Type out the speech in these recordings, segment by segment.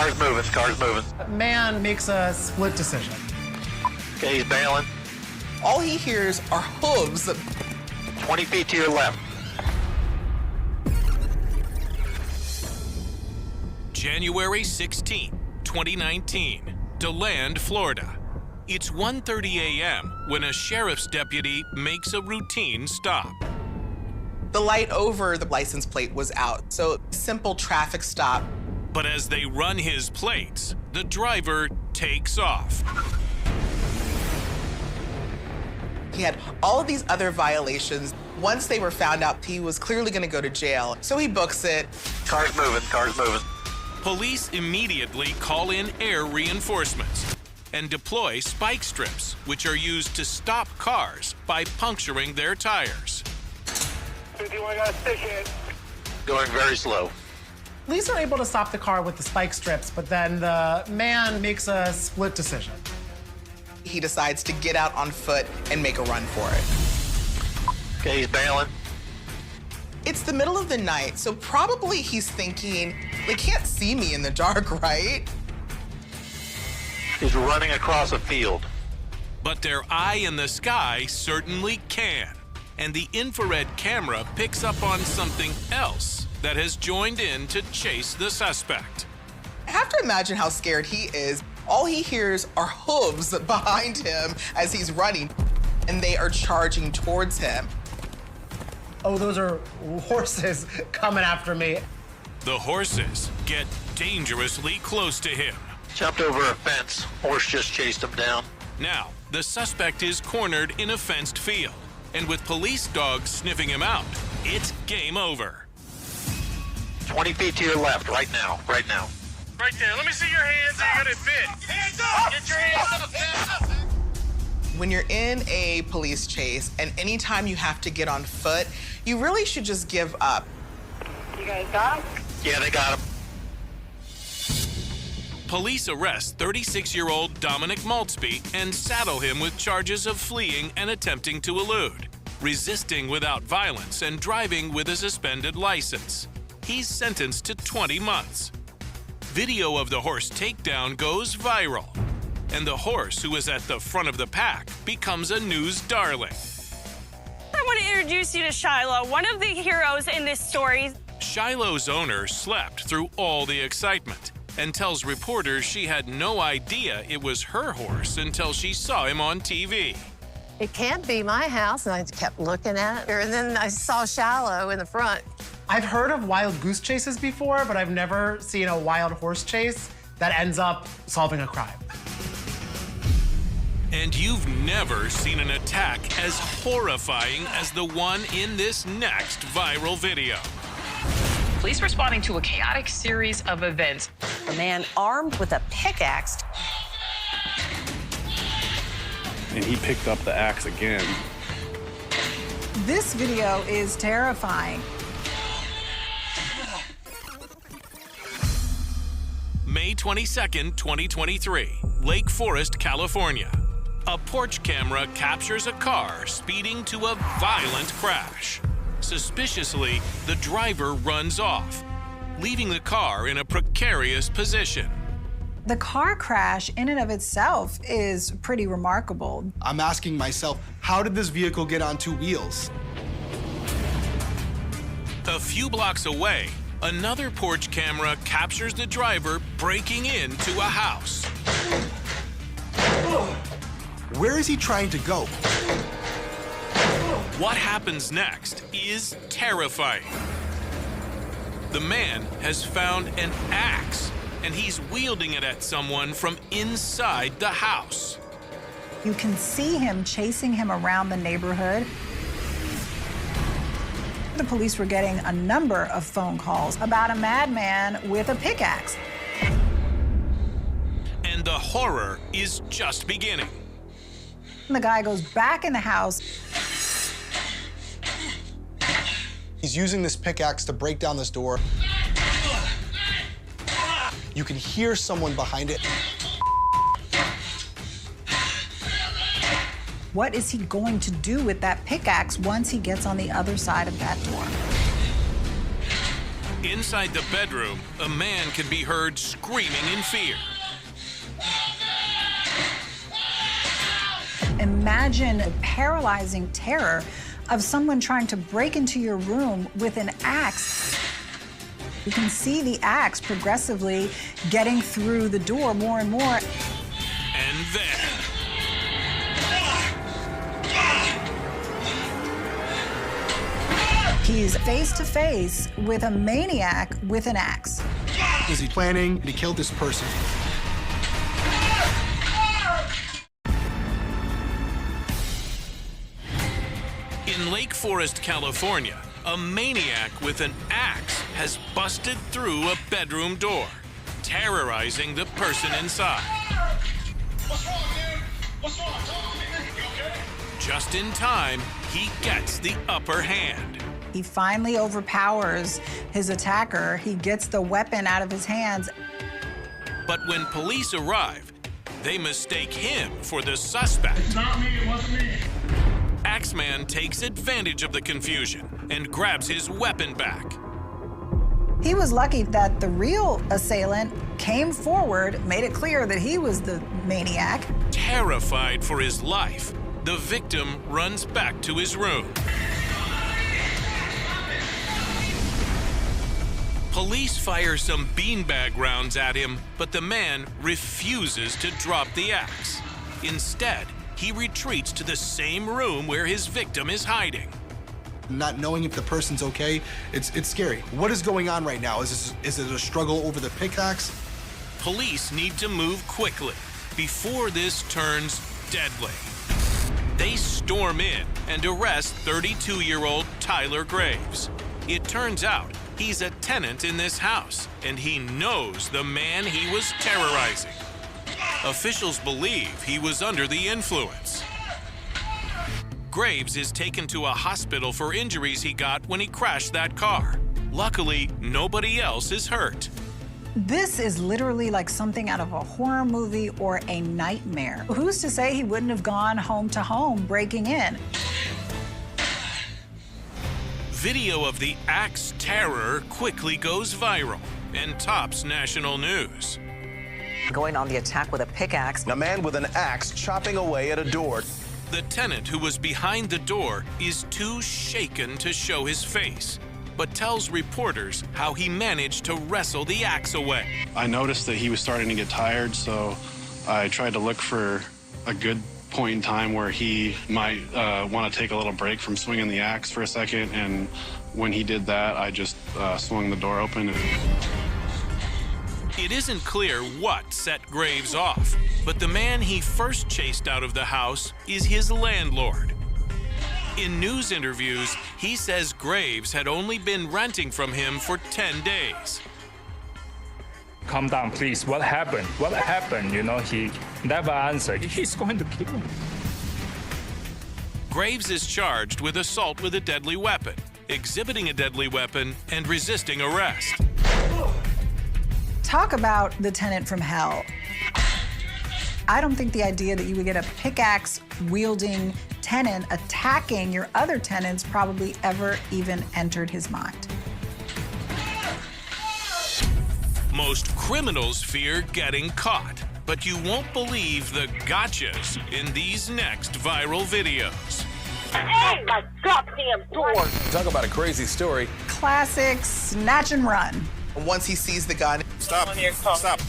Car's moving, car's moving. A man makes a split decision. Okay, he's bailing. All he hears are hooves. 20 feet to your left. January 16, 2019, DeLand, Florida. It's 1:30 a.m. when a sheriff's deputy makes a routine stop. The light over the license plate was out, so simple traffic stop. But as they run his plates, the driver takes off. He had all of these other violations. Once they were found out, he was clearly going to go to jail, so he books it. Car's moving, car's moving. Police immediately call in air reinforcements and deploy spike strips, which are used to stop cars by puncturing their tires. 51 got a stick hit. Going very slow. Police are able to stop the car with the spike strips, but then the man makes a split decision. He decides to get out on foot and make a run for it. Okay, he's bailing. It's the middle of the night, so probably he's thinking, they can't see me in the dark, right? He's running across a field. But their eye in the sky certainly can. And the infrared camera picks up on something else that has joined in to chase the suspect. I have to imagine how scared he is. All he hears are hooves behind him as he's running, and they are charging towards him. Oh, those are horses coming after me. The horses get dangerously close to him. Jumped over a fence. Horse just chased him down. Now, the suspect is cornered in a fenced field. And with police dogs sniffing him out, it's game over. 20 feet to your left, right now, right now. Right there. Let me see your hands. You got it fit. Hands up! Get your hands up! Hands up! When you're in a police chase and anytime you have to get on foot, you really should just give up. You guys got him? Yeah, they got him. Police arrest 36-year-old Dominic Maltzby and saddle him with charges of fleeing and attempting to elude, resisting without violence, and driving with a suspended license. He's sentenced to 20 months. Video of the horse takedown goes viral, and the horse, who is at the front of the pack, becomes a news darling. I want to introduce you to Shiloh, one of the heroes in this story. Shiloh's owner slept through all the excitement and tells reporters she had no idea it was her horse until she saw him on TV. It can't be my house, and I kept looking at her, and then I saw Shiloh in the front. I've heard of wild goose chases before, but I've never seen a wild horse chase that ends up solving a crime. And you've never seen an attack as horrifying as the one in this next viral video. Police responding to a chaotic series of events. A man armed with a pickaxe. And he picked up the axe again. This video is terrifying. May 22nd, 2023, Lake Forest, California. A porch camera captures a car speeding to a violent crash. Suspiciously, the driver runs off, leaving the car in a precarious position. The car crash in and of itself is pretty remarkable. I'm asking myself, how did this vehicle get on two wheels? A few blocks away, another porch camera captures the driver breaking into a house. Where is he trying to go? What happens next is terrifying. The man has found an axe, and he's wielding it at someone from inside the house. You can see him chasing him around the neighborhood. The police were getting a number of phone calls about a madman with a pickaxe. And the horror is just beginning. The guy goes back in the house. He's using this pickaxe to break down this door. You can hear someone behind it. What is he going to do with that pickaxe once he gets on the other side of that door? Inside the bedroom, a man can be heard screaming in fear. Imagine the paralyzing terror of someone trying to break into your room with an axe. You can see the axe progressively getting through the door more and more. And then... He's face to face with a maniac with an axe. Is he planning to kill this person? In Lake Forest, California, a maniac with an axe has busted through a bedroom door, terrorizing the person inside. What's wrong, dude? What's wrong? Talk to me. You okay? Just in time, he gets the upper hand. He finally overpowers his attacker. He gets the weapon out of his hands. But when police arrive, they mistake him for the suspect. It's not me. It wasn't me. Axeman takes advantage of the confusion and grabs his weapon back. He was lucky that the real assailant came forward, made it clear that he was the maniac. Terrified for his life, the victim runs back to his room. Police fire some beanbag rounds at him, but the man refuses to drop the axe. Instead, he retreats to the same room where his victim is hiding. Not knowing if the person's okay, it's scary. What is going on right now? Is it a struggle over the pickaxe? Police need to move quickly before this turns deadly. They storm in and arrest 32-year-old Tyler Graves. It turns out he's a tenant in this house, and he knows the man he was terrorizing. Officials believe he was under the influence. Graves is taken to a hospital for injuries he got when he crashed that car. Luckily, nobody else is hurt. This is literally like something out of a horror movie or a nightmare. Who's to say he wouldn't have gone home to home breaking in? Video of the axe terror quickly goes viral and tops national news. Going on the attack with a pickaxe. A man with an axe chopping away at a door. The tenant who was behind the door is too shaken to show his face, but tells reporters how he managed to wrestle the axe away. I noticed that he was starting to get tired, so I tried to look for a good point in time where he might want to take a little break from swinging the axe for a second, and when he did that, I just swung the door open. It isn't clear what set Graves off, but the man he first chased out of the house is his landlord. In news interviews, he says Graves had only been renting from him for 10 days. Calm down, please. What happened? What happened? You know, he never answered. He's going to kill me. Graves is charged with assault with a deadly weapon, exhibiting a deadly weapon, and resisting arrest. Talk about the tenant from hell. I don't think the idea that you would get a pickaxe-wielding tenant attacking your other tenants probably ever even entered his mind. Most criminals fear getting caught, but you won't believe the gotchas in these next viral videos. Hey, my goddamn door! Talk about a crazy story. Classic snatch and run. Once he sees the gun, Stop. Stop.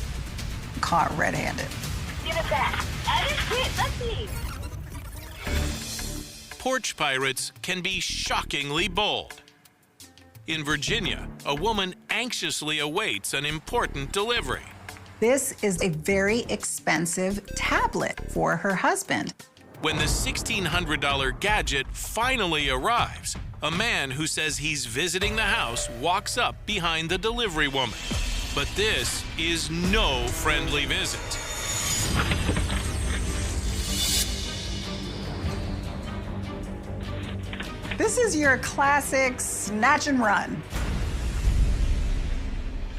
Caught red-handed. Give it back. I didn't see it. Let's see. Porch pirates can be shockingly bold. In Virginia, a woman anxiously awaits an important delivery. This is a very expensive tablet for her husband. When the $1,600 gadget finally arrives, a man who says he's visiting the house walks up behind the delivery woman. But this is no friendly visit. This is your classic snatch and run.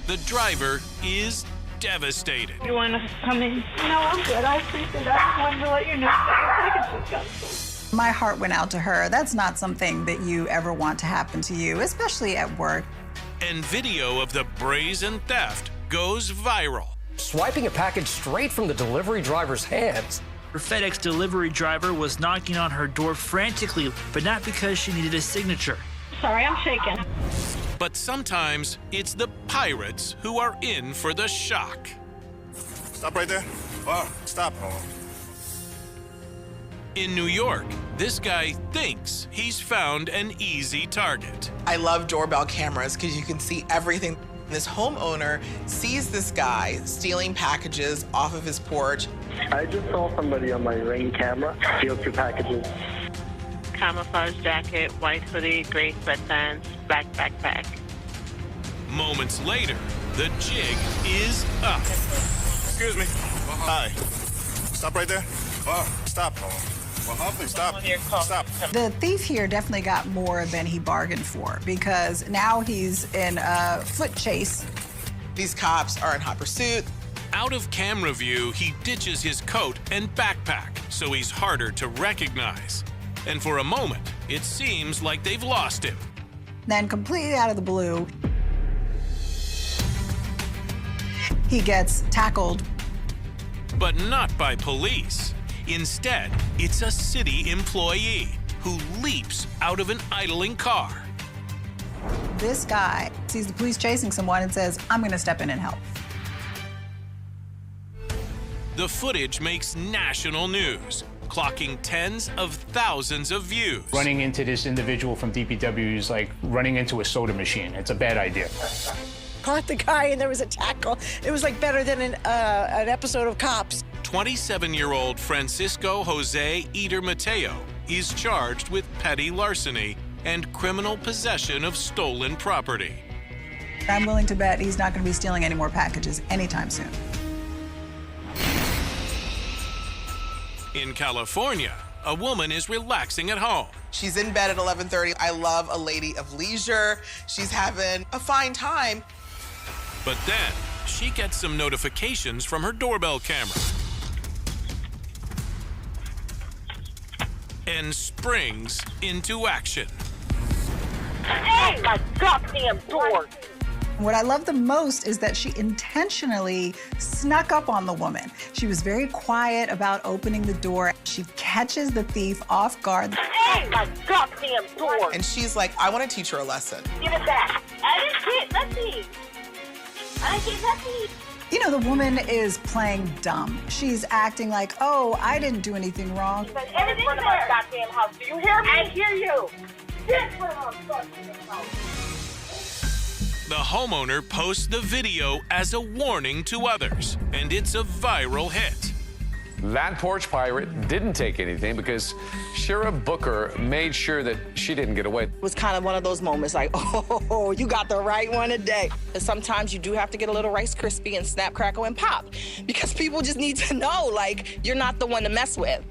The driver is devastated. You want to come in? No, I'm good. I appreciate it. I just wanted to let you know. I can just go. My heart went out to her. That's not something that you ever want to happen to you, especially at work. and video of the brazen theft goes viral. Swiping a package straight from the delivery driver's hands. Her FedEx delivery driver was knocking on her door frantically, but not because she needed a signature. Sorry, I'm shaking. But sometimes it's the pirates who are in for the shock. Stop right there. Oh, stop. In New York, this guy thinks he's found an easy target. I love doorbell cameras because you can see everything. This homeowner sees this guy stealing packages off of his porch. I just saw somebody on my Ring camera steal 2 packages. Camouflage jacket, white hoodie, gray sweatpants, black backpack. Moments later, the jig is up. Excuse me. Hi. Stop right there. Stop. Stop. Stop. The thief here definitely got more than he bargained for because now he's in a foot chase. These cops are in hot pursuit. Out of camera view, he ditches his coat and backpack, so he's harder to recognize. And for a moment, it seems like they've lost him. Then completely out of the blue, he gets tackled. But not by police. Instead, it's a city employee who leaps out of an idling car. This guy sees the police chasing someone and says, I'm gonna step in and help. The footage makes national news, clocking tens of thousands of views. Running into this individual from DPW is like running into a soda machine. It's a bad idea. Caught the guy and there was a tackle. It was like better than an episode of Cops. 27-year-old Francisco Jose Eder Mateo is charged with petty larceny and criminal possession of stolen property. I'm willing to bet he's not going to be stealing any more packages anytime soon. In California, a woman is relaxing at home. She's in bed at 11:30. I love a lady of leisure. She's having a fine time. But then she gets some notifications from her doorbell camera and springs into action. Hey, my goddamn door! What I love the most is that she intentionally snuck up on the woman. She was very quiet about opening the door. She catches the thief off guard. Hey, my goddamn door! And she's like, I want to teach her a lesson. Give it back. I didn't get nothing. I didn't get nothing. You know, the woman is playing dumb. She's acting like, oh, I didn't do anything wrong. But everything's in front of my goddamn house. Do you hear me? I hear you. Get in front of my fucking house. The homeowner posts the video as a warning to others, and it's a viral hit. That porch pirate didn't take anything because Shira Booker made sure that she didn't get away. It was kind of one of those moments like, oh, you got the right one today. And sometimes you do have to get a little Rice Krispie and snap, crackle, and pop because people just need to know, like, you're not the one to mess with.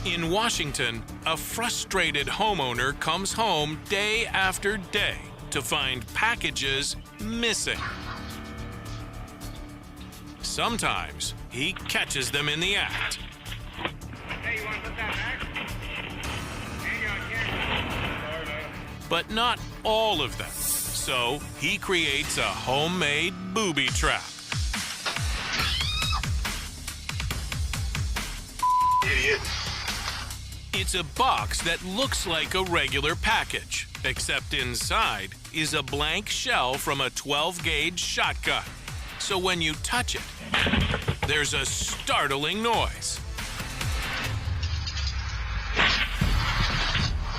In Washington, a frustrated homeowner comes home day after day to find packages missing. Sometimes he catches them in the act. Hey, you want to put that back? But not all of them. So he creates a homemade booby trap. Idiot. It's a box that looks like a regular package, except inside is a blank shell from a 12-gauge shotgun. So when you touch it, there's a startling noise.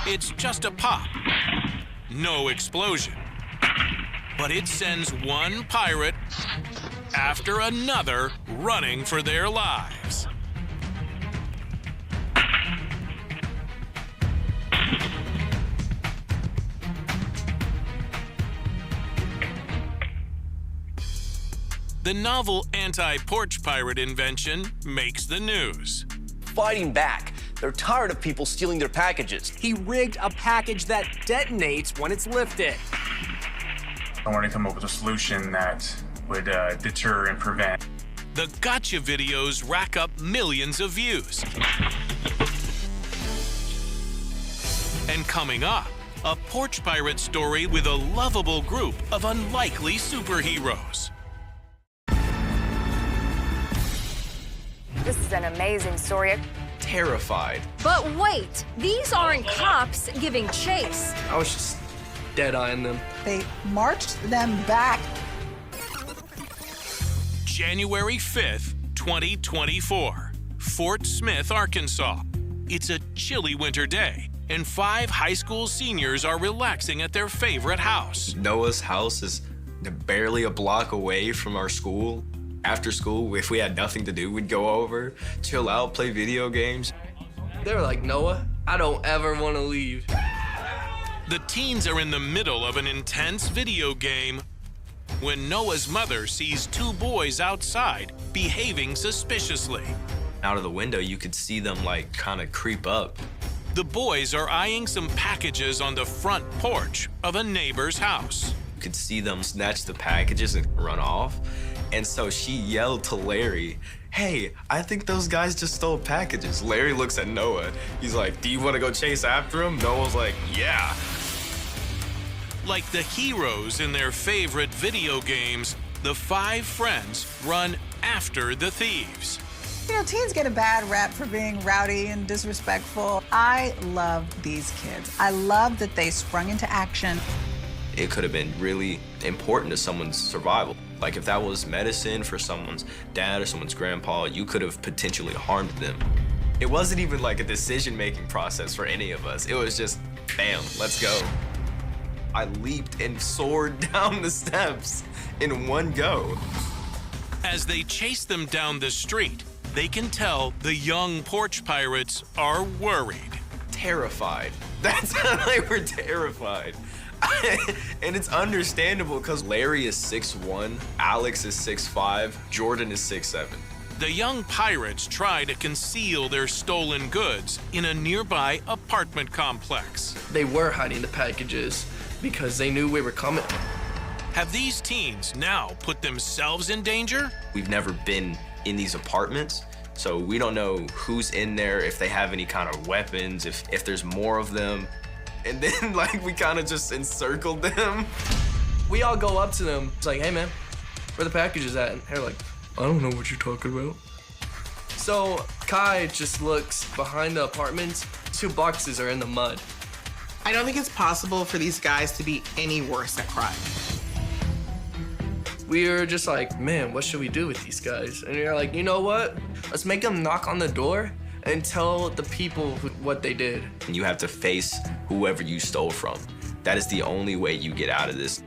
It's just a pop, no explosion. But it sends one pirate after another running for their lives. The novel anti-porch pirate invention makes the news. Fighting back. They're tired of people stealing their packages. He rigged a package that detonates when it's lifted. I want to come up with a solution that would deter and prevent. The gotcha videos rack up millions of views and Coming up, a porch pirate story with a lovable group of unlikely superheroes. This is an amazing story. Terrified. But wait, these aren't cops giving chase. I was just dead-eyeing them. They marched them back. January 5th, 2024, Fort Smith, Arkansas. It's a chilly winter day, and 5 high school seniors are relaxing at their favorite house. Noah's house is barely a block away from our school. After school, if we had nothing to do, we'd go over, chill out, play video games. They were like, Noah, I don't ever want to leave. The teens are in the middle of an intense video game when Noah's mother sees 2 boys outside behaving suspiciously. Out of the window, you could see them like kind of creep up. The boys are eyeing some packages on the front porch of a neighbor's house. You could see them snatch the packages and run off. And so she yelled to Larry, "Hey, I think those guys just stole packages." Larry looks at Noah. He's like, "Do you want to go chase after them?" Noah's like, "Yeah." Like the heroes in their favorite video games, the 5 friends run after the thieves. You know, teens get a bad rap for being rowdy and disrespectful. I love these kids. I love that they sprung into action. It could have been really important to someone's survival. Like if that was medicine for someone's dad or someone's grandpa, you could have potentially harmed them. It wasn't even like a decision-making process for any of us. It was just, bam, let's go. I leaped and soared down the steps in one go. As they chase them down the street, they can tell the young porch pirates are worried. Terrified. That's how they were terrified. And it's understandable because Larry is 6'1", Alex is 6'5", Jordan is 6'7". The young pirates try to conceal their stolen goods in a nearby apartment complex. They were hiding the packages because they knew we were coming. Have these teens now put themselves in danger? We've never been in these apartments, so we don't know who's in there, if they have any kind of weapons, if there's more of them. And then, like, we kind of just encircled them. We all go up to them. It's like, "Hey, man, where the packages at?" And they're like, "I don't know what you're talking about." So Kai just looks behind the apartments. 2 boxes are in the mud. I don't think it's possible for these guys to be any worse at crime. We were just like, "Man, what should we do with these guys?" And you're like, "You know what? Let's make them knock on the door and tell the people what they did." And you have to face whoever you stole from. That is the only way you get out of this.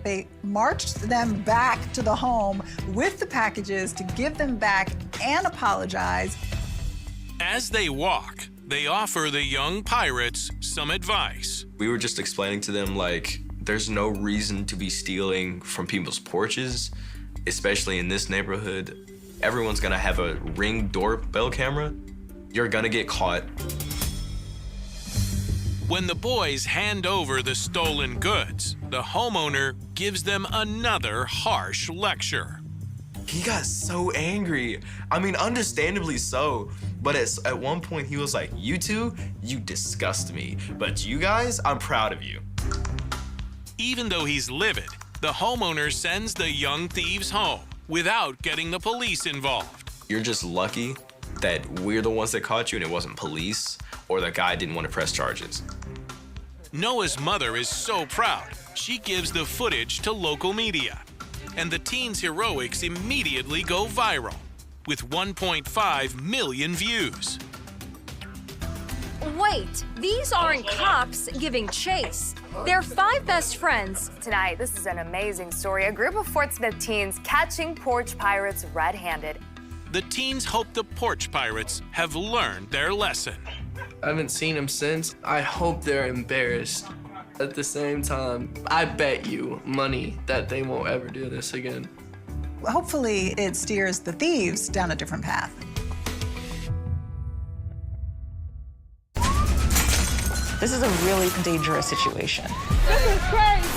They marched them back to the home with the packages to give them back and apologize. As they walk, they offer the young pirates some advice. We were just explaining to them, like, there's no reason to be stealing from people's porches, especially in this neighborhood. Everyone's gonna have a Ring doorbell camera. You're gonna get caught. When the boys hand over the stolen goods, the homeowner gives them another harsh lecture. He got so angry. I mean, understandably so. But at one point, he was like, "You two, you disgust me. But you guys, I'm proud of you." Even though he's livid, the homeowner sends the young thieves home without getting the police involved. You're just lucky that we're the ones that caught you and it wasn't police, or the guy didn't want to press charges. Noah's mother is so proud, she gives the footage to local media. And the teens' heroics immediately go viral, with 1.5 million views. Wait, these aren't cops giving chase. They're 5 best friends. Tonight, this is an amazing story. A group of Fort Smith teens catching porch pirates red-handed. The teens hope the porch pirates have learned their lesson. I haven't seen them since. I hope they're embarrassed. At the same time, I bet you money that they won't ever do this again. Hopefully, it steers the thieves down a different path. This is a really dangerous situation. This is crazy!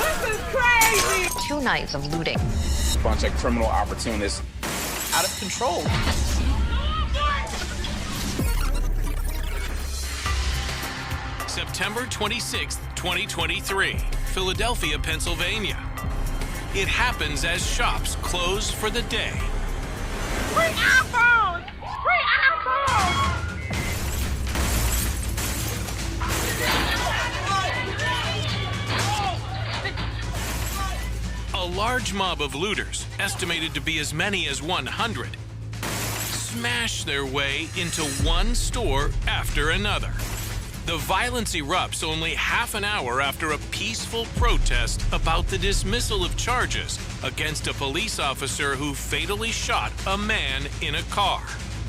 This is crazy! 2 nights of looting. A bunch of criminal opportunists. Out of control. September 26, 2023, Philadelphia, Pennsylvania. It happens as shops close for the day. Free iPhones! Free iPhones! A large mob of looters, estimated to be as many as 100, smash their way into one store after another. The violence erupts only half an hour after a peaceful protest about the dismissal of charges against a police officer who fatally shot a man in a car.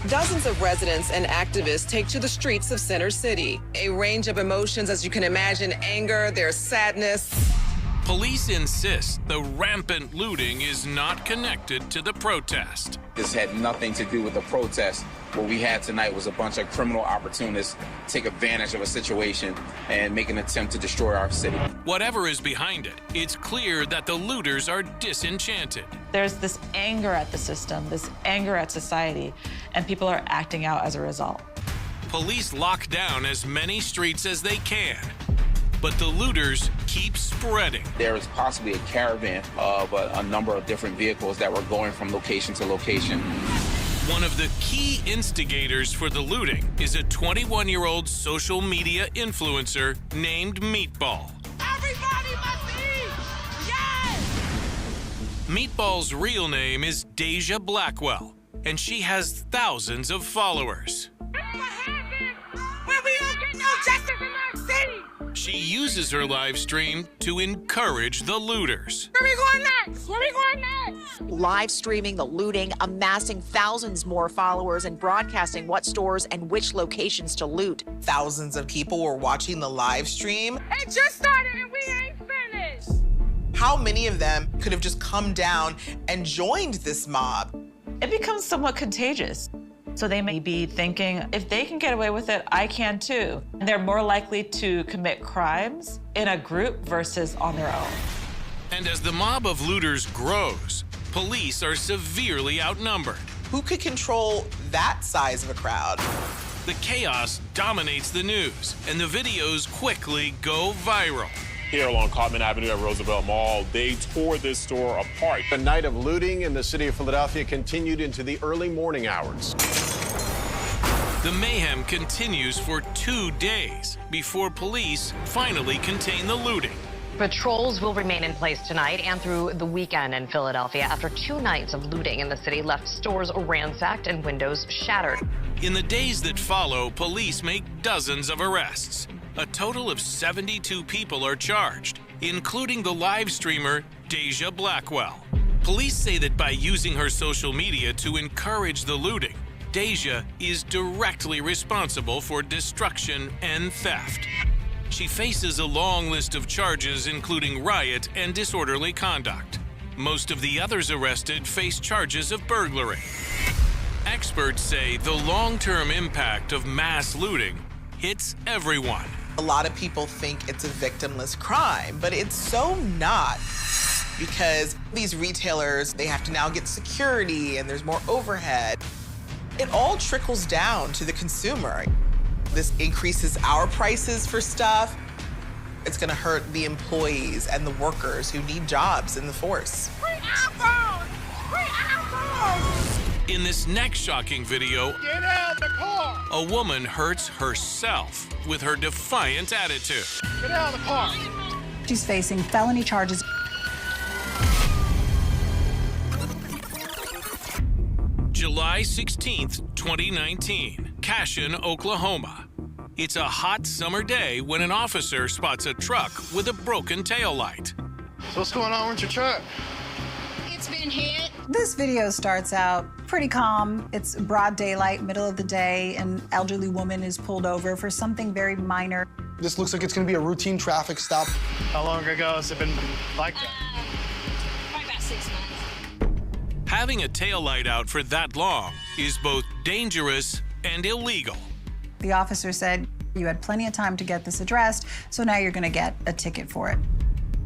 Dozens of residents and activists take to the streets of Center City. A range of emotions, as you can imagine: anger, there's sadness. Police insist the rampant looting is not connected to the protest. This had nothing to do with the protest. What we had tonight was a bunch of criminal opportunists take advantage of a situation and make an attempt to destroy our city. Whatever is behind it, it's clear that the looters are disenchanted. There's this anger at the system, this anger at society, and people are acting out as a result. Police lock down as many streets as they can, but the looters keep spreading. There is possibly a caravan of a number of different vehicles that were going from location to location. One of the key instigators for the looting is a 21-year-old social media influencer named Meatball. Everybody must eat! Yes! Meatball's real name is Deja Blackwell, and she has thousands of followers. When we don't get no justice in our city! She uses her live stream to encourage the looters. Where we going next? Where we going next? Live streaming the looting, amassing thousands more followers, and broadcasting what stores and which locations to loot. Thousands of people were watching the live stream. It just started and we ain't finished. How many of them could have just come down and joined this mob? It becomes somewhat contagious. So they may be thinking, if they can get away with it, I can too. And they're more likely to commit crimes in a group versus on their own. And as the mob of looters grows, police are severely outnumbered. Who could control that size of a crowd? The chaos dominates the news, and the videos quickly go viral. Here along Cotman Avenue at Roosevelt Mall, they tore this store apart. The night of looting in the city of Philadelphia continued into the early morning hours. The mayhem continues for 2 days before police finally contain the looting. Patrols will remain in place tonight and through the weekend in Philadelphia after 2 nights of looting in the city left stores ransacked and windows shattered. In the days that follow, police make dozens of arrests. A total of 72 people are charged, including the live streamer Deja Blackwell. Police say that by using her social media to encourage the looting, Deja is directly responsible for destruction and theft. She faces a long list of charges, including riot and disorderly conduct. Most of the others arrested face charges of burglary. Experts say the long-term impact of mass looting hits everyone. A lot of people think it's a victimless crime, but it's so not. Because these retailers, they have to now get security and there's more overhead. It all trickles down to the consumer. This increases our prices for stuff. It's gonna hurt the employees and the workers who need jobs in the force. Free iPhones! Free iPhones! In this next shocking video, Get out of the car! a woman hurts herself with her defiant attitude. Get out of the car! She's facing felony charges. July 16th, 2019, Cashin, Oklahoma. It's a hot summer day when an officer spots a truck with a broken taillight. So what's going on with your truck? It's been hit. This video starts out pretty calm. It's broad daylight, middle of the day. An elderly woman is pulled over for something very minor. This looks like it's gonna be a routine traffic stop. How long ago has it been like that? Probably about 6 months. Having a taillight out for that long is both dangerous and illegal. The officer said, you had plenty of time to get this addressed, so now you're gonna get a ticket for it.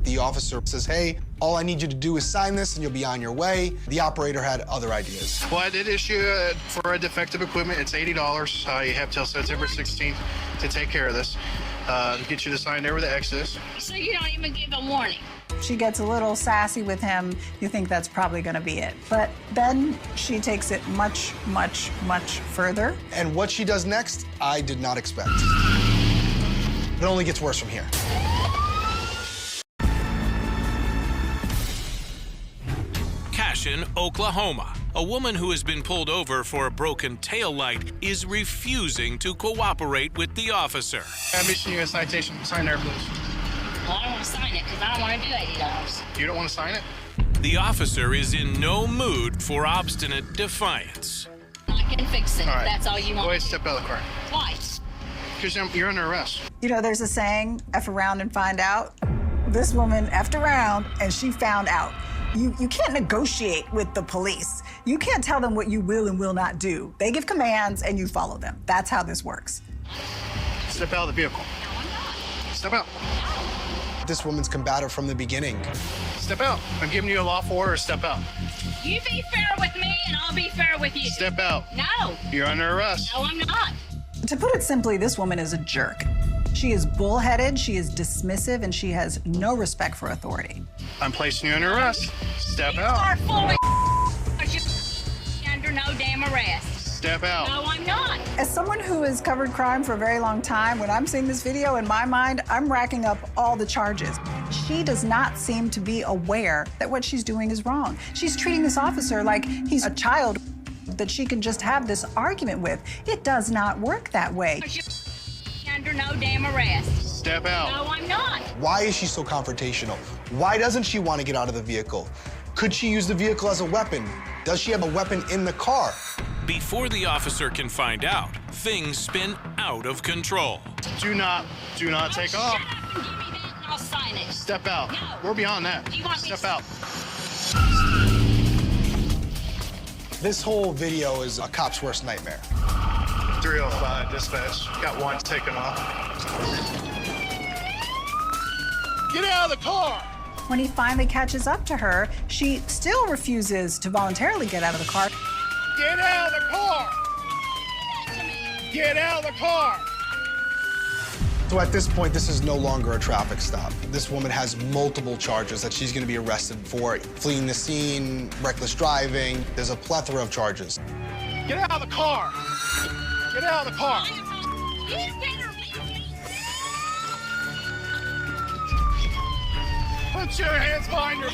The officer says, hey, all I need you to do is sign this and you'll be on your way. The operator had other ideas. Well, I did issue for a defective equipment. It's $80. You have till September 16th to take care of this. Get you to sign there where the X is. So you don't even give a warning? She gets a little sassy with him. You think that's probably going to be it. But then she takes it much, much, much further. And what she does next, I did not expect. It only gets worse from here. Cashin, Oklahoma. A woman who has been pulled over for a broken taillight is refusing to cooperate with the officer. I'm issuing you a citation. Sign there, please. Well, I don't want to sign it because I don't want to do $80. You don't want to sign it? The officer is in no mood for obstinate defiance. I can fix it. All right. That's all you want. Go ahead, step out of the car. Twice. Because you're under arrest. You know, there's a saying, F around and find out. This woman effed around and she found out. You can't negotiate with the police. You can't tell them what you will and will not do. They give commands and you follow them. That's how this works. Step out of the vehicle. Step out. This woman's combative from the beginning. Step out. I'm giving you a lawful order. Step out. You be fair with me and I'll be fair with you. Step out. No. You're under arrest. No, I'm not. To put it simply, this woman is a jerk. She is bullheaded, she is dismissive, and she has no respect for authority. I'm placing you under arrest. Step You out. are fully under no damn arrest. Step out. No, I'm not. As someone who has covered crime for a very long time, when I'm seeing this video, in my mind, I'm racking up all the charges. She does not seem to be aware that what she's doing is wrong. She's treating this officer like he's a child that she can just have this argument with. It does not work that way. Under no damn arrest. Step out. No, I'm not. Why is she so confrontational? Why doesn't she want to get out of the vehicle? Could she use the vehicle as a weapon? Does she have a weapon in the car? Before the officer can find out, things spin out of control. Do not take off. Shut up and give me that and I'll sign it. Step out. No. We're beyond that. You want me Step to- out. This whole video is a cop's worst nightmare. 305 dispatch. Got one taken off. Get out of the car! When he finally catches up to her, she still refuses to voluntarily get out of the car. Get out of the car! Get out of the car! So at this point, this is no longer a traffic stop. This woman has multiple charges that she's going to be arrested for. Fleeing the scene, reckless driving. There's a plethora of charges. Get out of the car! Get out of the car! Put your hands behind your...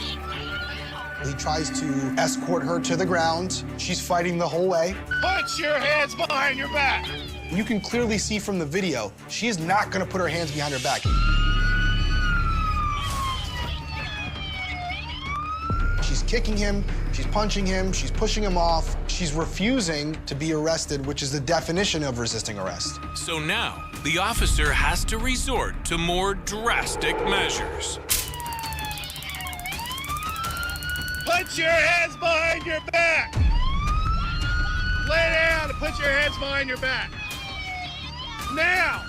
He tries to escort her to the ground. She's fighting the whole way. Put your hands behind your back! You can clearly see from the video, she is not going to put her hands behind her back. She's kicking him, she's punching him, she's pushing him off. She's refusing to be arrested, which is the definition of resisting arrest. So now, the officer has to resort to more drastic measures. Put your hands behind your back! Lay down and put your hands behind your back. Now!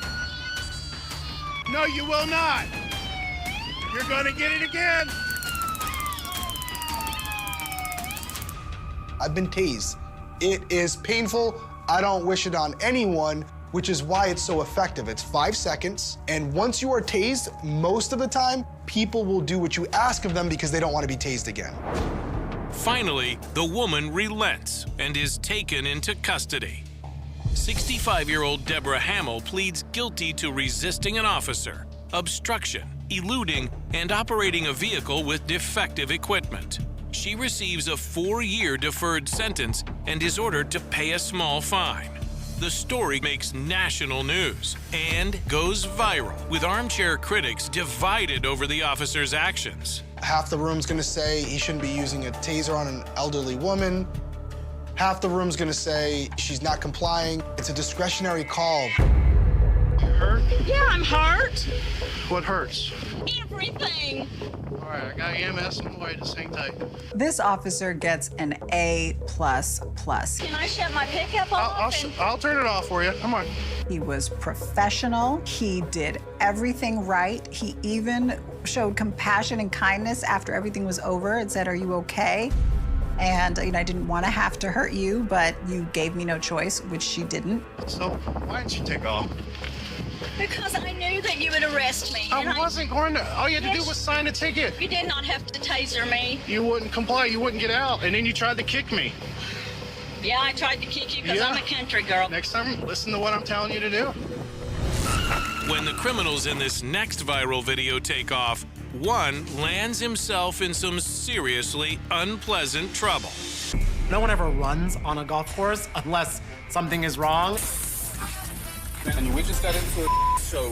No, you will not. You're gonna get it again. I've been tased. It is painful. I don't wish it on anyone, which is why it's so effective. It's 5 seconds, and once you are tased, most of the time, people will do what you ask of them because they don't want to be tased again. Finally, the woman relents and is taken into custody. 65-year-old Deborah Hamill pleads guilty to resisting an officer, obstruction, eluding, and operating a vehicle with defective equipment. She receives a 4-year deferred sentence and is ordered to pay a small fine. The story makes national news and goes viral, with armchair critics divided over the officer's actions. Half the room's gonna say he shouldn't be using a taser on an elderly woman. Half the room's gonna say she's not complying. It's a discretionary call. Hurt? Yeah, I'm hurt. What hurts? Everything. All right, I got EMS on the way, just hang tight. This officer gets an A++. Can I shut my pickup off? I'll turn it off for you. Come on. He was professional. He did everything right. He even showed compassion and kindness after everything was over and said, "Are you okay?" And, I didn't want to have to hurt you, but you gave me no choice, which she didn't. So why didn't you take off? Because I knew that you would arrest me. I wasn't going to. All you had to do was sign a ticket. You did not have to taser me. You wouldn't comply. You wouldn't get out. And then you tried to kick me. Yeah, I tried to kick you because I'm a country girl. Next time, listen to what I'm telling you to do. When the criminals in this next viral video take off, one lands himself in some seriously unpleasant trouble. No one ever runs on a golf course unless something is wrong. And we just got into a show.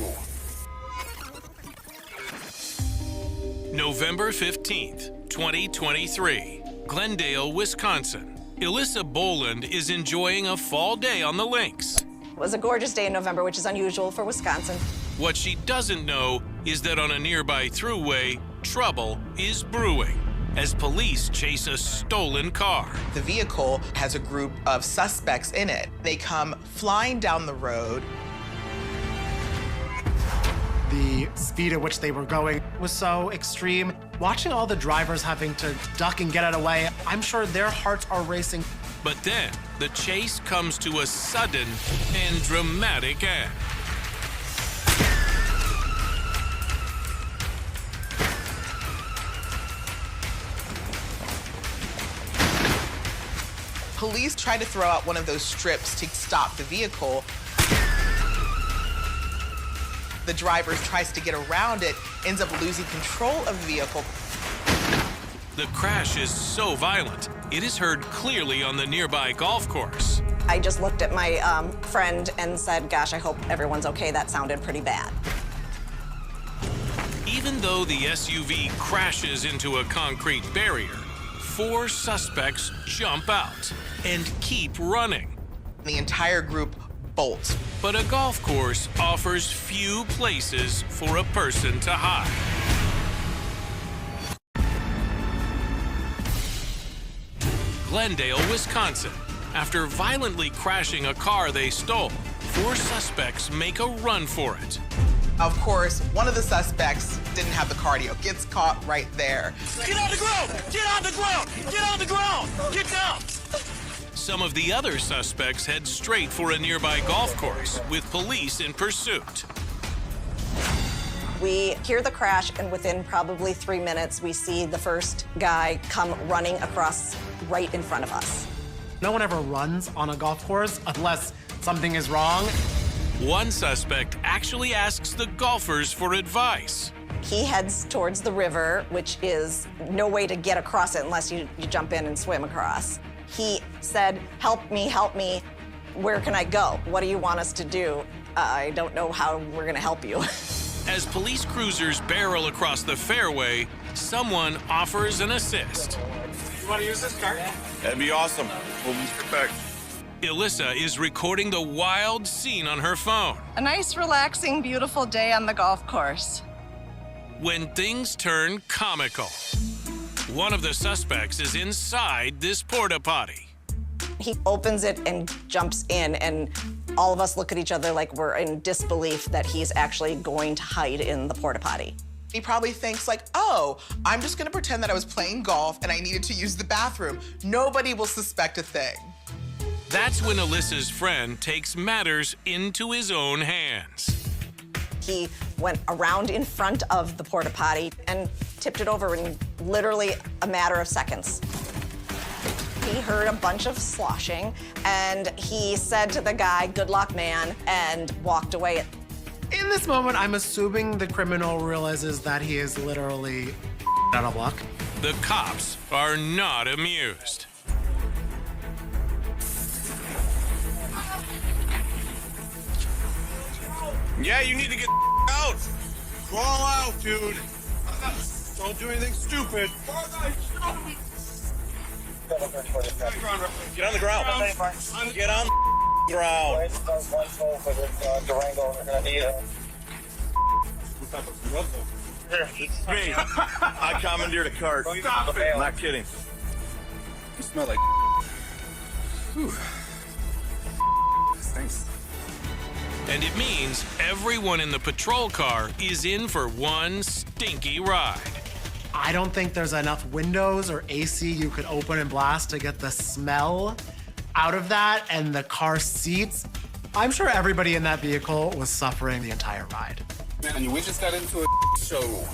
November 15th, 2023, Glendale, Wisconsin. Elissa Boland is enjoying a fall day on the links. It was a gorgeous day in November, which is unusual for Wisconsin. What she doesn't know is that on a nearby throughway, trouble is brewing as police chase a stolen car. The vehicle has a group of suspects in it. They come flying down the road. The speed at which they were going was so extreme. Watching all the drivers having to duck and get out of the way, I'm sure their hearts are racing. But then the chase comes to a sudden and dramatic end. Police try to throw out one of those strips to stop the vehicle. The driver tries to get around it, ends up losing control of the vehicle. The crash is so violent, it is heard clearly on the nearby golf course. I just looked at my friend and said, gosh, I hope everyone's okay. That sounded pretty bad. Even though the SUV crashes into a concrete barrier, 4 suspects jump out and keep running. The entire group bolts. But a golf course offers few places for a person to hide. Glendale, Wisconsin. After violently crashing a car they stole, 4 suspects make a run for it. Of course, one of the suspects didn't have the cardio, gets caught right there. Get on the ground! Get on the ground! Get on the ground! Get down! Some of the other suspects head straight for a nearby golf course with police in pursuit. We hear the crash, and within probably 3 minutes, we see the first guy come running across right in front of us. No one ever runs on a golf course unless something is wrong. One suspect actually asks the golfers for advice. He heads towards the river, which is no way to get across it unless you jump in and swim across. He said, help me, where can I go? What do you want us to do? I don't know how we're gonna help you. As police cruisers barrel across the fairway, someone offers an assist. You want to use this car? That'd be awesome. We'll get back. Elissa is recording the wild scene on her phone. A nice, relaxing, beautiful day on the golf course. When things turn comical, one of the suspects is inside this porta potty. He opens it and jumps in, and all of us look at each other like we're in disbelief that he's actually going to hide in the porta potty. He probably thinks like, oh, I'm just gonna pretend that I was playing golf and I needed to use the bathroom. Nobody will suspect a thing. That's when Elissa's friend takes matters into his own hands. He went around in front of the porta potty and tipped it over in literally a matter of seconds. He heard a bunch of sloshing, and he said to the guy, good luck, man, and walked away. In this moment, I'm assuming the criminal realizes that he is literally out of luck. The cops are not amused. Yeah, you need to get out. Crawl out, dude. Don't do anything stupid. Get on the ground. Get on the ground. It's me. I commandeered a cart. Stop it. I'm not kidding. You smell like Whew. Thanks. And it means everyone in the patrol car is in for one stinky ride. I don't think there's enough windows or AC you could open and blast to get the smell out of that, and the car seats I'm sure everybody in that vehicle was suffering the entire ride. And we just got into a show.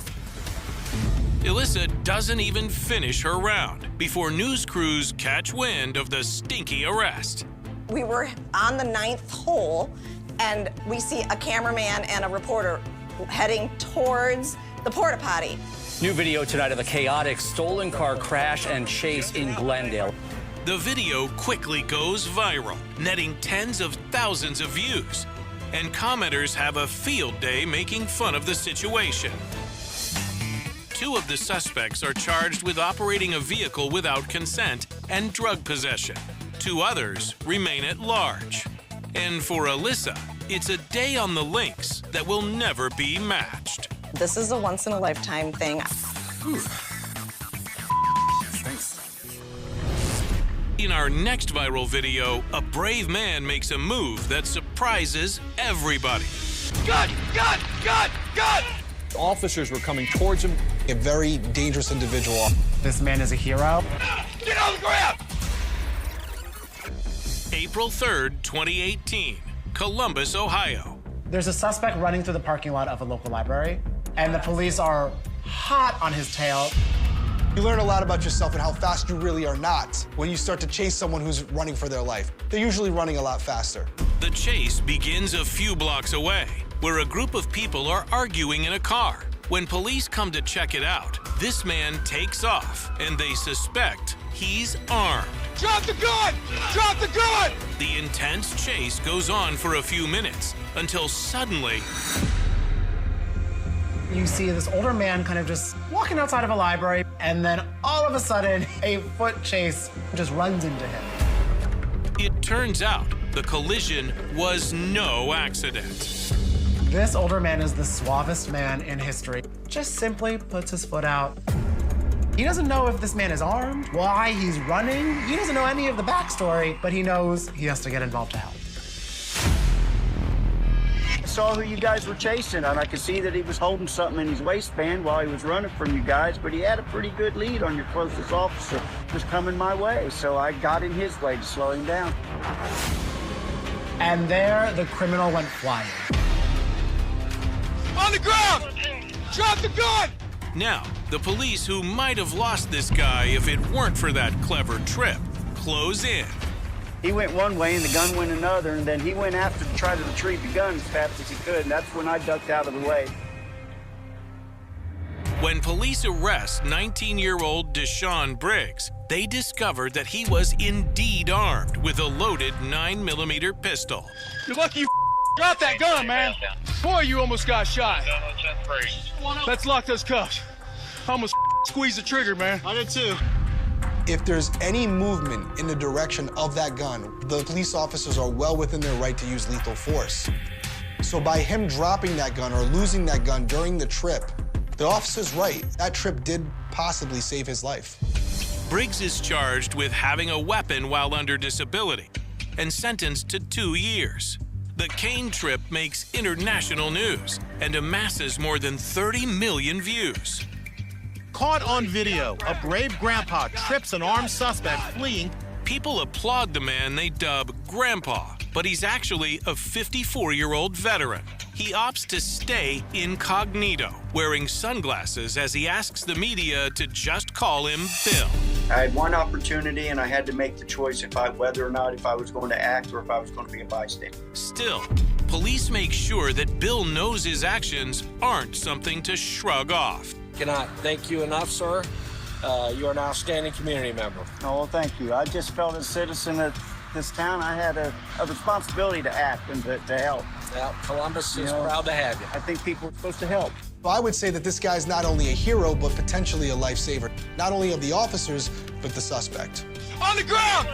Alyssa doesn't even finish her round before news crews catch wind of the stinky arrest. We were on the 9th hole, and we see a cameraman and a reporter heading towards the porta potty. New video tonight of a chaotic stolen car crash and chase in Glendale. The video quickly goes viral, netting tens of thousands of views. And commenters have a field day making fun of the situation. 2 of the suspects are charged with operating a vehicle without consent and drug possession. 2 others remain at large. And for Alyssa, it's a day on the links that will never be matched. This is a once-in-a-lifetime thing. In our next viral video, a brave man makes a move that surprises everybody. Gun! Gun! Gun! Gun! Officers were coming towards him. A very dangerous individual. This man is a hero. Get on the ground! April 3rd, 2018, Columbus, Ohio. There's a suspect running through the parking lot of a local library, and the police are hot on his tail. You learn a lot about yourself and how fast you really are not when you start to chase someone who's running for their life. They're usually running a lot faster. The chase begins a few blocks away, where a group of people are arguing in a car. When police come to check it out, this man takes off, and they suspect he's armed. Drop the gun! Drop the gun! The intense chase goes on for a few minutes until suddenly You see this older man kind of just walking outside of a library, and then all of a sudden, a foot chase just runs into him. it turns out the collision was no accident. This older man is the suavest man in history. Just simply puts his foot out. He doesn't know if this man is armed, why he's running. He doesn't know any of the backstory, but he knows he has to get involved to help. I saw who you guys were chasing, and I could see that he was holding something in his waistband while he was running from you guys, but he had a pretty good lead on your closest officer. Was coming my way, so I got in his way to slow him down. And there, the criminal went flying. On the ground! Drop the gun! Now, the police, who might have lost this guy if it weren't for that clever trip, close in. He went one way and the gun went another, and then he went after to try to retrieve the gun as fast as he could, and that's when I ducked out of the way. When police arrest 19-year-old Deshaun Briggs, they discovered that he was indeed armed with a loaded 9mm pistol. You're lucky you dropped that gun, man. Boy, you almost got shot. Let's lock those cuffs. I almost squeezed the trigger, man. I did too. If there's any movement in the direction of that gun, the police officers are well within their right to use lethal force. So by him dropping that gun or losing that gun during the trip, the officer's right. That trip did possibly save his life. Briggs is charged with having a weapon while under disability and sentenced to 2 years. The cane trip makes international news and amasses more than 30 million views. Caught on video, a brave grandpa trips an armed suspect fleeing. People applaud the man they dub Grandpa, but he's actually a 54-year-old veteran. He opts to stay incognito, wearing sunglasses as he asks the media to just call him Bill. I had one opportunity, and I had to make the choice whether or not if I was going to act or if I was going to be a bystander. Still, police make sure that Bill knows his actions aren't something to shrug off. Cannot thank you enough, sir. You are an outstanding community member. Oh, well, thank you. I just felt as a citizen of this town, I had a responsibility to act and to help. Well, Columbus is proud to have you. I think people are supposed to help. Well, I would say that this guy's not only a hero, but potentially a lifesaver, not only of the officers, but the suspect. On the ground!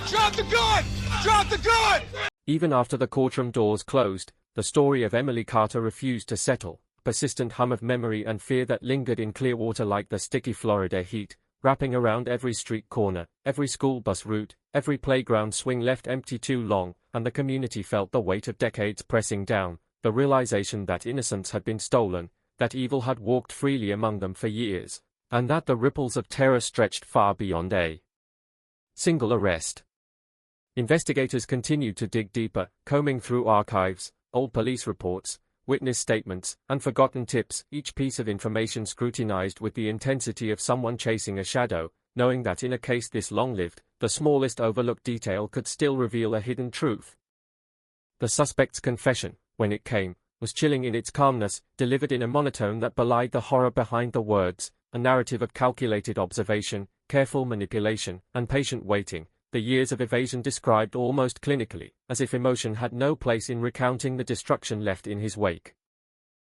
Drop the gun! Drop the gun! Even after the courtroom doors closed, the story of Emily Carter refused to settle. Persistent hum of memory and fear that lingered in Clearwater like the sticky Florida heat, wrapping around every street corner, every school bus route, every playground swing left empty too long, and the community felt the weight of decades pressing down, the realization that innocence had been stolen, that evil had walked freely among them for years, and that the ripples of terror stretched far beyond a single arrest. Investigators continued to dig deeper, combing through archives, old police reports, witness statements, and forgotten tips, each piece of information scrutinized with the intensity of someone chasing a shadow, knowing that in a case this long-lived, the smallest overlooked detail could still reveal a hidden truth. The suspect's confession, when it came, was chilling in its calmness, delivered in a monotone that belied the horror behind the words, a narrative of calculated observation, careful manipulation, and patient waiting, the years of evasion described almost clinically, as if emotion had no place in recounting the destruction left in his wake.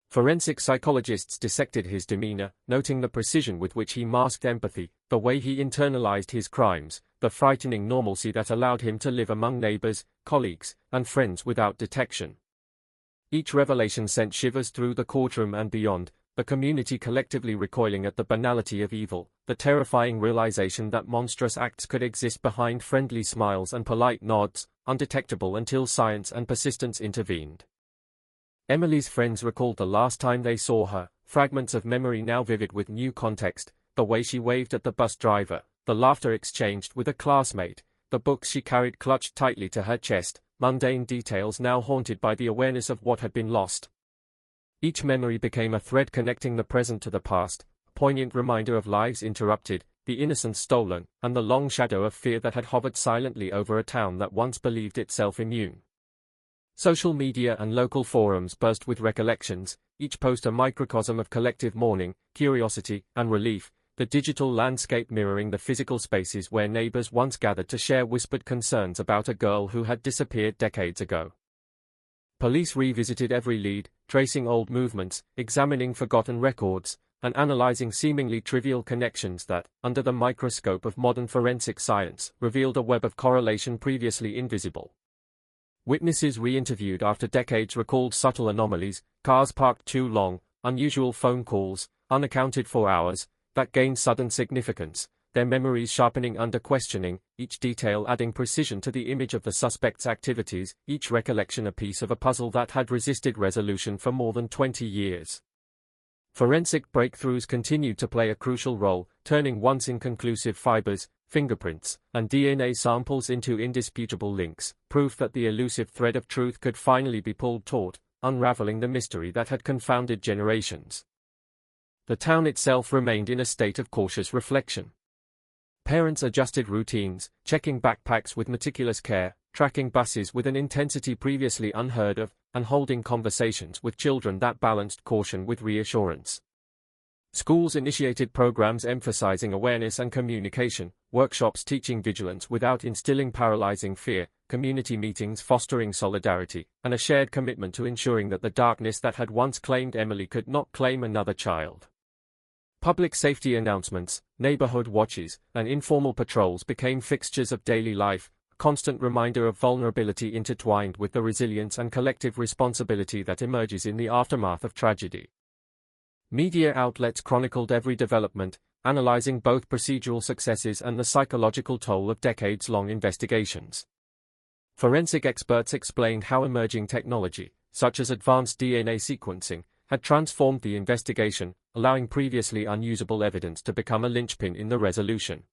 Forensic psychologists dissected his demeanor, noting the precision with which he masked empathy, the way he internalized his crimes, the frightening normalcy that allowed him to live among neighbors, colleagues, and friends without detection. Each revelation sent shivers through the courtroom and beyond, the community collectively recoiling at the banality of evil, the terrifying realization that monstrous acts could exist behind friendly smiles and polite nods, undetectable until science and persistence intervened. Emily's friends recalled the last time they saw her, fragments of memory now vivid with new context, the way she waved at the bus driver, the laughter exchanged with a classmate, the books she carried clutched tightly to her chest, mundane details now haunted by the awareness of what had been lost. Each memory became a thread connecting the present to the past, a poignant reminder of lives interrupted, the innocence stolen, and the long shadow of fear that had hovered silently over a town that once believed itself immune. Social media and local forums buzzed with recollections, each post a microcosm of collective mourning, curiosity, and relief, the digital landscape mirroring the physical spaces where neighbors once gathered to share whispered concerns about a girl who had disappeared decades ago. Police revisited every lead, tracing old movements, examining forgotten records, and analyzing seemingly trivial connections that, under the microscope of modern forensic science, revealed a web of correlation previously invisible. Witnesses re-interviewed after decades recalled subtle anomalies, cars parked too long, unusual phone calls, unaccounted for hours, that gained sudden significance, their memories sharpening under questioning, each detail adding precision to the image of the suspect's activities, each recollection a piece of a puzzle that had resisted resolution for more than 20 years. Forensic breakthroughs continued to play a crucial role, turning once inconclusive fibers, fingerprints, and DNA samples into indisputable links, proof that the elusive thread of truth could finally be pulled taut, unraveling the mystery that had confounded generations. The town itself remained in a state of cautious reflection. Parents adjusted routines, checking backpacks with meticulous care, tracking buses with an intensity previously unheard of, and holding conversations with children that balanced caution with reassurance. Schools initiated programs emphasizing awareness and communication, workshops teaching vigilance without instilling paralyzing fear, community meetings fostering solidarity, and a shared commitment to ensuring that the darkness that had once claimed Emily could not claim another child. Public safety announcements, neighborhood watches, and informal patrols became fixtures of daily life, a constant reminder of vulnerability intertwined with the resilience and collective responsibility that emerges in the aftermath of tragedy. Media outlets chronicled every development, analyzing both procedural successes and the psychological toll of decades-long investigations. Forensic experts explained how emerging technology, such as advanced DNA sequencing, had transformed the investigation, allowing previously unusable evidence to become a linchpin in the resolution.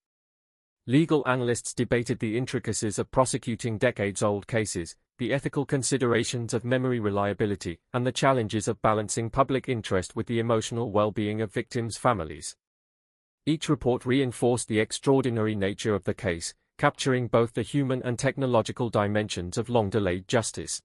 Legal analysts debated the intricacies of prosecuting decades-old cases, the ethical considerations of memory reliability, and the challenges of balancing public interest with the emotional well-being of victims' families. Each report reinforced the extraordinary nature of the case, capturing both the human and technological dimensions of long-delayed justice.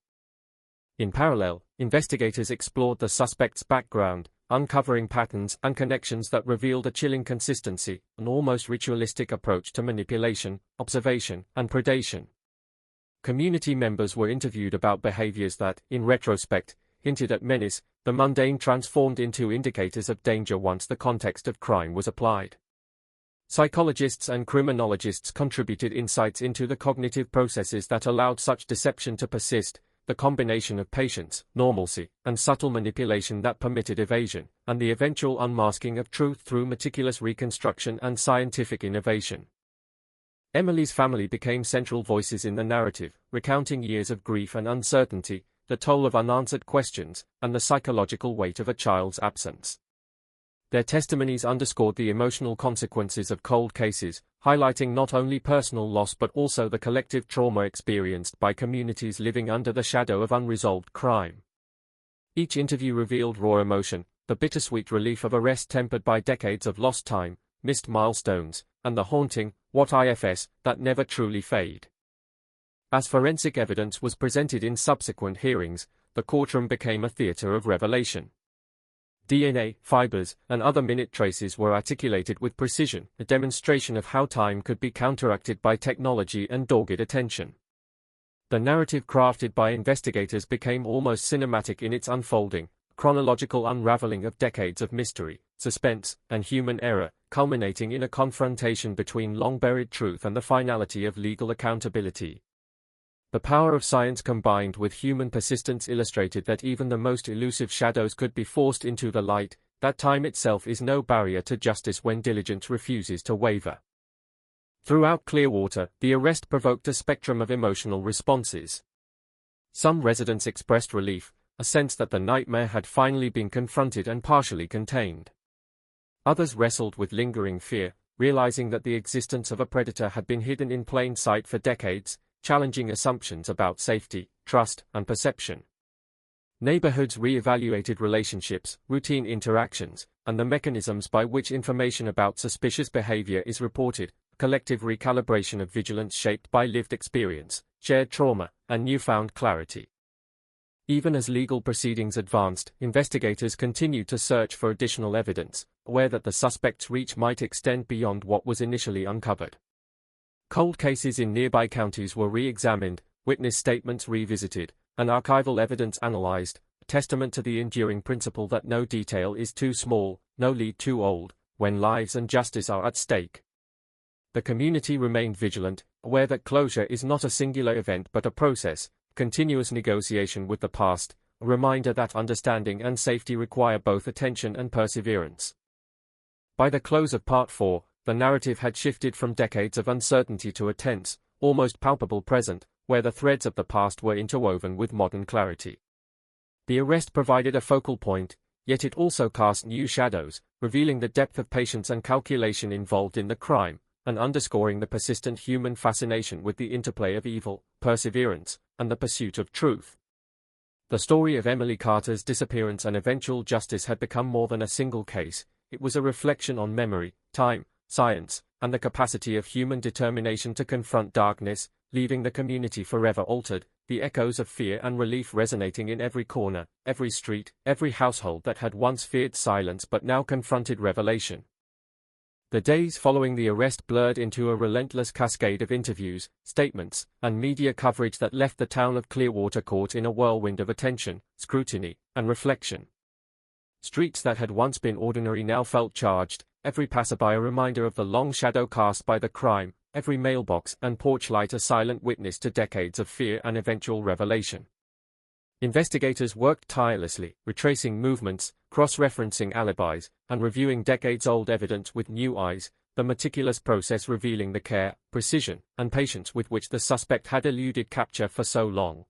In parallel, investigators explored the suspect's background, uncovering patterns and connections that revealed a chilling consistency, an almost ritualistic approach to manipulation, observation, and predation. Community members were interviewed about behaviors that, in retrospect, hinted at menace, the mundane transformed into indicators of danger once the context of crime was applied. Psychologists and criminologists contributed insights into the cognitive processes that allowed such deception to persist, the combination of patience, normalcy, and subtle manipulation that permitted evasion, and the eventual unmasking of truth through meticulous reconstruction and scientific innovation. Emily's family became central voices in the narrative, recounting years of grief and uncertainty, the toll of unanswered questions, and the psychological weight of a child's absence. Their testimonies underscored the emotional consequences of cold cases, highlighting not only personal loss but also the collective trauma experienced by communities living under the shadow of unresolved crime. Each interview revealed raw emotion, the bittersweet relief of arrest tempered by decades of lost time, missed milestones, and the haunting, what ifs, that never truly fade. As forensic evidence was presented in subsequent hearings, the courtroom became a theater of revelation. DNA, fibers, and other minute traces were articulated with precision, a demonstration of how time could be counteracted by technology and dogged attention. The narrative crafted by investigators became almost cinematic in its unfolding, chronological unraveling of decades of mystery, suspense, and human error, culminating in a confrontation between long-buried truth and the finality of legal accountability. The power of science combined with human persistence illustrated that even the most elusive shadows could be forced into the light, that time itself is no barrier to justice when diligence refuses to waver. Throughout Clearwater, the arrest provoked a spectrum of emotional responses. Some residents expressed relief, a sense that the nightmare had finally been confronted and partially contained. Others wrestled with lingering fear, realizing that the existence of a predator had been hidden in plain sight for decades, challenging assumptions about safety, trust, and perception. Neighborhoods re-evaluated relationships, routine interactions, and the mechanisms by which information about suspicious behavior is reported, collective recalibration of vigilance shaped by lived experience, shared trauma, and newfound clarity. Even as legal proceedings advanced, investigators continued to search for additional evidence, aware that the suspect's reach might extend beyond what was initially uncovered. Cold cases in nearby counties were re-examined, witness statements revisited, and archival evidence analyzed, a testament to the enduring principle that no detail is too small, no lead too old, when lives and justice are at stake. The community remained vigilant, aware that closure is not a singular event but a process, continuous negotiation with the past, a reminder that understanding and safety require both attention and perseverance. By the close of Part 4, the narrative had shifted from decades of uncertainty to a tense, almost palpable present, where the threads of the past were interwoven with modern clarity. The arrest provided a focal point, yet it also cast new shadows, revealing the depth of patience and calculation involved in the crime, and underscoring the persistent human fascination with the interplay of evil, perseverance, and the pursuit of truth. The story of Emily Carter's disappearance and eventual justice had become more than a single case. It was a reflection on memory, time, science, and the capacity of human determination to confront darkness, leaving the community forever altered, the echoes of fear and relief resonating in every corner, every street, every household that had once feared silence but now confronted revelation. The days following the arrest blurred into a relentless cascade of interviews, statements, and media coverage that left the town of Clearwater caught in a whirlwind of attention, scrutiny, and reflection. Streets that had once been ordinary now felt charged, every passerby a reminder of the long shadow cast by the crime, every mailbox and porch light a silent witness to decades of fear and eventual revelation. Investigators worked tirelessly, retracing movements, cross-referencing alibis, and reviewing decades-old evidence with new eyes, the meticulous process revealing the care, precision, and patience with which the suspect had eluded capture for so long.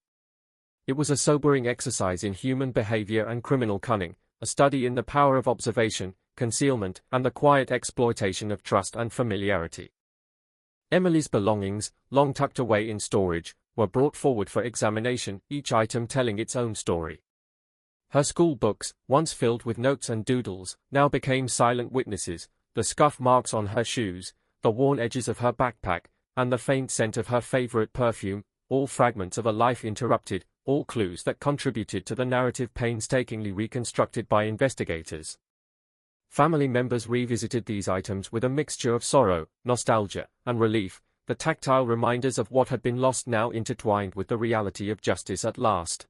It was a sobering exercise in human behavior and criminal cunning, a study in the power of observation, concealment, and the quiet exploitation of trust and familiarity. Emily's belongings, long tucked away in storage, were brought forward for examination, each item telling its own story. Her school books, once filled with notes and doodles, now became silent witnesses, the scuff marks on her shoes, the worn edges of her backpack, and the faint scent of her favorite perfume, all fragments of a life interrupted, all clues that contributed to the narrative painstakingly reconstructed by investigators. Family members revisited these items with a mixture of sorrow, nostalgia, and relief, the tactile reminders of what had been lost now intertwined with the reality of justice at last.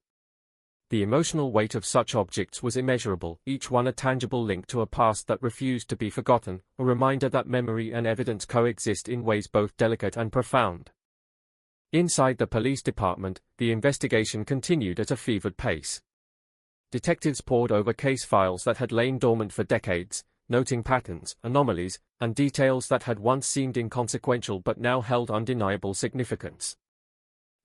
The emotional weight of such objects was immeasurable, each one a tangible link to a past that refused to be forgotten, a reminder that memory and evidence coexist in ways both delicate and profound. Inside the police department, the investigation continued at a fevered pace. Detectives pored over case files that had lain dormant for decades, noting patterns, anomalies, and details that had once seemed inconsequential but now held undeniable significance.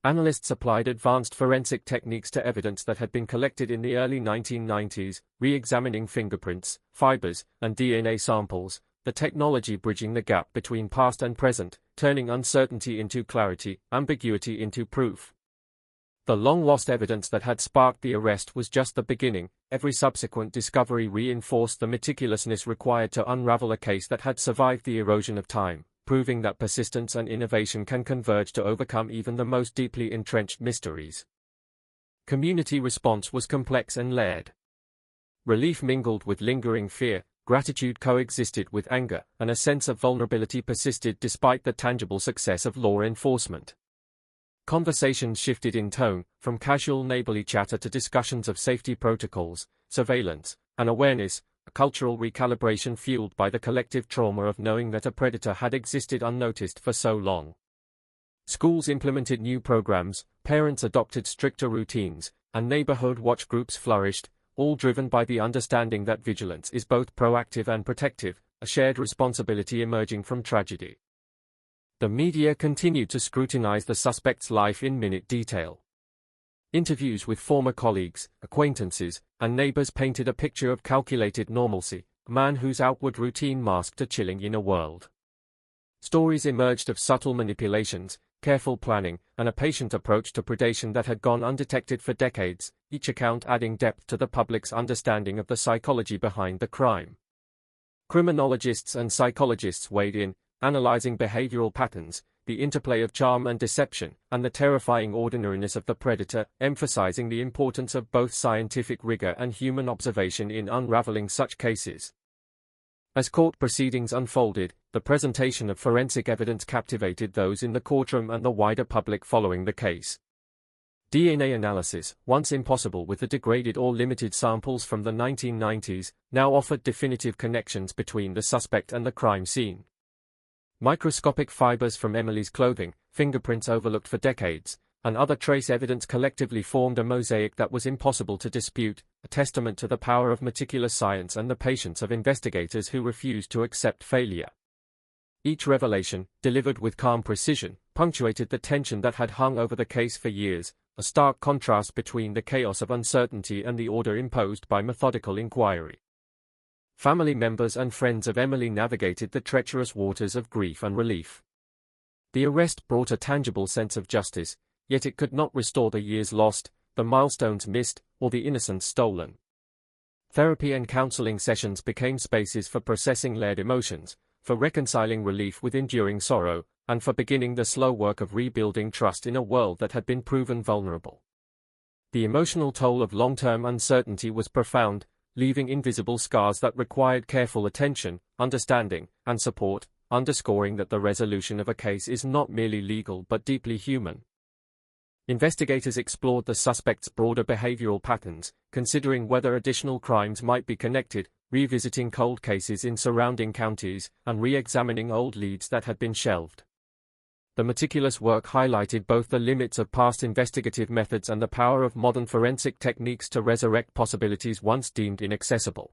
Analysts applied advanced forensic techniques to evidence that had been collected in the early 1990s, re-examining fingerprints, fibers, and DNA samples, the technology bridging the gap between past and present, turning uncertainty into clarity, ambiguity into proof. The long-lost evidence that had sparked the arrest was just the beginning. Every subsequent discovery reinforced the meticulousness required to unravel a case that had survived the erosion of time, proving that persistence and innovation can converge to overcome even the most deeply entrenched mysteries. Community response was complex and layered. Relief mingled with lingering fear, gratitude coexisted with anger, and a sense of vulnerability persisted despite the tangible success of law enforcement. Conversations shifted in tone, from casual neighborly chatter to discussions of safety protocols, surveillance, and awareness, a cultural recalibration fueled by the collective trauma of knowing that a predator had existed unnoticed for so long. Schools implemented new programs, parents adopted stricter routines, and neighborhood watch groups flourished, all driven by the understanding that vigilance is both proactive and protective, a shared responsibility emerging from tragedy. The media continued to scrutinize the suspect's life in minute detail. Interviews with former colleagues, acquaintances, and neighbors painted a picture of calculated normalcy, a man whose outward routine masked a chilling inner world. Stories emerged of subtle manipulations, careful planning, and a patient approach to predation that had gone undetected for decades, each account adding depth to the public's understanding of the psychology behind the crime. Criminologists and psychologists weighed in, analyzing behavioral patterns, the interplay of charm and deception, and the terrifying ordinariness of the predator, emphasizing the importance of both scientific rigor and human observation in unraveling such cases. As court proceedings unfolded, the presentation of forensic evidence captivated those in the courtroom and the wider public following the case. DNA analysis, once impossible with the degraded or limited samples from the 1990s, now offered definitive connections between the suspect and the crime scene. Microscopic fibers from Emily's clothing, fingerprints overlooked for decades, and other trace evidence collectively formed a mosaic that was impossible to dispute, a testament to the power of meticulous science and the patience of investigators who refused to accept failure. Each revelation, delivered with calm precision, punctuated the tension that had hung over the case for years, a stark contrast between the chaos of uncertainty and the order imposed by methodical inquiry. Family members and friends of Emily navigated the treacherous waters of grief and relief. The arrest brought a tangible sense of justice, yet it could not restore the years lost, the milestones missed, or the innocence stolen. Therapy and counseling sessions became spaces for processing layered emotions, for reconciling relief with enduring sorrow, and for beginning the slow work of rebuilding trust in a world that had been proven vulnerable. The emotional toll of long-term uncertainty was profound, leaving invisible scars that required careful attention, understanding, and support, underscoring that the resolution of a case is not merely legal but deeply human. Investigators explored the suspect's broader behavioral patterns, considering whether additional crimes might be connected, revisiting cold cases in surrounding counties, and re-examining old leads that had been shelved. The meticulous work highlighted both the limits of past investigative methods and the power of modern forensic techniques to resurrect possibilities once deemed inaccessible.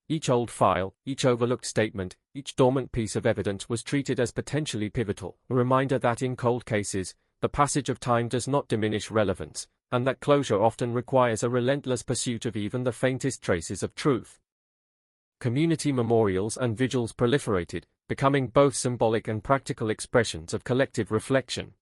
Each old file, each overlooked statement, each dormant piece of evidence was treated as potentially pivotal, a reminder that in cold cases, the passage of time does not diminish relevance, and that closure often requires a relentless pursuit of even the faintest traces of truth. Community memorials and vigils proliferated, becoming both symbolic and practical expressions of collective reflection.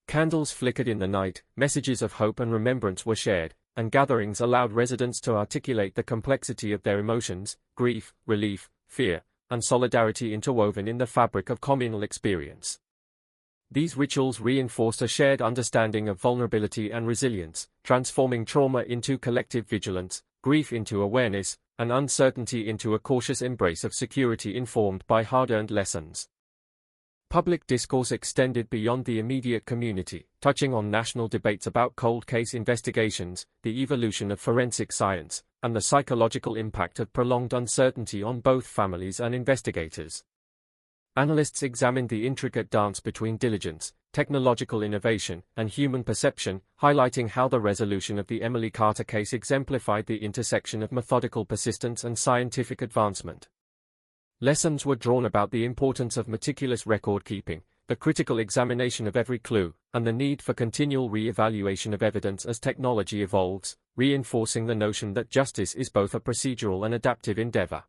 Candles flickered in the night, messages of hope and remembrance were shared, and gatherings allowed residents to articulate the complexity of their emotions, grief, relief, fear, and solidarity interwoven in the fabric of communal experience. These rituals reinforced a shared understanding of vulnerability and resilience, transforming trauma into collective vigilance, grief into awareness, and uncertainty into a cautious embrace of security informed by hard-earned lessons. Public discourse extended beyond the immediate community, touching on national debates about cold case investigations, the evolution of forensic science, and the psychological impact of prolonged uncertainty on both families and investigators. Analysts examined the intricate dance between diligence, technological innovation, and human perception, highlighting how the resolution of the Emily Carter case exemplified the intersection of methodical persistence and scientific advancement. Lessons were drawn about the importance of meticulous record-keeping, the critical examination of every clue, and the need for continual re-evaluation of evidence as technology evolves, reinforcing the notion that justice is both a procedural and adaptive endeavor.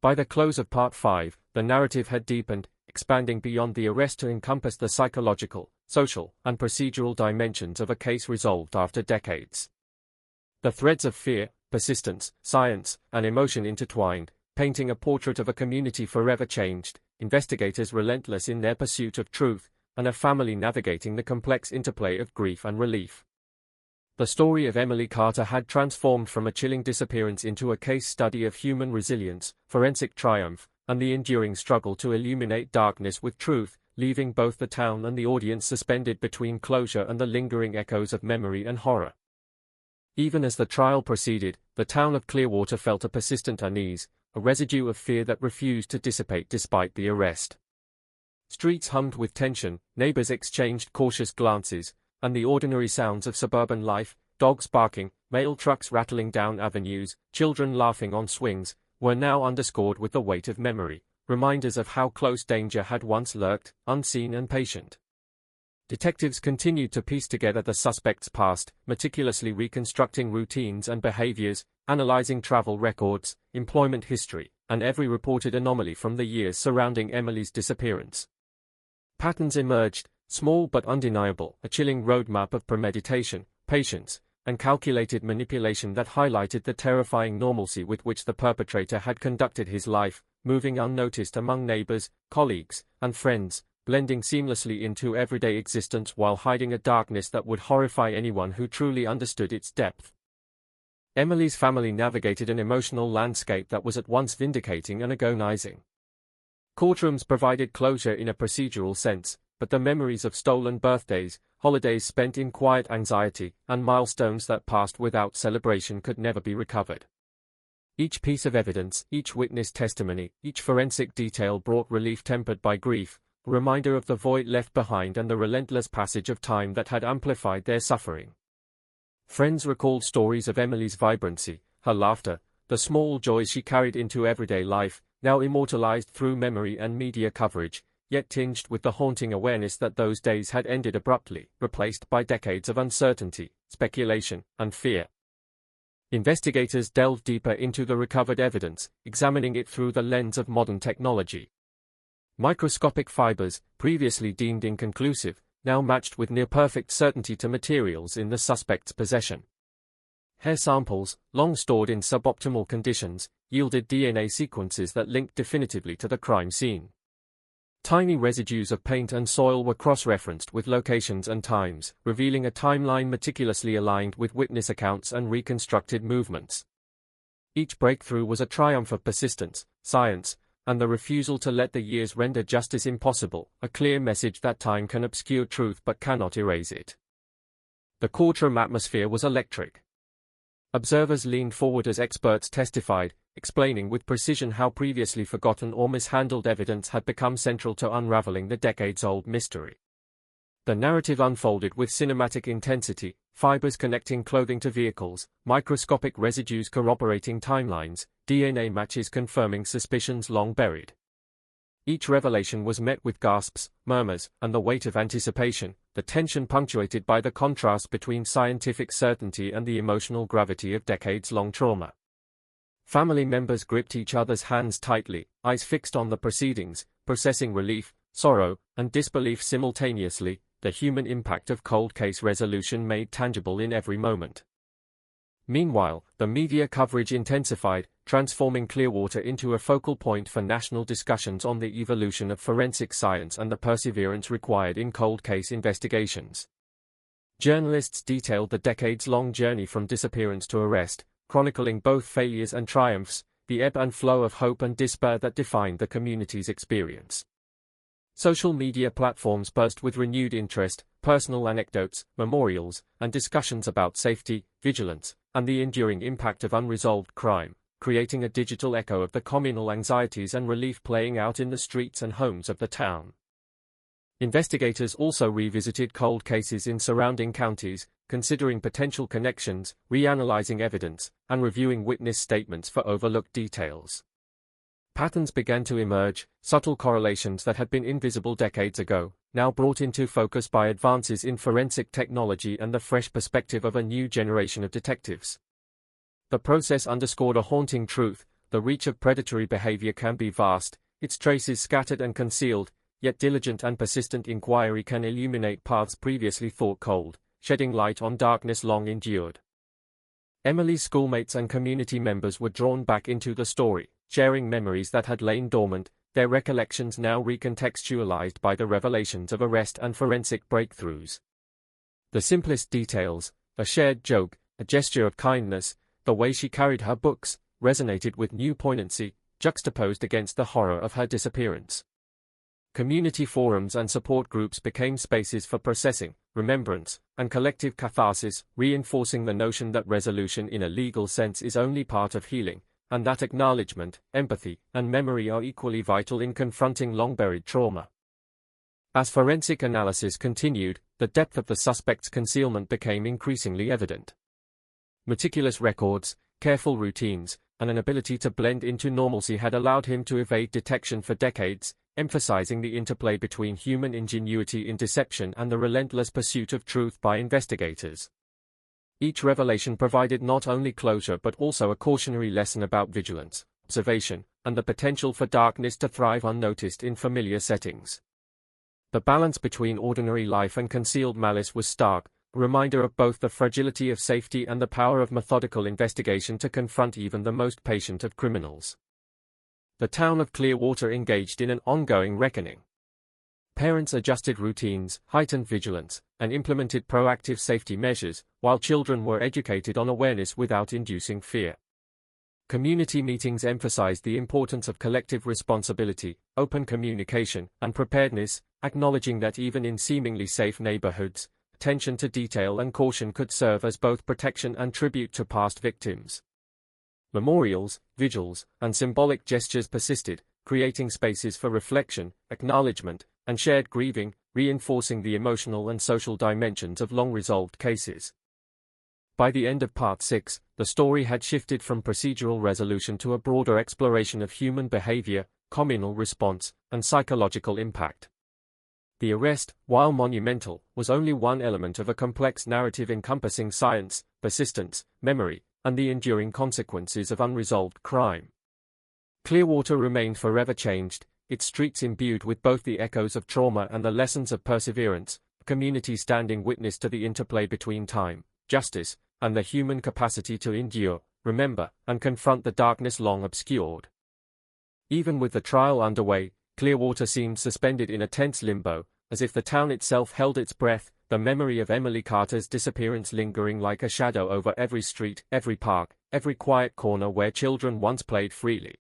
By the close of Part 5, the narrative had deepened, expanding beyond the arrest to encompass the psychological, social, and procedural dimensions of a case resolved after decades. The threads of fear, persistence, science, and emotion intertwined, painting a portrait of a community forever changed, investigators relentless in their pursuit of truth, and a family navigating the complex interplay of grief and relief. The story of Emily Carter had transformed from a chilling disappearance into a case study of human resilience, forensic triumph, and the enduring struggle to illuminate darkness with truth, leaving both the town and the audience suspended between closure and the lingering echoes of memory and horror. Even as the trial proceeded, the town of Clearwater felt a persistent unease, a residue of fear that refused to dissipate despite the arrest. Streets hummed with tension, neighbors exchanged cautious glances, and the ordinary sounds of suburban life, dogs barking, mail trucks rattling down avenues, children laughing on swings, were now underscored with the weight of memory, reminders of how close danger had once lurked, unseen and patient. Detectives continued to piece together the suspect's past, meticulously reconstructing routines and behaviors, analyzing travel records, employment history, and every reported anomaly from the years surrounding Emily's disappearance. Patterns emerged, small but undeniable, a chilling roadmap of premeditation, patience, and calculated manipulation that highlighted the terrifying normalcy with which the perpetrator had conducted his life, moving unnoticed among neighbors, colleagues, and friends, blending seamlessly into everyday existence while hiding a darkness that would horrify anyone who truly understood its depth. Emily's family navigated an emotional landscape that was at once vindicating and agonizing. Courtrooms provided closure in a procedural sense, but the memories of stolen birthdays, holidays spent in quiet anxiety, and milestones that passed without celebration could never be recovered. Each piece of evidence, each witness testimony, each forensic detail brought relief tempered by grief, a reminder of the void left behind and the relentless passage of time that had amplified their suffering. Friends recalled stories of Emily's vibrancy, her laughter, the small joys she carried into everyday life, now immortalized through memory and media coverage, yet tinged with the haunting awareness that those days had ended abruptly, replaced by decades of uncertainty, speculation, and fear. Investigators delved deeper into the recovered evidence, examining it through the lens of modern technology. Microscopic fibers, previously deemed inconclusive, now matched with near-perfect certainty to materials in the suspect's possession. Hair samples, long stored in suboptimal conditions, yielded DNA sequences that linked definitively to the crime scene. Tiny residues of paint and soil were cross-referenced with locations and times, revealing a timeline meticulously aligned with witness accounts and reconstructed movements. Each breakthrough was a triumph of persistence, science, and the refusal to let the years render justice impossible, a clear message that time can obscure truth but cannot erase it. The courtroom atmosphere was electric. Observers leaned forward as experts testified, explaining with precision how previously forgotten or mishandled evidence had become central to unraveling the decades-old mystery. The narrative unfolded with cinematic intensity, fibers connecting clothing to vehicles, microscopic residues corroborating timelines, DNA matches confirming suspicions long buried. Each revelation was met with gasps, murmurs, and the weight of anticipation, the tension punctuated by the contrast between scientific certainty and the emotional gravity of decades-long trauma. Family members gripped each other's hands tightly, eyes fixed on the proceedings, processing relief, sorrow, and disbelief simultaneously, the human impact of cold case resolution made tangible in every moment. Meanwhile, the media coverage intensified, transforming Clearwater into a focal point for national discussions on the evolution of forensic science and the perseverance required in cold case investigations. Journalists detailed the decades-long journey from disappearance to arrest, chronicling both failures and triumphs, the ebb and flow of hope and despair that defined the community's experience. Social media platforms buzzed with renewed interest, personal anecdotes, memorials, and discussions about safety, vigilance, and the enduring impact of unresolved crime, creating a digital echo of the communal anxieties and relief playing out in the streets and homes of the town. Investigators also revisited cold cases in surrounding counties, considering potential connections, reanalyzing evidence, and reviewing witness statements for overlooked details. Patterns began to emerge, subtle correlations that had been invisible decades ago, now brought into focus by advances in forensic technology and the fresh perspective of a new generation of detectives. The process underscored a haunting truth: the reach of predatory behavior can be vast, its traces scattered and concealed, yet diligent and persistent inquiry can illuminate paths previously thought cold, shedding light on darkness long endured. Emily's schoolmates and community members were drawn back into the story, sharing memories that had lain dormant, their recollections now recontextualized by the revelations of arrest and forensic breakthroughs. The simplest details, a shared joke, a gesture of kindness, the way she carried her books, resonated with new poignancy, juxtaposed against the horror of her disappearance. Community forums and support groups became spaces for processing, remembrance, and collective catharsis, reinforcing the notion that resolution in a legal sense is only part of healing, and that acknowledgement, empathy, and memory are equally vital in confronting long-buried trauma. As forensic analysis continued, the depth of the suspect's concealment became increasingly evident. Meticulous records, careful routines, and an ability to blend into normalcy had allowed him to evade detection for decades, emphasizing the interplay between human ingenuity in deception and the relentless pursuit of truth by investigators. Each revelation provided not only closure but also a cautionary lesson about vigilance, observation, and the potential for darkness to thrive unnoticed in familiar settings. The balance between ordinary life and concealed malice was stark, a reminder of both the fragility of safety and the power of methodical investigation to confront even the most patient of criminals. The town of Clearwater engaged in an ongoing reckoning. Parents adjusted routines, heightened vigilance, and implemented proactive safety measures, while children were educated on awareness without inducing fear. Community meetings emphasized the importance of collective responsibility, open communication, and preparedness, acknowledging that even in seemingly safe neighborhoods, attention to detail and caution could serve as both protection and tribute to past victims. Memorials, vigils, and symbolic gestures persisted, creating spaces for reflection, acknowledgement, and shared grieving, reinforcing the emotional and social dimensions of long-resolved cases. By the end of Part 6, the story had shifted from procedural resolution to a broader exploration of human behavior, communal response, and psychological impact. The arrest, while monumental, was only one element of a complex narrative encompassing science, persistence, memory, and the enduring consequences of unresolved crime. Clearwater remained forever changed, its streets imbued with both the echoes of trauma and the lessons of perseverance, a community standing witness to the interplay between time, justice, and the human capacity to endure, remember, and confront the darkness long obscured. Even with the trial underway, Clearwater seemed suspended in a tense limbo, as if the town itself held its breath, the memory of Emily Carter's disappearance lingering like a shadow over every street, every park, every quiet corner where children once played freely.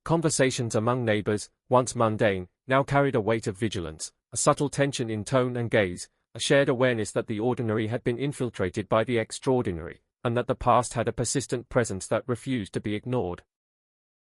Conversations among neighbors, once mundane, now carried a weight of vigilance, a subtle tension in tone and gaze, a shared awareness that the ordinary had been infiltrated by the extraordinary, and that the past had a persistent presence that refused to be ignored.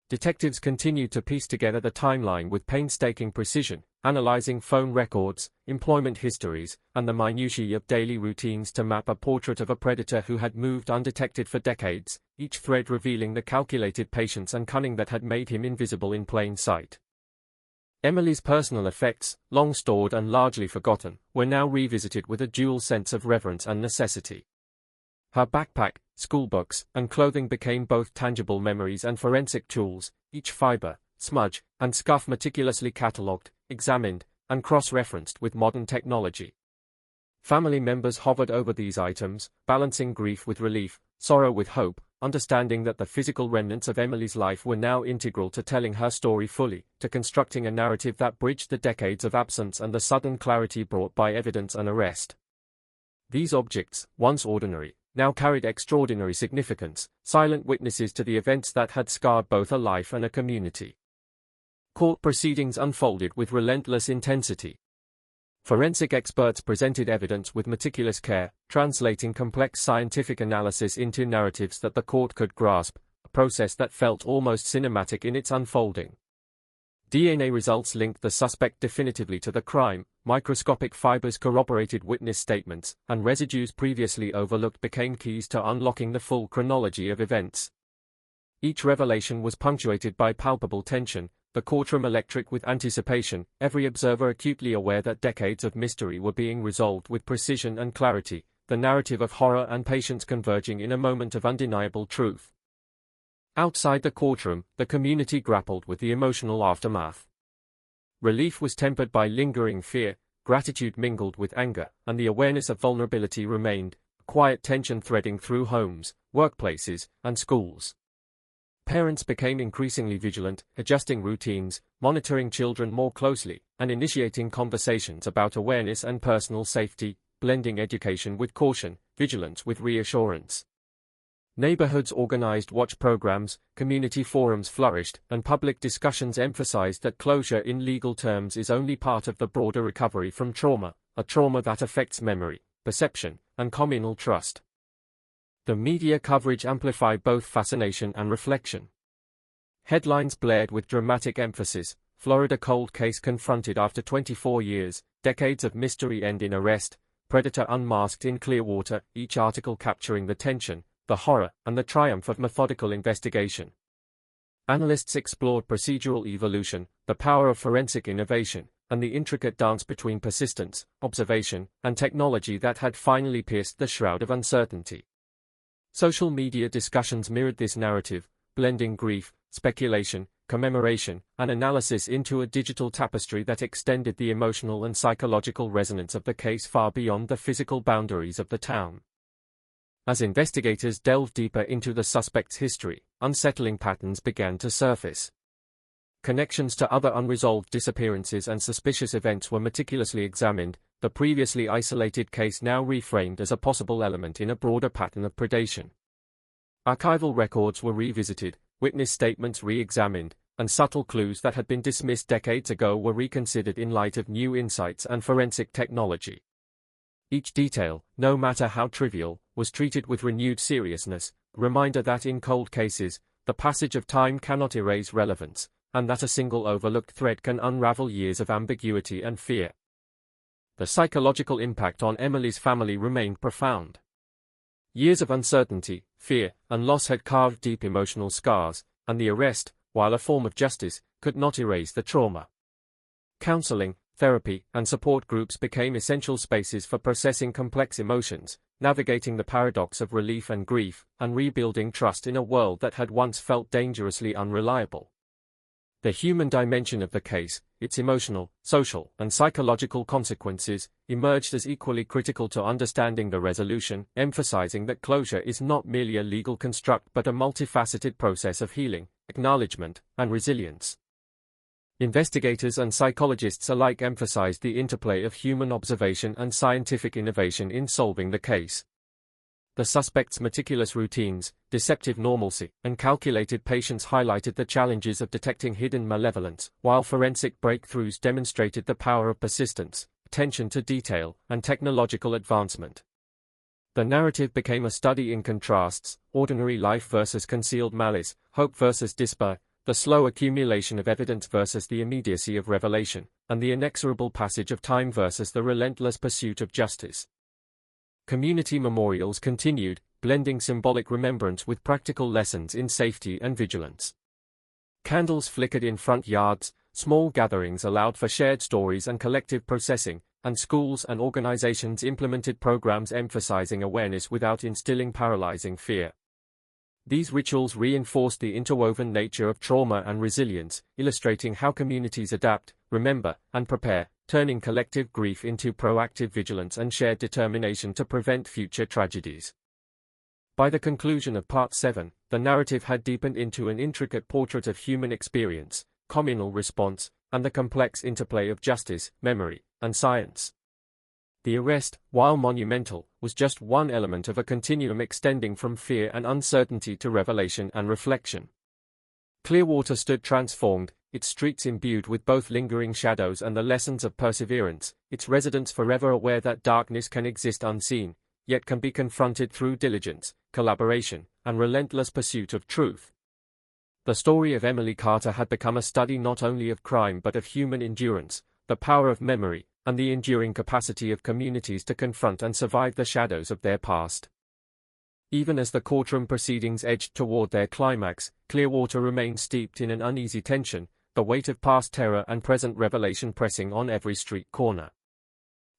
Detectives continued to piece together the timeline with painstaking precision, analyzing phone records, employment histories, and the minutiae of daily routines to map a portrait of a predator who had moved undetected for decades, each thread revealing the calculated patience and cunning that had made him invisible in plain sight. Emily's personal effects, long stored and largely forgotten, were now revisited with a dual sense of reverence and necessity. Her backpack, schoolbooks, and clothing became both tangible memories and forensic tools, each fiber, smudge, and scuff meticulously catalogued, examined, and cross-referenced with modern technology. Family members hovered over these items, balancing grief with relief, sorrow with hope, understanding that the physical remnants of Emily's life were now integral to telling her story fully, to constructing a narrative that bridged the decades of absence and the sudden clarity brought by evidence and arrest. These objects, once ordinary, now carried extraordinary significance, silent witnesses to the events that had scarred both a life and a community. Court proceedings unfolded with relentless intensity. Forensic experts presented evidence with meticulous care, translating complex scientific analysis into narratives that the court could grasp, a process that felt almost cinematic in its unfolding. DNA results linked the suspect definitively to the crime, microscopic fibers corroborated witness statements, and residues previously overlooked became keys to unlocking the full chronology of events. Each revelation was punctuated by palpable tension, the courtroom electric with anticipation, every observer acutely aware that decades of mystery were being resolved with precision and clarity, the narrative of horror and patience converging in a moment of undeniable truth. Outside the courtroom, the community grappled with the emotional aftermath. Relief was tempered by lingering fear, gratitude mingled with anger, and the awareness of vulnerability remained, quiet tension threading through homes, workplaces, and schools. Parents became increasingly vigilant, adjusting routines, monitoring children more closely, and initiating conversations about awareness and personal safety, blending education with caution, vigilance with reassurance. Neighborhoods organized watch programs, community forums flourished, and public discussions emphasized that closure in legal terms is only part of the broader recovery from trauma, a trauma that affects memory, perception, and communal trust. The media coverage amplified both fascination and reflection. Headlines blared with dramatic emphasis: Florida cold case confronted after 24 years, decades of mystery end in arrest, predator unmasked in Clearwater, each article capturing the tension, the horror, and the triumph of methodical investigation. Analysts explored procedural evolution, the power of forensic innovation, and the intricate dance between persistence, observation, and technology that had finally pierced the shroud of uncertainty. Social media discussions mirrored this narrative, blending grief, speculation, commemoration, and analysis into a digital tapestry that extended the emotional and psychological resonance of the case far beyond the physical boundaries of the town. As investigators delved deeper into the suspect's history, unsettling patterns began to surface. Connections to other unresolved disappearances and suspicious events were meticulously examined, the previously isolated case now reframed as a possible element in a broader pattern of predation. Archival records were revisited, witness statements re-examined, and subtle clues that had been dismissed decades ago were reconsidered in light of new insights and forensic technology. Each detail, no matter how trivial, was treated with renewed seriousness, a reminder that in cold cases, the passage of time cannot erase relevance, and that a single overlooked thread can unravel years of ambiguity and fear. The psychological impact on Emily's family remained profound. Years of uncertainty, fear, and loss had carved deep emotional scars, and the arrest, while a form of justice, could not erase the trauma. Counseling, therapy, and support groups became essential spaces for processing complex emotions, navigating the paradox of relief and grief, and rebuilding trust in a world that had once felt dangerously unreliable. The human dimension of the case, its emotional, social, and psychological consequences, emerged as equally critical to understanding the resolution, emphasizing that closure is not merely a legal construct but a multifaceted process of healing, acknowledgement, and resilience. Investigators and psychologists alike emphasized the interplay of human observation and scientific innovation in solving the case. The suspect's meticulous routines, deceptive normalcy, and calculated patience highlighted the challenges of detecting hidden malevolence, while forensic breakthroughs demonstrated the power of persistence, attention to detail, and technological advancement. The narrative became a study in contrasts: ordinary life versus concealed malice, hope versus despair, the slow accumulation of evidence versus the immediacy of revelation, and the inexorable passage of time versus the relentless pursuit of justice. Community memorials continued, blending symbolic remembrance with practical lessons in safety and vigilance. Candles flickered in front yards, small gatherings allowed for shared stories and collective processing, and schools and organizations implemented programs emphasizing awareness without instilling paralyzing fear. These rituals reinforced the interwoven nature of trauma and resilience, illustrating how communities adapt, remember, and prepare, turning collective grief into proactive vigilance and shared determination to prevent future tragedies. By the conclusion of Part 7, the narrative had deepened into an intricate portrait of human experience, communal response, and the complex interplay of justice, memory, and science. The arrest, while monumental, was just one element of a continuum extending from fear and uncertainty to revelation and reflection. Clearwater stood transformed, its streets imbued with both lingering shadows and the lessons of perseverance, its residents forever aware that darkness can exist unseen, yet can be confronted through diligence, collaboration, and relentless pursuit of truth. The story of Emily Carter had become a study not only of crime but of human endurance, the power of memory, and the enduring capacity of communities to confront and survive the shadows of their past. Even as the courtroom proceedings edged toward their climax, Clearwater remained steeped in an uneasy tension, the weight of past terror and present revelation pressing on every street corner.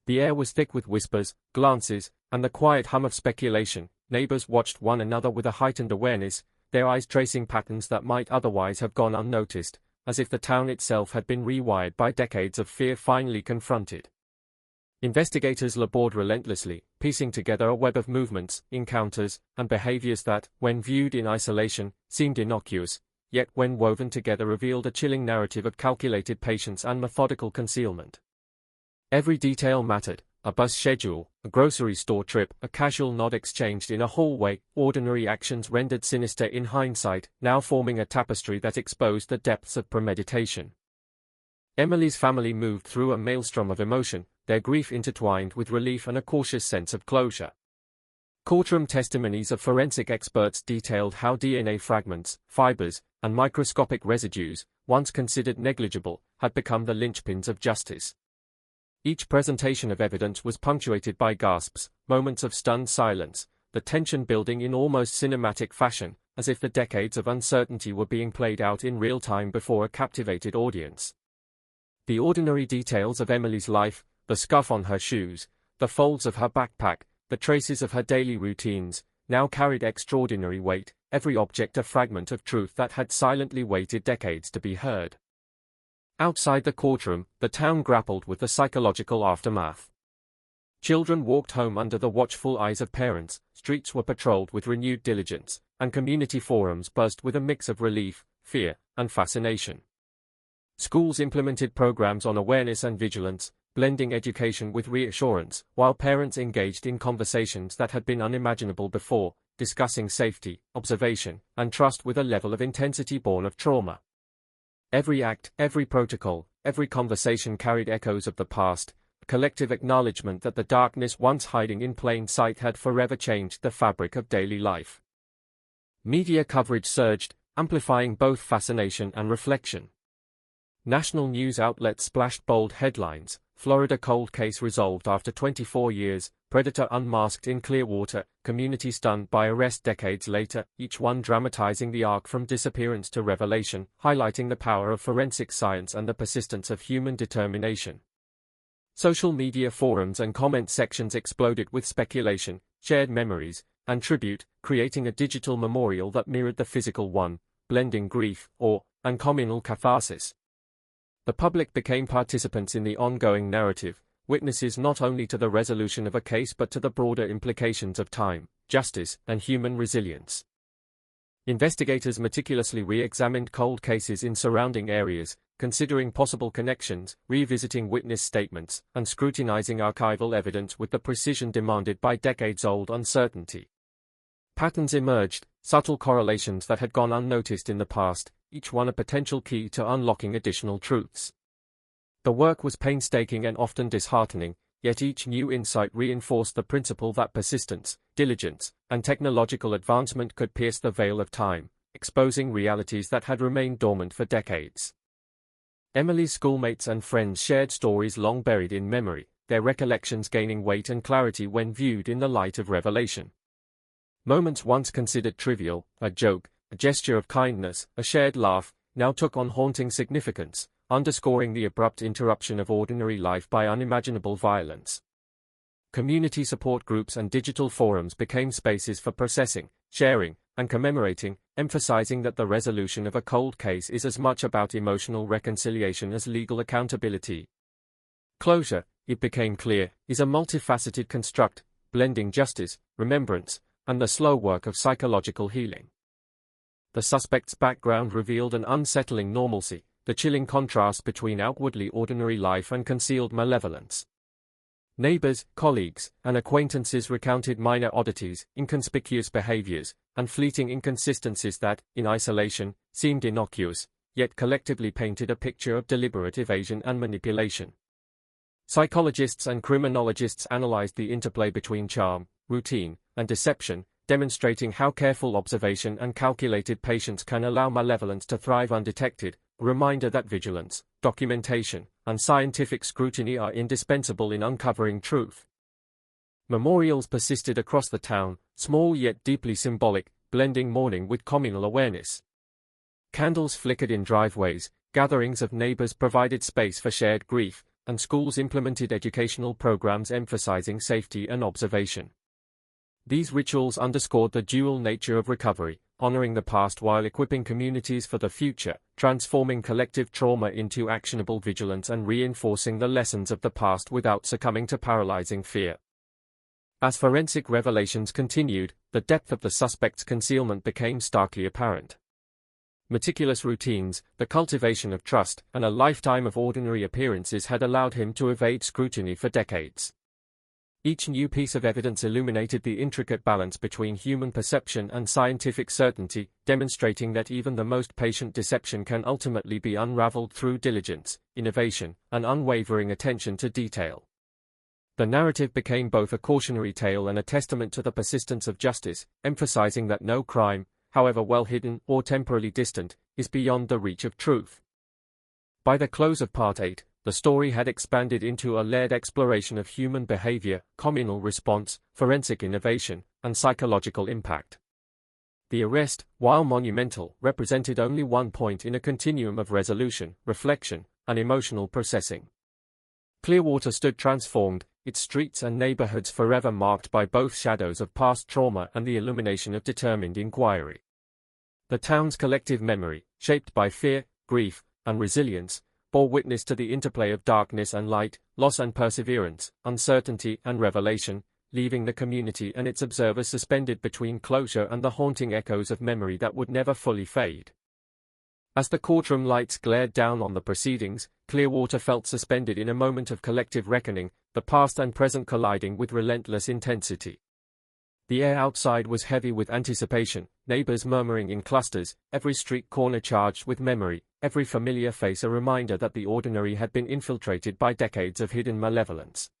The air was thick with whispers, glances, and the quiet hum of speculation. Neighbors watched one another with a heightened awareness, their eyes tracing patterns that might otherwise have gone unnoticed, as if the town itself had been rewired by decades of fear finally confronted. Investigators labored relentlessly, piecing together a web of movements, encounters, and behaviors that, when viewed in isolation, seemed innocuous, yet when woven together revealed a chilling narrative of calculated patience and methodical concealment. Every detail mattered: a bus schedule, a grocery store trip, a casual nod exchanged in a hallway, ordinary actions rendered sinister in hindsight, now forming a tapestry that exposed the depths of premeditation. Emily's family moved through a maelstrom of emotion, their grief intertwined with relief and a cautious sense of closure. Courtroom testimonies of forensic experts detailed how DNA fragments, fibers, and microscopic residues, once considered negligible, had become the linchpins of justice. Each presentation of evidence was punctuated by gasps, moments of stunned silence, the tension building in almost cinematic fashion, as if the decades of uncertainty were being played out in real time before a captivated audience. The ordinary details of Emily's life, the scuff on her shoes, the folds of her backpack, the traces of her daily routines, now carried extraordinary weight, every object a fragment of truth that had silently waited decades to be heard. Outside the courtroom, the town grappled with the psychological aftermath. Children walked home under the watchful eyes of parents, streets were patrolled with renewed diligence, and community forums buzzed with a mix of relief, fear, and fascination. Schools implemented programs on awareness and vigilance, blending education with reassurance, while parents engaged in conversations that had been unimaginable before, discussing safety, observation, and trust with a level of intensity born of trauma. Every act, every protocol, every conversation carried echoes of the past, a collective acknowledgement that the darkness once hiding in plain sight had forever changed the fabric of daily life. Media coverage surged, amplifying both fascination and reflection. National news outlets splashed bold headlines: Florida cold case resolved after 24 years, predator unmasked in Clearwater, community stunned by arrest decades later, each one dramatizing the arc from disappearance to revelation, highlighting the power of forensic science and the persistence of human determination. Social media forums and comment sections exploded with speculation, shared memories, and tribute, creating a digital memorial that mirrored the physical one, blending grief, awe, and communal catharsis. The public became participants in the ongoing narrative, witnesses not only to the resolution of a case but to the broader implications of time, justice, and human resilience. Investigators meticulously re-examined cold cases in surrounding areas, considering possible connections, revisiting witness statements, and scrutinizing archival evidence with the precision demanded by decades-old uncertainty. Patterns emerged, subtle correlations that had gone unnoticed in the past, each one a potential key to unlocking additional truths. The work was painstaking and often disheartening, yet each new insight reinforced the principle that persistence, diligence, and technological advancement could pierce the veil of time, exposing realities that had remained dormant for decades. Emily's schoolmates and friends shared stories long buried in memory, their recollections gaining weight and clarity when viewed in the light of revelation. Moments once considered trivial, a joke, a gesture of kindness, a shared laugh, now took on haunting significance, underscoring the abrupt interruption of ordinary life by unimaginable violence. Community support groups and digital forums became spaces for processing, sharing, and commemorating, emphasizing that the resolution of a cold case is as much about emotional reconciliation as legal accountability. Closure, it became clear, is a multifaceted construct, blending justice, remembrance, and the slow work of psychological healing. The suspect's background revealed an unsettling normalcy, the chilling contrast between outwardly ordinary life and concealed malevolence. Neighbors, colleagues, and acquaintances recounted minor oddities, inconspicuous behaviors, and fleeting inconsistencies that, in isolation, seemed innocuous, yet collectively painted a picture of deliberate evasion and manipulation. Psychologists and criminologists analyzed the interplay between charm, routine, and deception, demonstrating how careful observation and calculated patience can allow malevolence to thrive undetected, a reminder that vigilance, documentation, and scientific scrutiny are indispensable in uncovering truth. Memorials persisted across the town, small yet deeply symbolic, blending mourning with communal awareness. Candles flickered in driveways, gatherings of neighbors provided space for shared grief, and schools implemented educational programs emphasizing safety and observation. These rituals underscored the dual nature of recovery, honoring the past while equipping communities for the future, transforming collective trauma into actionable vigilance and reinforcing the lessons of the past without succumbing to paralyzing fear. As forensic revelations continued, the depth of the suspect's concealment became starkly apparent. Meticulous routines, the cultivation of trust, and a lifetime of ordinary appearances had allowed him to evade scrutiny for decades. Each new piece of evidence illuminated the intricate balance between human perception and scientific certainty, demonstrating that even the most patient deception can ultimately be unraveled through diligence, innovation, and unwavering attention to detail. The narrative became both a cautionary tale and a testament to the persistence of justice, emphasizing that no crime, however well hidden or temporally distant, is beyond the reach of truth. By the close of Part 8, the story had expanded into a layered exploration of human behavior, communal response, forensic innovation, and psychological impact. The arrest, while monumental, represented only one point in a continuum of resolution, reflection, and emotional processing. Clearwater stood transformed, its streets and neighborhoods forever marked by both shadows of past trauma and the illumination of determined inquiry. The town's collective memory, shaped by fear, grief, and resilience, bore witness to the interplay of darkness and light, loss and perseverance, uncertainty and revelation, leaving the community and its observers suspended between closure and the haunting echoes of memory that would never fully fade. As the courtroom lights glared down on the proceedings, Clearwater felt suspended in a moment of collective reckoning, the past and present colliding with relentless intensity. The air outside was heavy with anticipation, neighbors murmuring in clusters, every street corner charged with memory, every familiar face a reminder that the ordinary had been infiltrated by decades of hidden malevolence.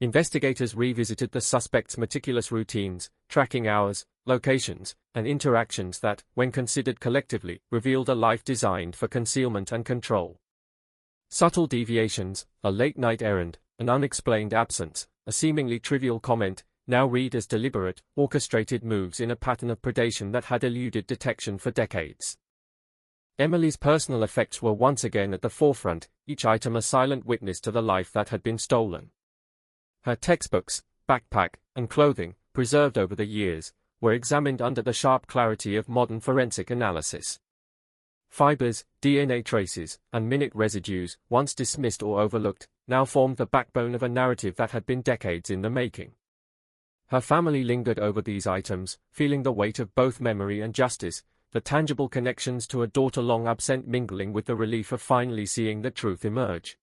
Investigators revisited the suspect's meticulous routines, tracking hours, locations, and interactions that, when considered collectively, revealed a life designed for concealment and control. Subtle deviations, a late-night errand, an unexplained absence, a seemingly trivial comment, now read as deliberate, orchestrated moves in a pattern of predation that had eluded detection for decades. Emily's personal effects were once again at the forefront, each item a silent witness to the life that had been stolen. Her textbooks, backpack, and clothing, preserved over the years, were examined under the sharp clarity of modern forensic analysis. Fibers, DNA traces, and minute residues, once dismissed or overlooked, now formed the backbone of a narrative that had been decades in the making. Her family lingered over these items, feeling the weight of both memory and justice, the tangible connections to a daughter long absent mingling with the relief of finally seeing the truth emerge.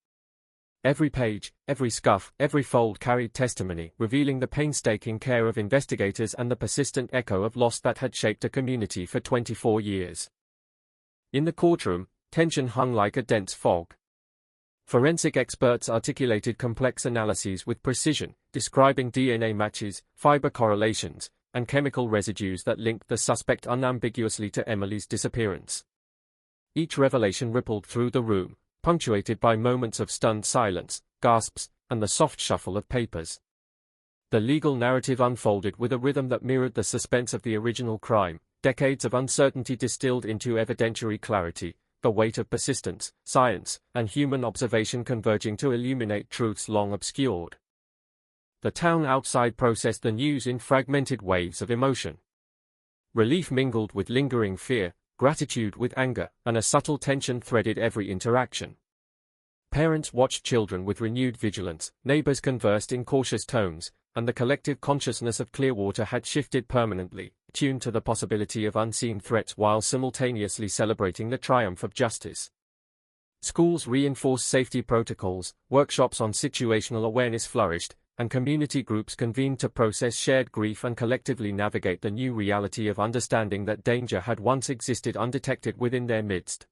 Every page, every scuff, every fold carried testimony, revealing the painstaking care of investigators and the persistent echo of loss that had shaped a community for 24 years. In the courtroom, tension hung like a dense fog. Forensic experts articulated complex analyses with precision, describing DNA matches, fiber correlations, and chemical residues that linked the suspect unambiguously to Emily's disappearance. Each revelation rippled through the room, punctuated by moments of stunned silence, gasps, and the soft shuffle of papers. The legal narrative unfolded with a rhythm that mirrored the suspense of the original crime, decades of uncertainty distilled into evidentiary clarity, the weight of persistence, science, and human observation converging to illuminate truths long obscured. The town outside processed the news in fragmented waves of emotion. Relief mingled with lingering fear, gratitude with anger, and a subtle tension threaded every interaction. Parents watched children with renewed vigilance, neighbors conversed in cautious tones, and the collective consciousness of Clearwater had shifted permanently, tuned to the possibility of unseen threats while simultaneously celebrating the triumph of justice. Schools reinforced safety protocols, workshops on situational awareness flourished, and community groups convened to process shared grief and collectively navigate the new reality of understanding that danger had once existed undetected within their midst.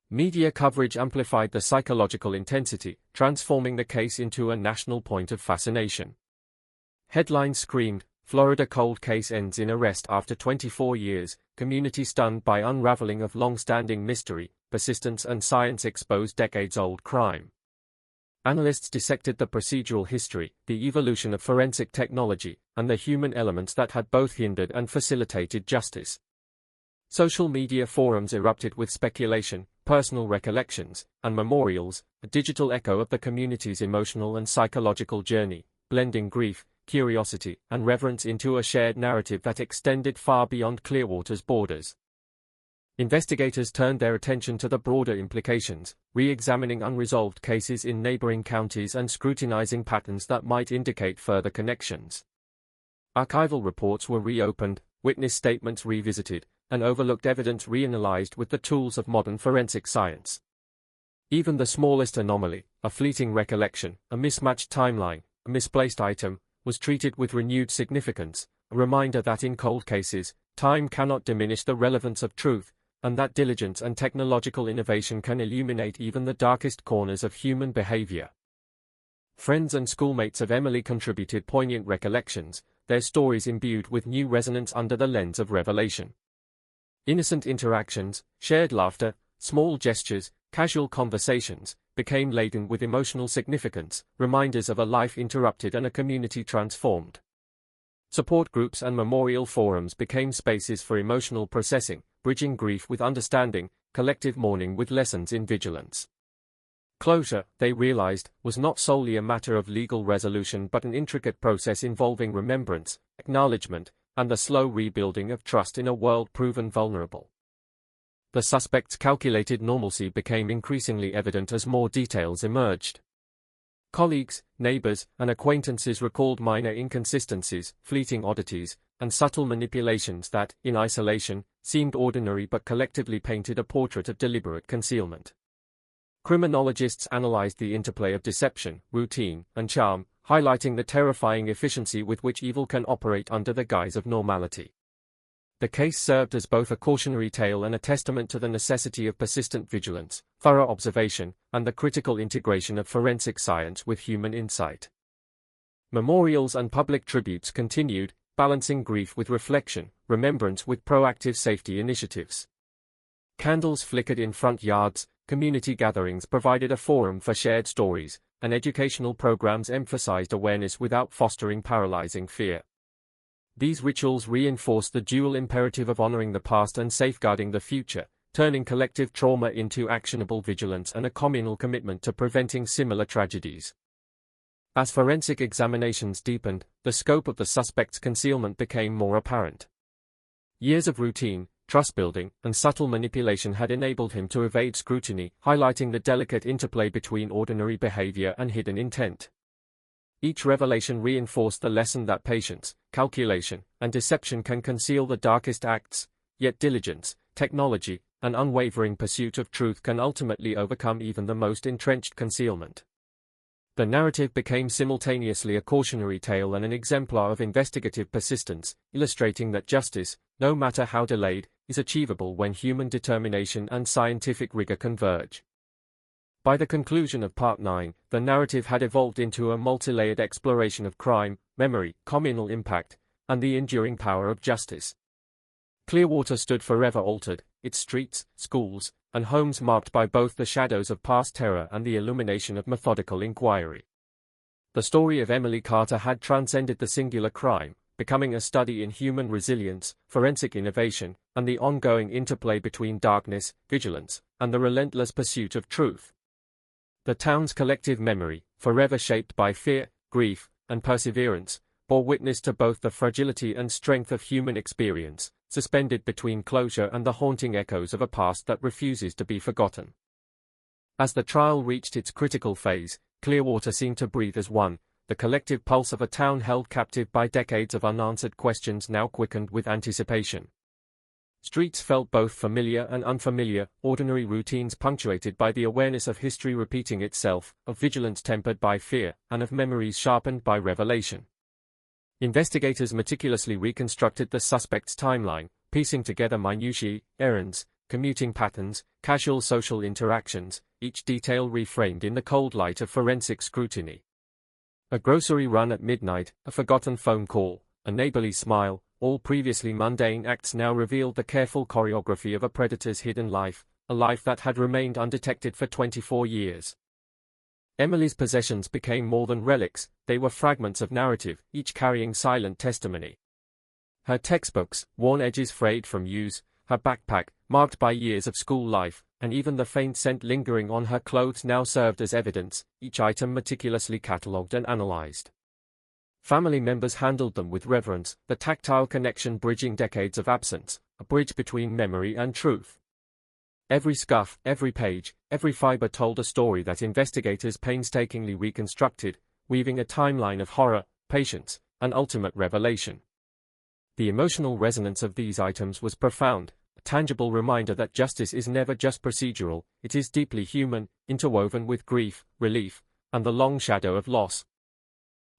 Media coverage amplified the psychological intensity, transforming the case into a national point of fascination. Headlines screamed, "Florida cold case ends in arrest after 24 years, community stunned by unraveling of long-standing mystery, persistence and science expose decades-old crime." Analysts dissected the procedural history, the evolution of forensic technology, and the human elements that had both hindered and facilitated justice. Social media forums erupted with speculation, personal recollections, and memorials, a digital echo of the community's emotional and psychological journey, blending grief, curiosity, and reverence into a shared narrative that extended far beyond Clearwater's borders. Investigators turned their attention to the broader implications, re-examining unresolved cases in neighboring counties and scrutinizing patterns that might indicate further connections. Archival reports were reopened, witness statements revisited, and overlooked evidence reanalyzed with the tools of modern forensic science. Even the smallest anomaly, a fleeting recollection, a mismatched timeline, a misplaced item, was treated with renewed significance, a reminder that in cold cases, time cannot diminish the relevance of truth, and that diligence and technological innovation can illuminate even the darkest corners of human behavior. Friends and schoolmates of Emily contributed poignant recollections, their stories imbued with new resonance under the lens of revelation. Innocent interactions, shared laughter, small gestures, casual conversations, became laden with emotional significance, reminders of a life interrupted and a community transformed. Support groups and memorial forums became spaces for emotional processing, bridging grief with understanding, collective mourning with lessons in vigilance. Closure, they realized, was not solely a matter of legal resolution but an intricate process involving remembrance, acknowledgement, and the slow rebuilding of trust in a world proven vulnerable. The suspect's calculated normalcy became increasingly evident as more details emerged. Colleagues, neighbors, and acquaintances recalled minor inconsistencies, fleeting oddities, and subtle manipulations that, in isolation, seemed ordinary but collectively painted a portrait of deliberate concealment. Criminologists analyzed the interplay of deception, routine, and charm, highlighting the terrifying efficiency with which evil can operate under the guise of normality. The case served as both a cautionary tale and a testament to the necessity of persistent vigilance, thorough observation, and the critical integration of forensic science with human insight. Memorials and public tributes continued, balancing grief with reflection, remembrance with proactive safety initiatives. Candles flickered in front yards, community gatherings provided a forum for shared stories, and educational programs emphasized awareness without fostering paralyzing fear. These rituals reinforced the dual imperative of honoring the past and safeguarding the future, turning collective trauma into actionable vigilance and a communal commitment to preventing similar tragedies. As forensic examinations deepened, the scope of the suspect's concealment became more apparent. Years of routine, trust-building, and subtle manipulation had enabled him to evade scrutiny, highlighting the delicate interplay between ordinary behavior and hidden intent. Each revelation reinforced the lesson that patience, calculation, and deception can conceal the darkest acts, yet diligence, technology, and unwavering pursuit of truth can ultimately overcome even the most entrenched concealment. The narrative became simultaneously a cautionary tale and an exemplar of investigative persistence, illustrating that justice, no matter how delayed, is achievable when human determination and scientific rigor converge. By the conclusion of Part 9, the narrative had evolved into a multi-layered exploration of crime, memory, communal impact, and the enduring power of justice. Clearwater stood forever altered, its streets, schools, and homes marked by both the shadows of past terror and the illumination of methodical inquiry. The story of Emily Carter had transcended the singular crime, becoming a study in human resilience, forensic innovation, and the ongoing interplay between darkness, vigilance, and the relentless pursuit of truth. The town's collective memory, forever shaped by fear, grief, and perseverance, bore witness to both the fragility and strength of human experience, suspended between closure and the haunting echoes of a past that refuses to be forgotten. As the trial reached its critical phase, Clearwater seemed to breathe as one, the collective pulse of a town held captive by decades of unanswered questions now quickened with anticipation. Streets felt both familiar and unfamiliar, ordinary routines punctuated by the awareness of history repeating itself, of vigilance tempered by fear, and of memories sharpened by revelation. Investigators meticulously reconstructed the suspect's timeline, piecing together minutiae, errands, commuting patterns, casual social interactions, each detail reframed in the cold light of forensic scrutiny. A grocery run at midnight, a forgotten phone call, a neighborly smile, all previously mundane acts now revealed the careful choreography of a predator's hidden life, a life that had remained undetected for 24 years. Emily's possessions became more than relics, they were fragments of narrative, each carrying silent testimony. Her textbooks, worn edges frayed from use, her backpack, marked by years of school life, and even the faint scent lingering on her clothes now served as evidence, each item meticulously catalogued and analyzed. Family members handled them with reverence, the tactile connection bridging decades of absence, a bridge between memory and truth. Every scuff, every page, every fiber told a story that investigators painstakingly reconstructed, weaving a timeline of horror, patience, and ultimate revelation. The emotional resonance of these items was profound, a tangible reminder that justice is never just procedural, it is deeply human, interwoven with grief, relief, and the long shadow of loss.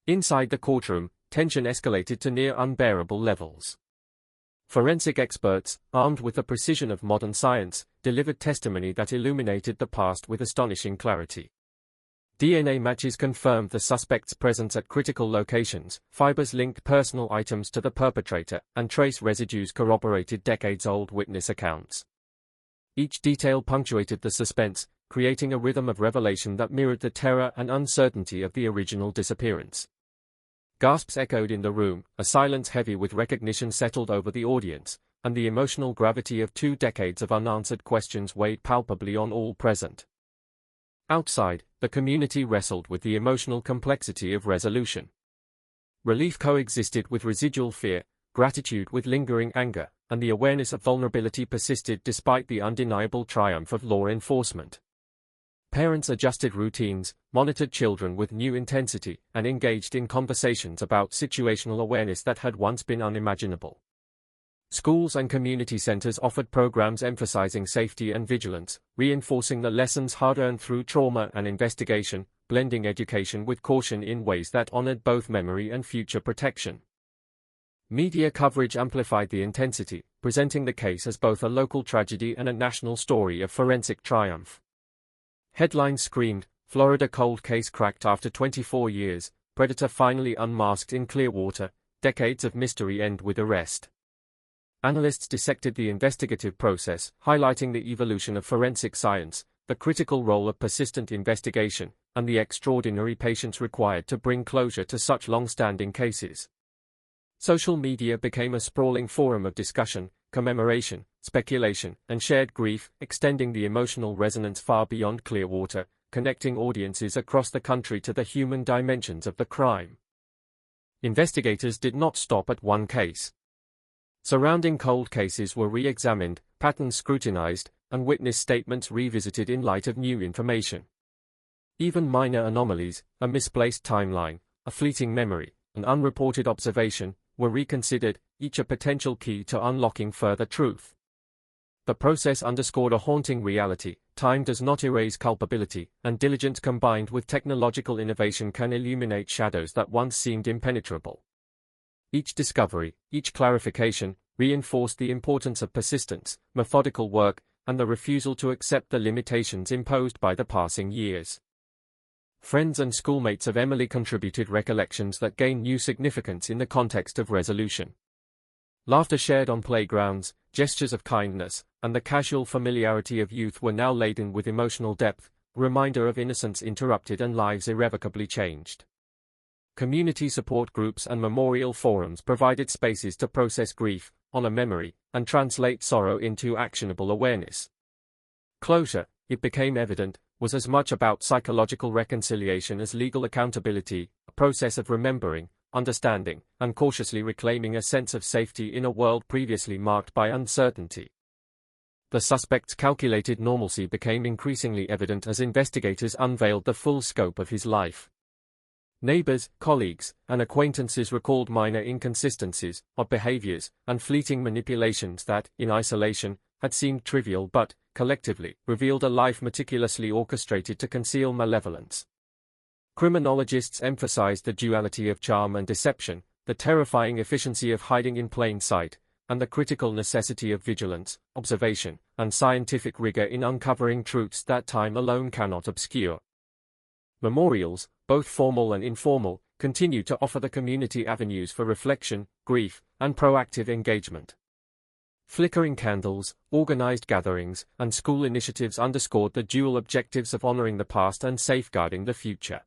Inside the courtroom, tension escalated to near unbearable levels. Forensic experts, armed with the precision of modern science, delivered testimony that illuminated the past with astonishing clarity. DNA matches confirmed the suspect's presence at critical locations, fibers linked personal items to the perpetrator, and trace residues corroborated decades-old witness accounts. Each detail punctuated the suspense, creating a rhythm of revelation that mirrored the terror and uncertainty of the original disappearance. Gasps echoed in the room, a silence heavy with recognition settled over the audience, and the emotional gravity of 2 decades of unanswered questions weighed palpably on all present. Outside, the community wrestled with the emotional complexity of resolution. Relief coexisted with residual fear, gratitude with lingering anger, and the awareness of vulnerability persisted despite the undeniable triumph of law enforcement. Parents adjusted routines, monitored children with new intensity, and engaged in conversations about situational awareness that had once been unimaginable. Schools and community centers offered programs emphasizing safety and vigilance, reinforcing the lessons hard-earned through trauma and investigation, blending education with caution in ways that honored both memory and future protection. Media coverage amplified the intensity, presenting the case as both a local tragedy and a national story of forensic triumph. Headlines screamed, "Florida cold case cracked after 24 years, predator finally unmasked in Clearwater, decades of mystery end with arrest." Analysts dissected the investigative process, highlighting the evolution of forensic science, the critical role of persistent investigation, and the extraordinary patience required to bring closure to such long-standing cases. Social media became a sprawling forum of discussion, commemoration, speculation, and shared grief, extending the emotional resonance far beyond Clearwater, connecting audiences across the country to the human dimensions of the crime. Investigators did not stop at one case. Surrounding cold cases were re-examined, patterns scrutinized, and witness statements revisited in light of new information. Even minor anomalies, a misplaced timeline, a fleeting memory, an unreported observation, were reconsidered, each a potential key to unlocking further truth. The process underscored a haunting reality: time does not erase culpability, and diligence combined with technological innovation can illuminate shadows that once seemed impenetrable. Each discovery, each clarification, reinforced the importance of persistence, methodical work, and the refusal to accept the limitations imposed by the passing years. Friends and schoolmates of Emily contributed recollections that gained new significance in the context of resolution. Laughter shared on playgrounds, gestures of kindness, and the casual familiarity of youth were now laden with emotional depth, a reminder of innocence interrupted and lives irrevocably changed. Community support groups and memorial forums provided spaces to process grief, honor memory, and translate sorrow into actionable awareness. Closure, it became evident, was as much about psychological reconciliation as legal accountability, a process of remembering, understanding, and cautiously reclaiming a sense of safety in a world previously marked by uncertainty. The suspect's calculated normalcy became increasingly evident as investigators unveiled the full scope of his life. Neighbors, colleagues, and acquaintances recalled minor inconsistencies, odd behaviors, and fleeting manipulations that, in isolation, had seemed trivial but, collectively, revealed a life meticulously orchestrated to conceal malevolence. Criminologists emphasized the duality of charm and deception, the terrifying efficiency of hiding in plain sight, and the critical necessity of vigilance, observation, and scientific rigor in uncovering truths that time alone cannot obscure. Memorials, both formal and informal, continue to offer the community avenues for reflection, grief, and proactive engagement. Flickering candles, organized gatherings, and school initiatives underscored the dual objectives of honoring the past and safeguarding the future.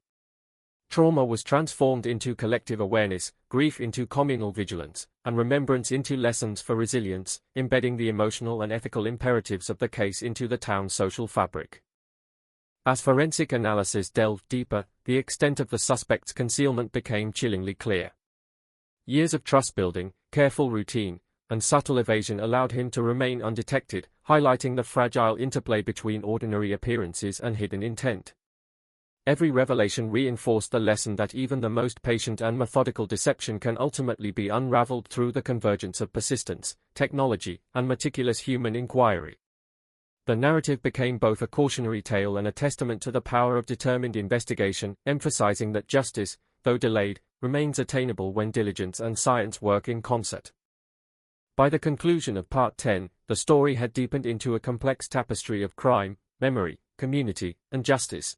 Trauma was transformed into collective awareness, grief into communal vigilance, and remembrance into lessons for resilience, embedding the emotional and ethical imperatives of the case into the town's social fabric. As forensic analysis delved deeper, the extent of the suspect's concealment became chillingly clear. Years of trust building, careful routine, and subtle evasion allowed him to remain undetected, highlighting the fragile interplay between ordinary appearances and hidden intent. Every revelation reinforced the lesson that even the most patient and methodical deception can ultimately be unraveled through the convergence of persistence, technology, and meticulous human inquiry. The narrative became both a cautionary tale and a testament to the power of determined investigation, emphasizing that justice, though delayed, remains attainable when diligence and science work in concert. By the conclusion of Part 10, the story had deepened into a complex tapestry of crime, memory, community, and justice.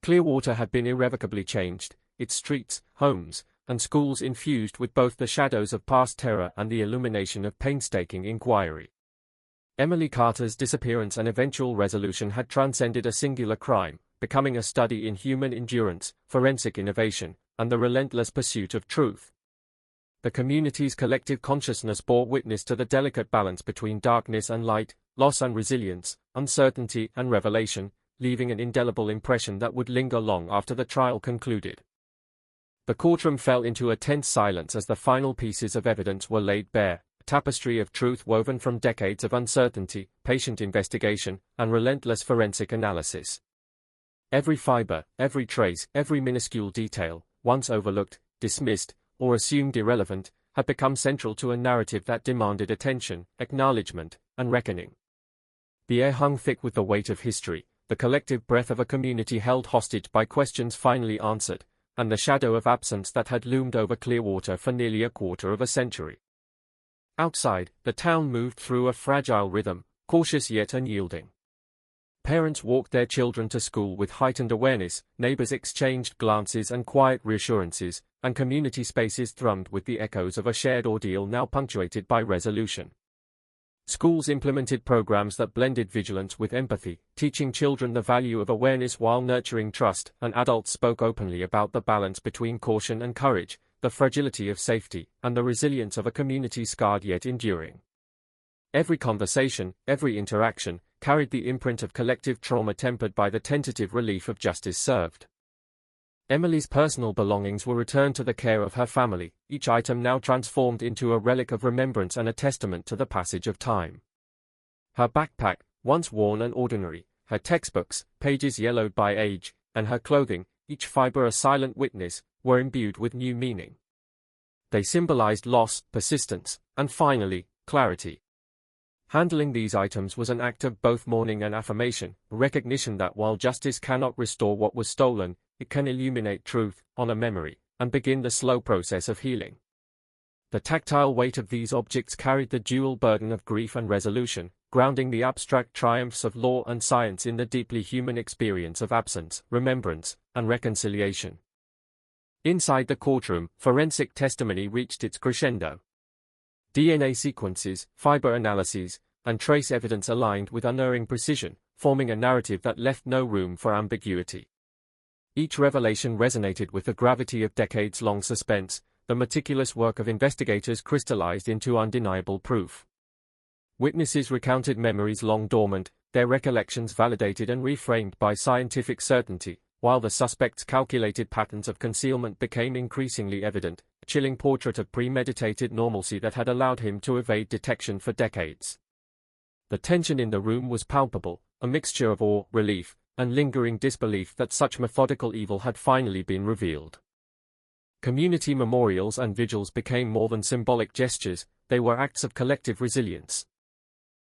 Clearwater had been irrevocably changed, its streets, homes, and schools infused with both the shadows of past terror and the illumination of painstaking inquiry. Emily Carter's disappearance and eventual resolution had transcended a singular crime, becoming a study in human endurance, forensic innovation, and the relentless pursuit of truth. The community's collective consciousness bore witness to the delicate balance between darkness and light, loss and resilience, uncertainty and revelation, leaving an indelible impression that would linger long after the trial concluded. The courtroom fell into a tense silence as the final pieces of evidence were laid bare, a tapestry of truth woven from decades of uncertainty, patient investigation, and relentless forensic analysis. Every fiber, every trace, every minuscule detail, once overlooked, dismissed, or assumed irrelevant, had become central to a narrative that demanded attention, acknowledgement, and reckoning. The air hung thick with the weight of history, the collective breath of a community held hostage by questions finally answered, and the shadow of absence that had loomed over Clearwater for nearly a quarter of a century. Outside, the town moved through a fragile rhythm, cautious yet unyielding. Parents walked their children to school with heightened awareness, neighbors exchanged glances and quiet reassurances, and community spaces thrummed with the echoes of a shared ordeal now punctuated by resolution. Schools implemented programs that blended vigilance with empathy, teaching children the value of awareness while nurturing trust, and adults spoke openly about the balance between caution and courage, the fragility of safety, and the resilience of a community scarred yet enduring. Every conversation, every interaction, carried the imprint of collective trauma tempered by the tentative relief of justice served. Emily's personal belongings were returned to the care of her family, each item now transformed into a relic of remembrance and a testament to the passage of time. Her backpack, once worn and ordinary, her textbooks, pages yellowed by age, and her clothing, each fiber a silent witness, were imbued with new meaning. They symbolized loss, persistence, and finally, clarity. Handling these items was an act of both mourning and affirmation, a recognition that while justice cannot restore what was stolen, it can illuminate truth, honor memory, and begin the slow process of healing. The tactile weight of these objects carried the dual burden of grief and resolution, grounding the abstract triumphs of law and science in the deeply human experience of absence, remembrance, and reconciliation. Inside the courtroom, forensic testimony reached its crescendo. DNA sequences, fiber analyses, and trace evidence aligned with unerring precision, forming a narrative that left no room for ambiguity. Each revelation resonated with the gravity of decades-long suspense, the meticulous work of investigators crystallized into undeniable proof. Witnesses recounted memories long dormant, their recollections validated and reframed by scientific certainty, while the suspect's calculated patterns of concealment became increasingly evident, a chilling portrait of premeditated normalcy that had allowed him to evade detection for decades. The tension in the room was palpable, a mixture of awe, relief, and lingering disbelief that such methodical evil had finally been revealed. Community memorials and vigils became more than symbolic gestures, they were acts of collective resilience.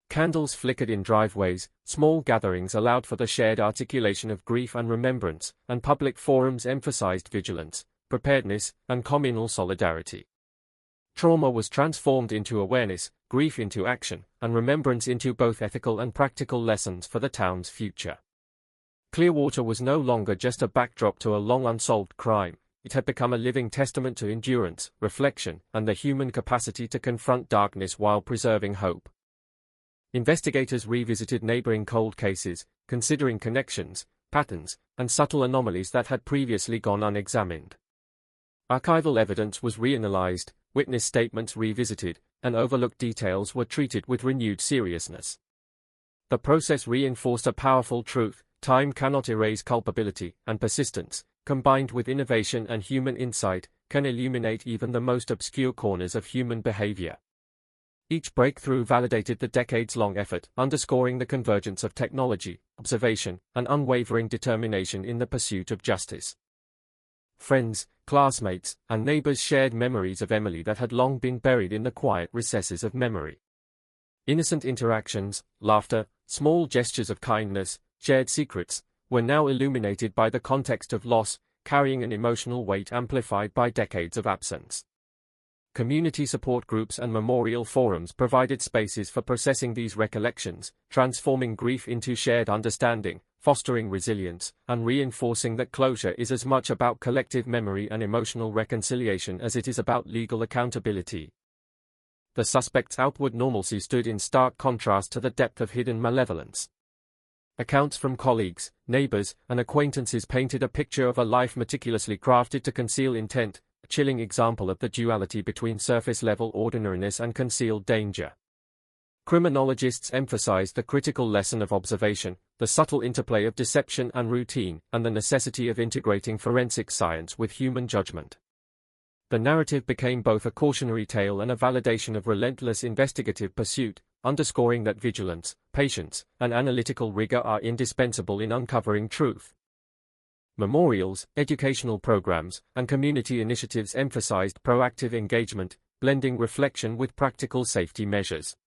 Candles flickered in driveways, small gatherings allowed for the shared articulation of grief and remembrance, and public forums emphasized vigilance, preparedness, and communal solidarity. Trauma was transformed into awareness, grief into action, and remembrance into both ethical and practical lessons for the town's future. Clearwater was no longer just a backdrop to a long unsolved crime, it had become a living testament to endurance, reflection, and the human capacity to confront darkness while preserving hope. Investigators revisited neighboring cold cases, considering connections, patterns, and subtle anomalies that had previously gone unexamined. Archival evidence was reanalyzed, witness statements revisited, and overlooked details were treated with renewed seriousness. The process reinforced a powerful truth: Time cannot erase culpability, and persistence, combined with innovation and human insight, can illuminate even the most obscure corners of human behavior. Each breakthrough validated the decades-long effort, underscoring the convergence of technology, observation, and unwavering determination in the pursuit of justice. Friends, classmates, and neighbors shared memories of Emily that had long been buried in the quiet recesses of memory. Innocent interactions, laughter, small gestures of kindness, shared secrets, were now illuminated by the context of loss, carrying an emotional weight amplified by decades of absence. Community support groups and memorial forums provided spaces for processing these recollections, transforming grief into shared understanding, fostering resilience, and reinforcing that closure is as much about collective memory and emotional reconciliation as it is about legal accountability. The suspect's outward normalcy stood in stark contrast to the depth of hidden malevolence. Accounts from colleagues, neighbors, and acquaintances painted a picture of a life meticulously crafted to conceal intent, a chilling example of the duality between surface-level ordinariness and concealed danger. Criminologists emphasized the critical lesson of observation, the subtle interplay of deception and routine, and the necessity of integrating forensic science with human judgment. The narrative became both a cautionary tale and a validation of relentless investigative pursuit, underscoring that vigilance, patience, and analytical rigor are indispensable in uncovering truth. Memorials, educational programs, and community initiatives emphasized proactive engagement, blending reflection with practical safety measures.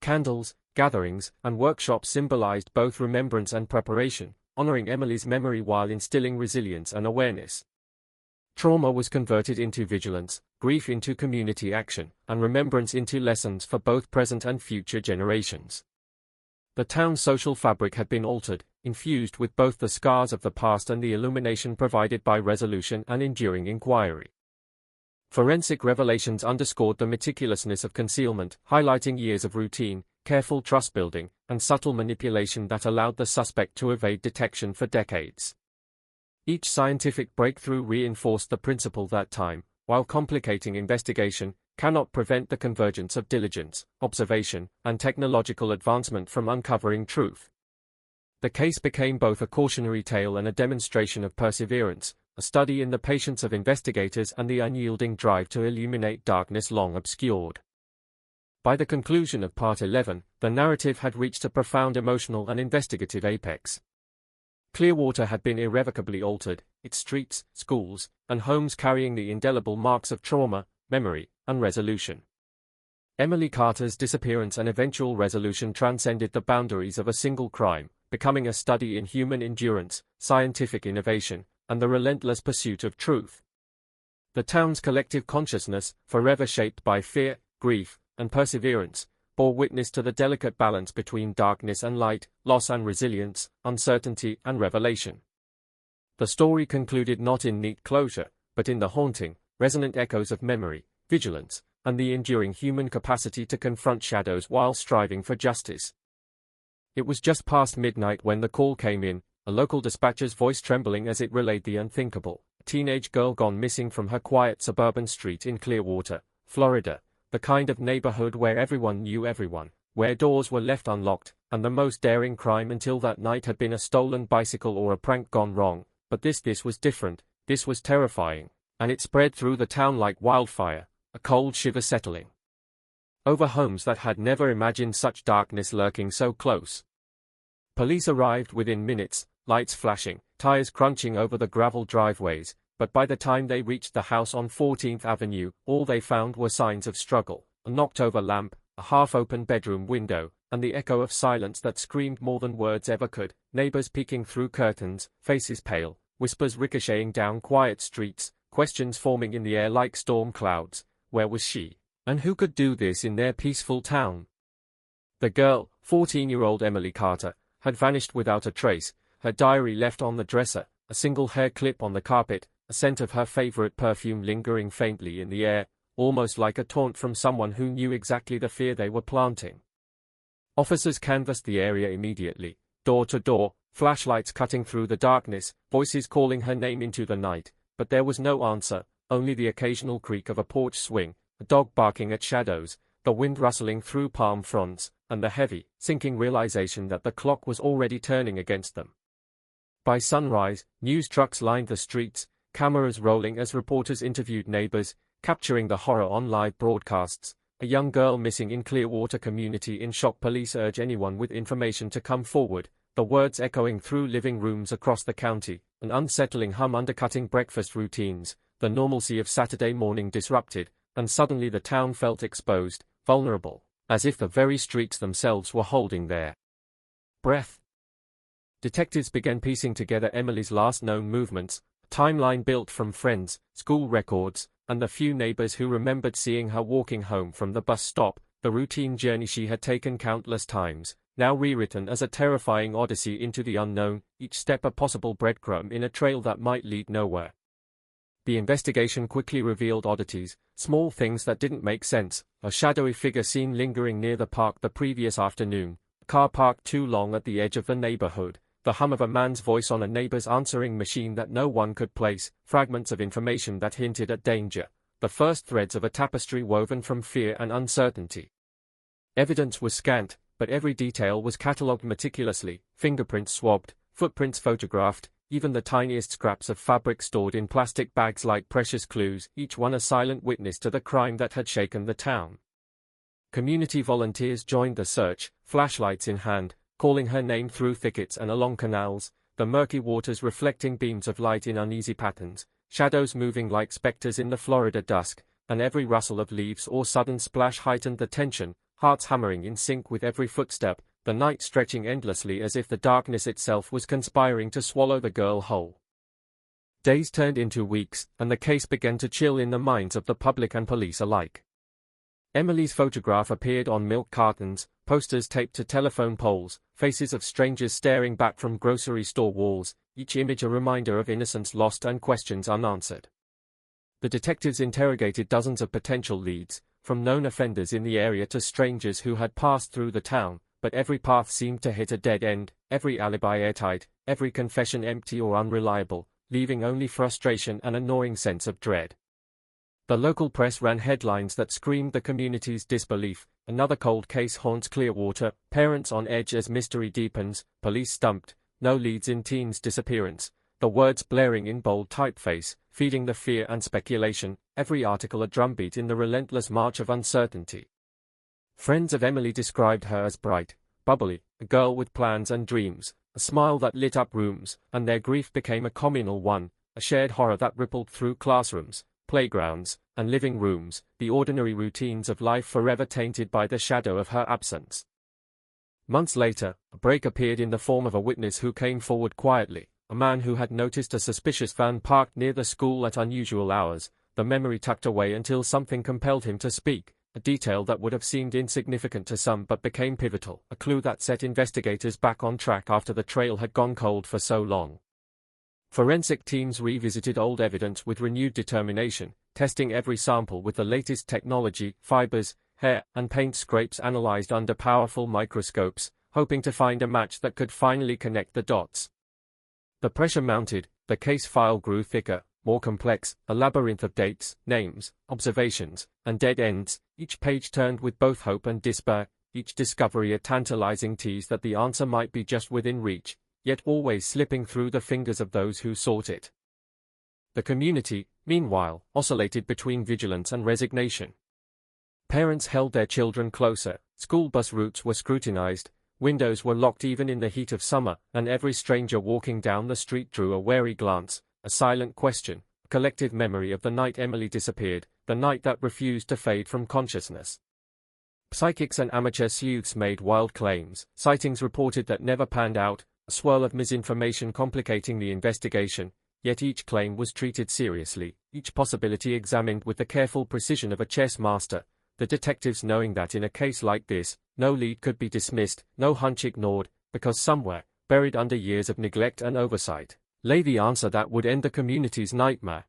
Candles, gatherings, and workshops symbolized both remembrance and preparation, honoring Emily's memory while instilling resilience and awareness. Trauma was converted into vigilance, grief into community action, and remembrance into lessons for both present and future generations. The town's social fabric had been altered, infused with both the scars of the past and the illumination provided by resolution and enduring inquiry. Forensic revelations underscored the meticulousness of concealment, highlighting years of routine, careful trust-building, and subtle manipulation that allowed the suspect to evade detection for decades. Each scientific breakthrough reinforced the principle that time, while complicating investigation, cannot prevent the convergence of diligence, observation, and technological advancement from uncovering truth. The case became both a cautionary tale and a demonstration of perseverance, a study in the patience of investigators and the unyielding drive to illuminate darkness long obscured. By the conclusion of Part 11, the narrative had reached a profound emotional and investigative apex. Clearwater had been irrevocably altered, its streets, schools, and homes carrying the indelible marks of trauma, memory, and resolution. Emily Carter's disappearance and eventual resolution transcended the boundaries of a single crime, becoming a study in human endurance, scientific innovation, and the relentless pursuit of truth. The town's collective consciousness, forever shaped by fear, grief, and perseverance, bore witness to the delicate balance between darkness and light, loss and resilience, uncertainty and revelation. The story concluded not in neat closure, but in the haunting, resonant echoes of memory, vigilance, and the enduring human capacity to confront shadows while striving for justice. It was just past midnight when the call came in, a local dispatcher's voice trembling as it relayed the unthinkable: a teenage girl gone missing from her quiet suburban street in Clearwater, Florida. The kind of neighborhood where everyone knew everyone, where doors were left unlocked, and the most daring crime until that night had been a stolen bicycle or a prank gone wrong. But this was different, this was terrifying, and it spread through the town like wildfire, a cold shiver settling over homes that had never imagined such darkness lurking so close. Police arrived within minutes, lights flashing, tires crunching over the gravel driveways. But by the time they reached the house on 14th Avenue, all they found were signs of struggle: a knocked-over lamp, a half-open bedroom window, and the echo of silence that screamed more than words ever could. Neighbors peeking through curtains, faces pale, whispers ricocheting down quiet streets, questions forming in the air like storm clouds. Where was she? And who could do this in their peaceful town? The girl, 14-year-old Emily Carter, had vanished without a trace, her diary left on the dresser, a single hair clip on the carpet, a scent of her favorite perfume lingering faintly in the air, almost like a taunt from someone who knew exactly the fear they were planting. Officers canvassed the area immediately, door to door, flashlights cutting through the darkness, voices calling her name into the night, but there was no answer, only the occasional creak of a porch swing, a dog barking at shadows, the wind rustling through palm fronds, and the heavy, sinking realization that the clock was already turning against them. By sunrise, news trucks lined the streets, cameras rolling as reporters interviewed neighbors, capturing the horror on live broadcasts. A young girl missing in Clearwater community in shock. Police urge anyone with information to come forward. The words echoing through living rooms across the county, an unsettling hum undercutting breakfast routines, the normalcy of Saturday morning disrupted, and suddenly the town felt exposed, vulnerable, as if the very streets themselves were holding their breath. Detectives began piecing together Emily's last known movements, a timeline built from friends, school records, and the few neighbors who remembered seeing her walking home from the bus stop, the routine journey she had taken countless times, now rewritten as a terrifying odyssey into the unknown, each step a possible breadcrumb in a trail that might lead nowhere. The investigation quickly revealed oddities, small things that didn't make sense, a shadowy figure seen lingering near the park the previous afternoon, a car parked too long at the edge of the neighborhood, the hum of a man's voice on a neighbor's answering machine that no one could place, fragments of information that hinted at danger, the first threads of a tapestry woven from fear and uncertainty. Evidence was scant, but every detail was catalogued meticulously, fingerprints swabbed, footprints photographed, even the tiniest scraps of fabric stored in plastic bags like precious clues, each one a silent witness to the crime that had shaken the town. Community volunteers joined the search, flashlights in hand, calling her name through thickets and along canals, the murky waters reflecting beams of light in uneasy patterns, shadows moving like specters in the Florida dusk, and every rustle of leaves or sudden splash heightened the tension, hearts hammering in sync with every footstep, the night stretching endlessly as if the darkness itself was conspiring to swallow the girl whole. Days turned into weeks, and the case began to chill in the minds of the public and police alike. Emily's photograph appeared on milk cartons, posters taped to telephone poles, faces of strangers staring back from grocery store walls, each image a reminder of innocence lost and questions unanswered. The detectives interrogated dozens of potential leads, from known offenders in the area to strangers who had passed through the town, but every path seemed to hit a dead end, every alibi airtight, every confession empty or unreliable, leaving only frustration and a gnawing sense of dread. The local press ran headlines that screamed the community's disbelief. Another cold case haunts Clearwater, parents on edge as mystery deepens, police stumped, no leads in teen's disappearance, the words blaring in bold typeface, feeding the fear and speculation, every article a drumbeat in the relentless march of uncertainty. Friends of Emily described her as bright, bubbly, a girl with plans and dreams, a smile that lit up rooms, and their grief became a communal one, a shared horror that rippled through classrooms, playgrounds, and living rooms, the ordinary routines of life forever tainted by the shadow of her absence. Months later, a break appeared in the form of a witness who came forward quietly, a man who had noticed a suspicious van parked near the school at unusual hours, the memory tucked away until something compelled him to speak, a detail that would have seemed insignificant to some but became pivotal, a clue that set investigators back on track after the trail had gone cold for so long. Forensic teams revisited old evidence with renewed determination, testing every sample with the latest technology, fibers, hair, and paint scrapes analyzed under powerful microscopes, hoping to find a match that could finally connect the dots. The pressure mounted, the case file grew thicker, more complex, a labyrinth of dates, names, observations, and dead ends, each page turned with both hope and despair, each discovery a tantalizing tease that the answer might be just within reach, yet always slipping through the fingers of those who sought it. The community, meanwhile, oscillated between vigilance and resignation. Parents held their children closer, school bus routes were scrutinized, windows were locked even in the heat of summer, and every stranger walking down the street drew a wary glance, a silent question, a collective memory of the night Emily disappeared, the night that refused to fade from consciousness. Psychics and amateur sleuths made wild claims, sightings reported that never panned out, a swirl of misinformation complicating the investigation, yet each claim was treated seriously, each possibility examined with the careful precision of a chess master, the detectives knowing that in a case like this, no lead could be dismissed, no hunch ignored, because somewhere, buried under years of neglect and oversight, lay the answer that would end the community's nightmare.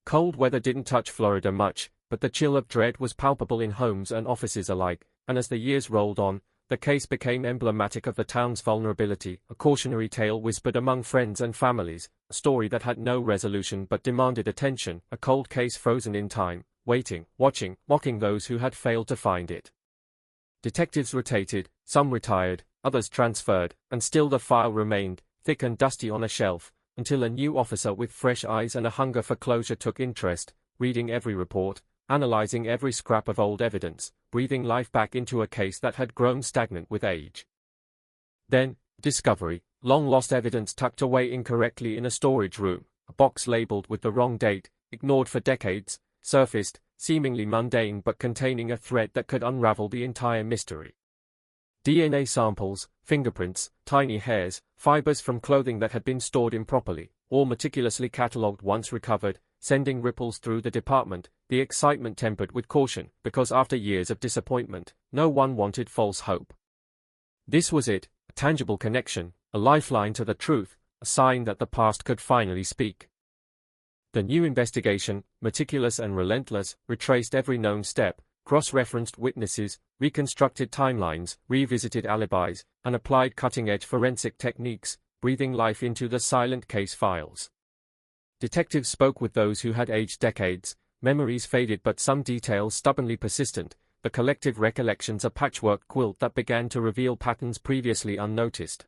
Cold weather didn't touch Florida much, but the chill of dread was palpable in homes and offices alike, and as the years rolled on, the case became emblematic of the town's vulnerability, a cautionary tale whispered among friends and families, a story that had no resolution but demanded attention, a cold case frozen in time, waiting, watching, mocking those who had failed to find it. Detectives rotated, some retired, others transferred, and still the file remained, thick and dusty on a shelf, until a new officer with fresh eyes and a hunger for closure took interest, reading every report, analyzing every scrap of old evidence, breathing life back into a case that had grown stagnant with age. Then, discovery, long-lost evidence tucked away incorrectly in a storage room, a box labeled with the wrong date, ignored for decades, surfaced, seemingly mundane but containing a thread that could unravel the entire mystery. DNA samples, fingerprints, tiny hairs, fibers from clothing that had been stored improperly, all meticulously catalogued once recovered, sending ripples through the department, the excitement tempered with caution, because after years of disappointment, no one wanted false hope. This was it, a tangible connection, a lifeline to the truth, a sign that the past could finally speak. The new investigation, meticulous and relentless, retraced every known step, cross-referenced witnesses, reconstructed timelines, revisited alibis, and applied cutting-edge forensic techniques, breathing life into the silent case files. Detectives spoke with those who had aged decades, memories faded but some details stubbornly persistent, the collective recollections a patchwork quilt that began to reveal patterns previously unnoticed.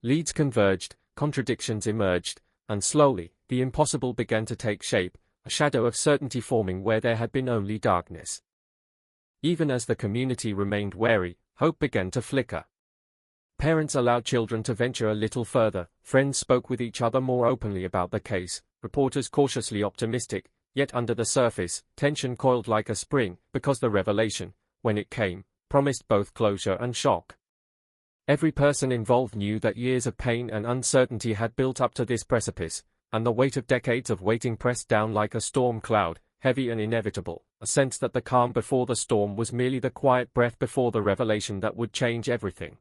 Leads converged, contradictions emerged, and slowly, the impossible began to take shape, a shadow of certainty forming where there had been only darkness. Even as the community remained wary, hope began to flicker. Parents allowed children to venture a little further, friends spoke with each other more openly about the case, reporters cautiously optimistic, yet under the surface, tension coiled like a spring, because the revelation, when it came, promised both closure and shock. Every person involved knew that years of pain and uncertainty had built up to this precipice, and the weight of decades of waiting pressed down like a storm cloud, heavy and inevitable, a sense that the calm before the storm was merely the quiet breath before the revelation that would change everything.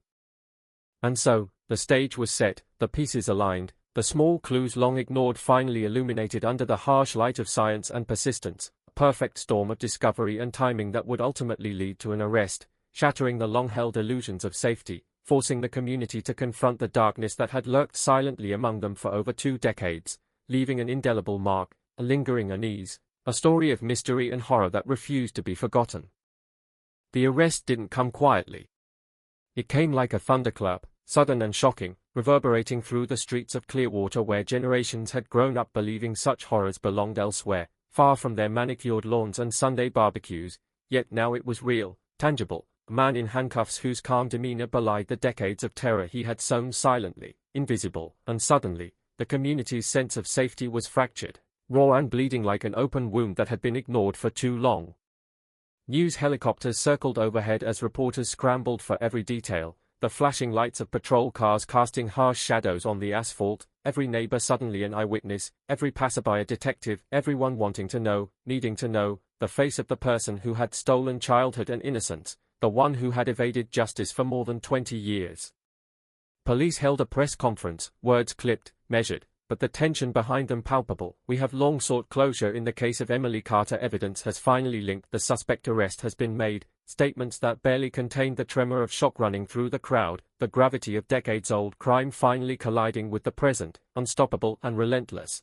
And so, the stage was set, the pieces aligned, the small clues long ignored finally illuminated under the harsh light of science and persistence, a perfect storm of discovery and timing that would ultimately lead to an arrest, shattering the long-held illusions of safety, forcing the community to confront the darkness that had lurked silently among them for over 2 decades, leaving an indelible mark, a lingering unease, a story of mystery and horror that refused to be forgotten. The arrest didn't come quietly. It came like a thunderclap, sudden and shocking, reverberating through the streets of Clearwater where generations had grown up believing such horrors belonged elsewhere, far from their manicured lawns and Sunday barbecues, yet now it was real, tangible, a man in handcuffs whose calm demeanor belied the decades of terror he had sown silently, invisible, and suddenly, the community's sense of safety was fractured, raw and bleeding like an open wound that had been ignored for too long. News helicopters circled overhead as reporters scrambled for every detail, the flashing lights of patrol cars casting harsh shadows on the asphalt, every neighbor suddenly an eyewitness, every passerby a detective, everyone wanting to know, needing to know, the face of the person who had stolen childhood and innocence, the one who had evaded justice for more than 20 years. Police held a press conference, words clipped, measured, but the tension behind them palpable. We have long sought closure in the case of Emily Carter. Evidence has finally linked. The suspect arrest has been made. Statements that barely contained the tremor of shock running through the crowd, the gravity of decades-old crime finally colliding with the present, unstoppable and relentless.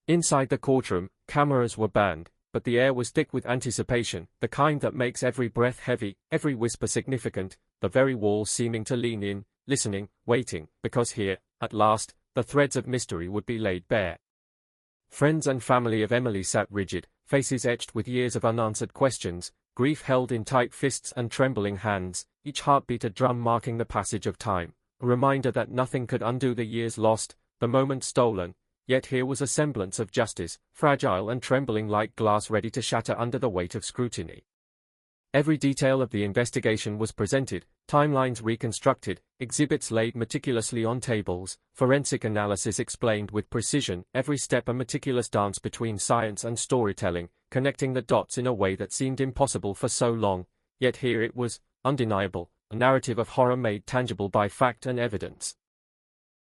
Inside the courtroom, cameras were banned, but the air was thick with anticipation, the kind that makes every breath heavy, every whisper significant, the very walls seeming to lean in, listening, waiting, because here, at last, the threads of mystery would be laid bare. Friends and family of Emily sat rigid, faces etched with years of unanswered questions, grief held in tight fists and trembling hands, each heartbeat a drum marking the passage of time, a reminder that nothing could undo the years lost, the moments stolen, yet here was a semblance of justice, fragile and trembling like glass ready to shatter under the weight of scrutiny. Every detail of the investigation was presented, timelines reconstructed, exhibits laid meticulously on tables, forensic analysis explained with precision, every step a meticulous dance between science and storytelling, connecting the dots in a way that seemed impossible for so long, yet here it was, undeniable, a narrative of horror made tangible by fact and evidence.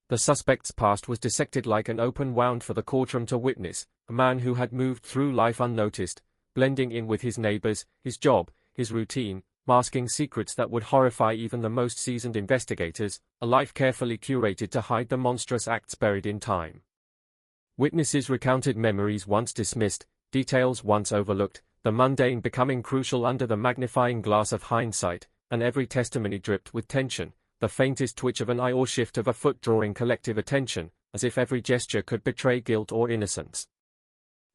The suspect's past was dissected like an open wound for the courtroom to witness, a man who had moved through life unnoticed, blending in with his neighbors, his job, his routine, masking secrets that would horrify even the most seasoned investigators, a life carefully curated to hide the monstrous acts buried in time. Witnesses recounted memories once dismissed, details once overlooked, the mundane becoming crucial under the magnifying glass of hindsight, and every testimony dripped with tension, the faintest twitch of an eye or shift of a foot drawing collective attention, as if every gesture could betray guilt or innocence.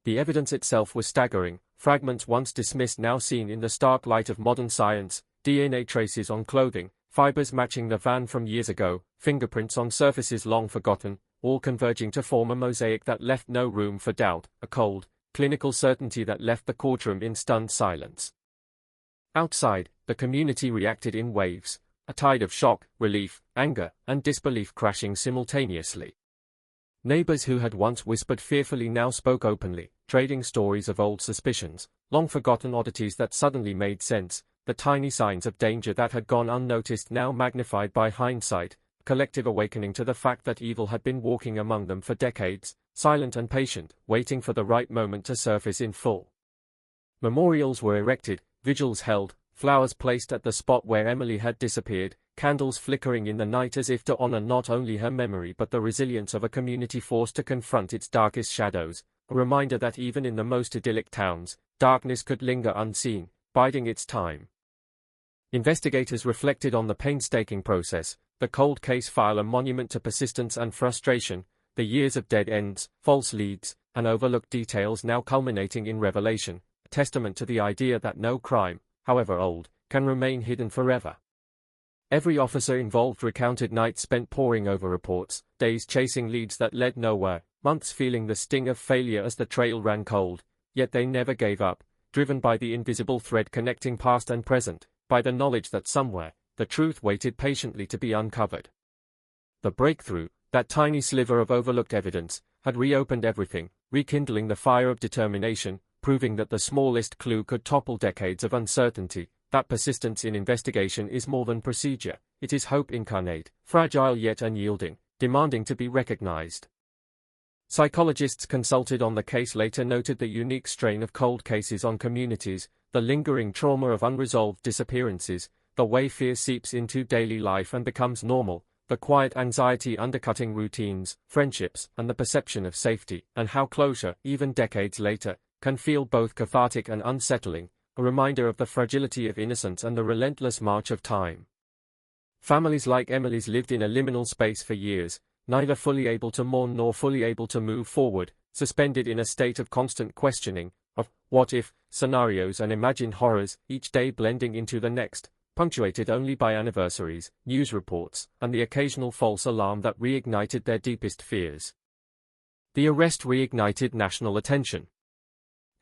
The evidence itself was staggering, fragments once dismissed now seen in the stark light of modern science, DNA traces on clothing, fibers matching the van from years ago, fingerprints on surfaces long forgotten, all converging to form a mosaic that left no room for doubt, a cold, clinical certainty that left the courtroom in stunned silence. Outside, the community reacted in waves, a tide of shock, relief, anger, and disbelief crashing simultaneously. Neighbors who had once whispered fearfully now spoke openly, trading stories of old suspicions, long-forgotten oddities that suddenly made sense, the tiny signs of danger that had gone unnoticed now magnified by hindsight, a collective awakening to the fact that evil had been walking among them for decades, silent and patient, waiting for the right moment to surface in full. Memorials were erected, vigils held, flowers placed at the spot where Emily had disappeared, candles flickering in the night as if to honor not only her memory but the resilience of a community forced to confront its darkest shadows, a reminder that even in the most idyllic towns, darkness could linger unseen, biding its time. Investigators reflected on the painstaking process, the cold case file a monument to persistence and frustration, the years of dead ends, false leads, and overlooked details now culminating in revelation, a testament to the idea that no crime, however old, can remain hidden forever. Every officer involved recounted nights spent poring over reports, days chasing leads that led nowhere, months feeling the sting of failure as the trail ran cold, yet they never gave up, driven by the invisible thread connecting past and present, by the knowledge that somewhere, the truth waited patiently to be uncovered. The breakthrough, that tiny sliver of overlooked evidence, had reopened everything, rekindling the fire of determination, proving that the smallest clue could topple decades of uncertainty, that persistence in investigation is more than procedure, it is hope incarnate, fragile yet unyielding, demanding to be recognized. Psychologists consulted on the case later noted the unique strain of cold cases on communities, the lingering trauma of unresolved disappearances, the way fear seeps into daily life and becomes normal, the quiet anxiety undercutting routines, friendships, and the perception of safety, and how closure, even decades later, can feel both cathartic and unsettling, a reminder of the fragility of innocence and the relentless march of time. Families like Emily's lived in a liminal space for years, neither fully able to mourn nor fully able to move forward, suspended in a state of constant questioning, of what-if scenarios and imagined horrors, each day blending into the next, punctuated only by anniversaries, news reports, and the occasional false alarm that reignited their deepest fears. The arrest reignited national attention.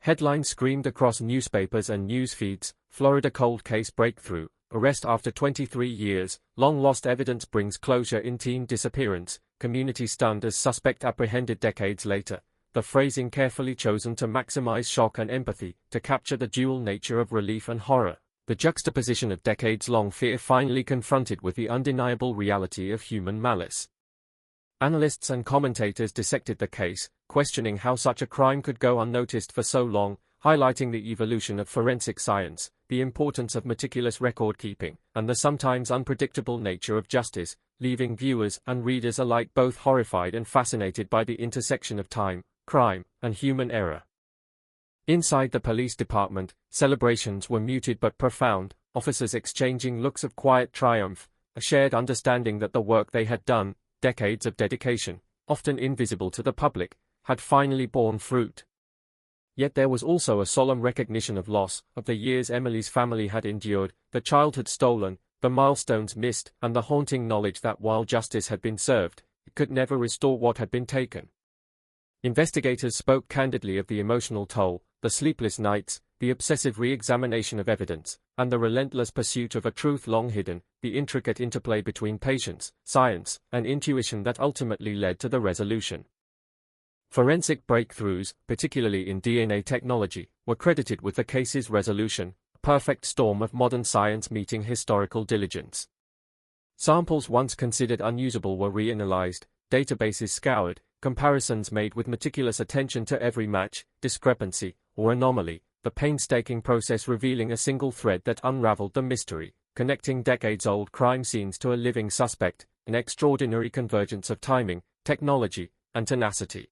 Headlines screamed across newspapers and news feeds, Florida cold case breakthrough, arrest after 23 years, long-lost evidence brings closure in teen disappearance, community stunned as suspect apprehended decades later, the phrasing carefully chosen to maximize shock and empathy, to capture the dual nature of relief and horror, the juxtaposition of decades-long fear finally confronted with the undeniable reality of human malice. Analysts and commentators dissected the case, questioning how such a crime could go unnoticed for so long, highlighting the evolution of forensic science, the importance of meticulous record-keeping, and the sometimes unpredictable nature of justice, leaving viewers and readers alike both horrified and fascinated by the intersection of time, crime, and human error. Inside the police department, celebrations were muted but profound, officers exchanging looks of quiet triumph, a shared understanding that the work they had done, decades of dedication, often invisible to the public, had finally borne fruit. Yet there was also a solemn recognition of loss, of the years Emily's family had endured, the childhood stolen, the milestones missed, and the haunting knowledge that while justice had been served, it could never restore what had been taken. Investigators spoke candidly of the emotional toll, the sleepless nights, the obsessive re-examination of evidence, and the relentless pursuit of a truth long hidden, the intricate interplay between patience, science, and intuition that ultimately led to the resolution. Forensic breakthroughs, particularly in DNA technology, were credited with the case's resolution, a perfect storm of modern science meeting historical diligence. Samples once considered unusable were reanalyzed, databases scoured, comparisons made with meticulous attention to every match, discrepancy, or anomaly, the painstaking process revealing a single thread that unraveled the mystery, connecting decades-old crime scenes to a living suspect, an extraordinary convergence of timing, technology, and tenacity.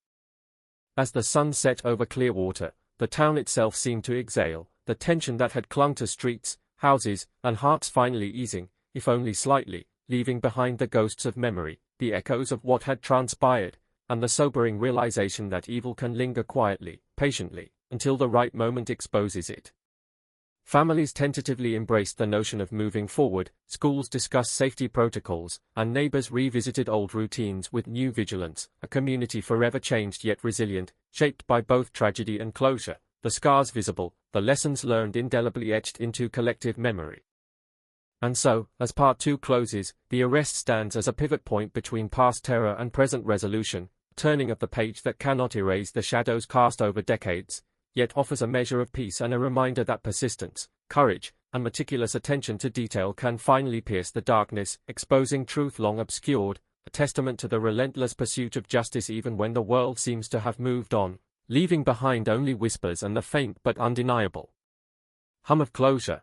As the sun set over Clearwater, the town itself seemed to exhale, the tension that had clung to streets, houses, and hearts finally easing, if only slightly, leaving behind the ghosts of memory, the echoes of what had transpired, and the sobering realization that evil can linger quietly, patiently, until the right moment exposes it. Families tentatively embraced the notion of moving forward, schools discussed safety protocols, and neighbors revisited old routines with new vigilance, a community forever changed yet resilient, shaped by both tragedy and closure, the scars visible, the lessons learned indelibly etched into collective memory. And so, as Part 2 closes, the arrest stands as a pivot point between past terror and present resolution, a turning of the page that cannot erase the shadows cast over decades, yet offers a measure of peace and a reminder that persistence, courage, and meticulous attention to detail can finally pierce the darkness, exposing truth long obscured, a testament to the relentless pursuit of justice even when the world seems to have moved on, leaving behind only whispers and the faint but undeniable hum of closure.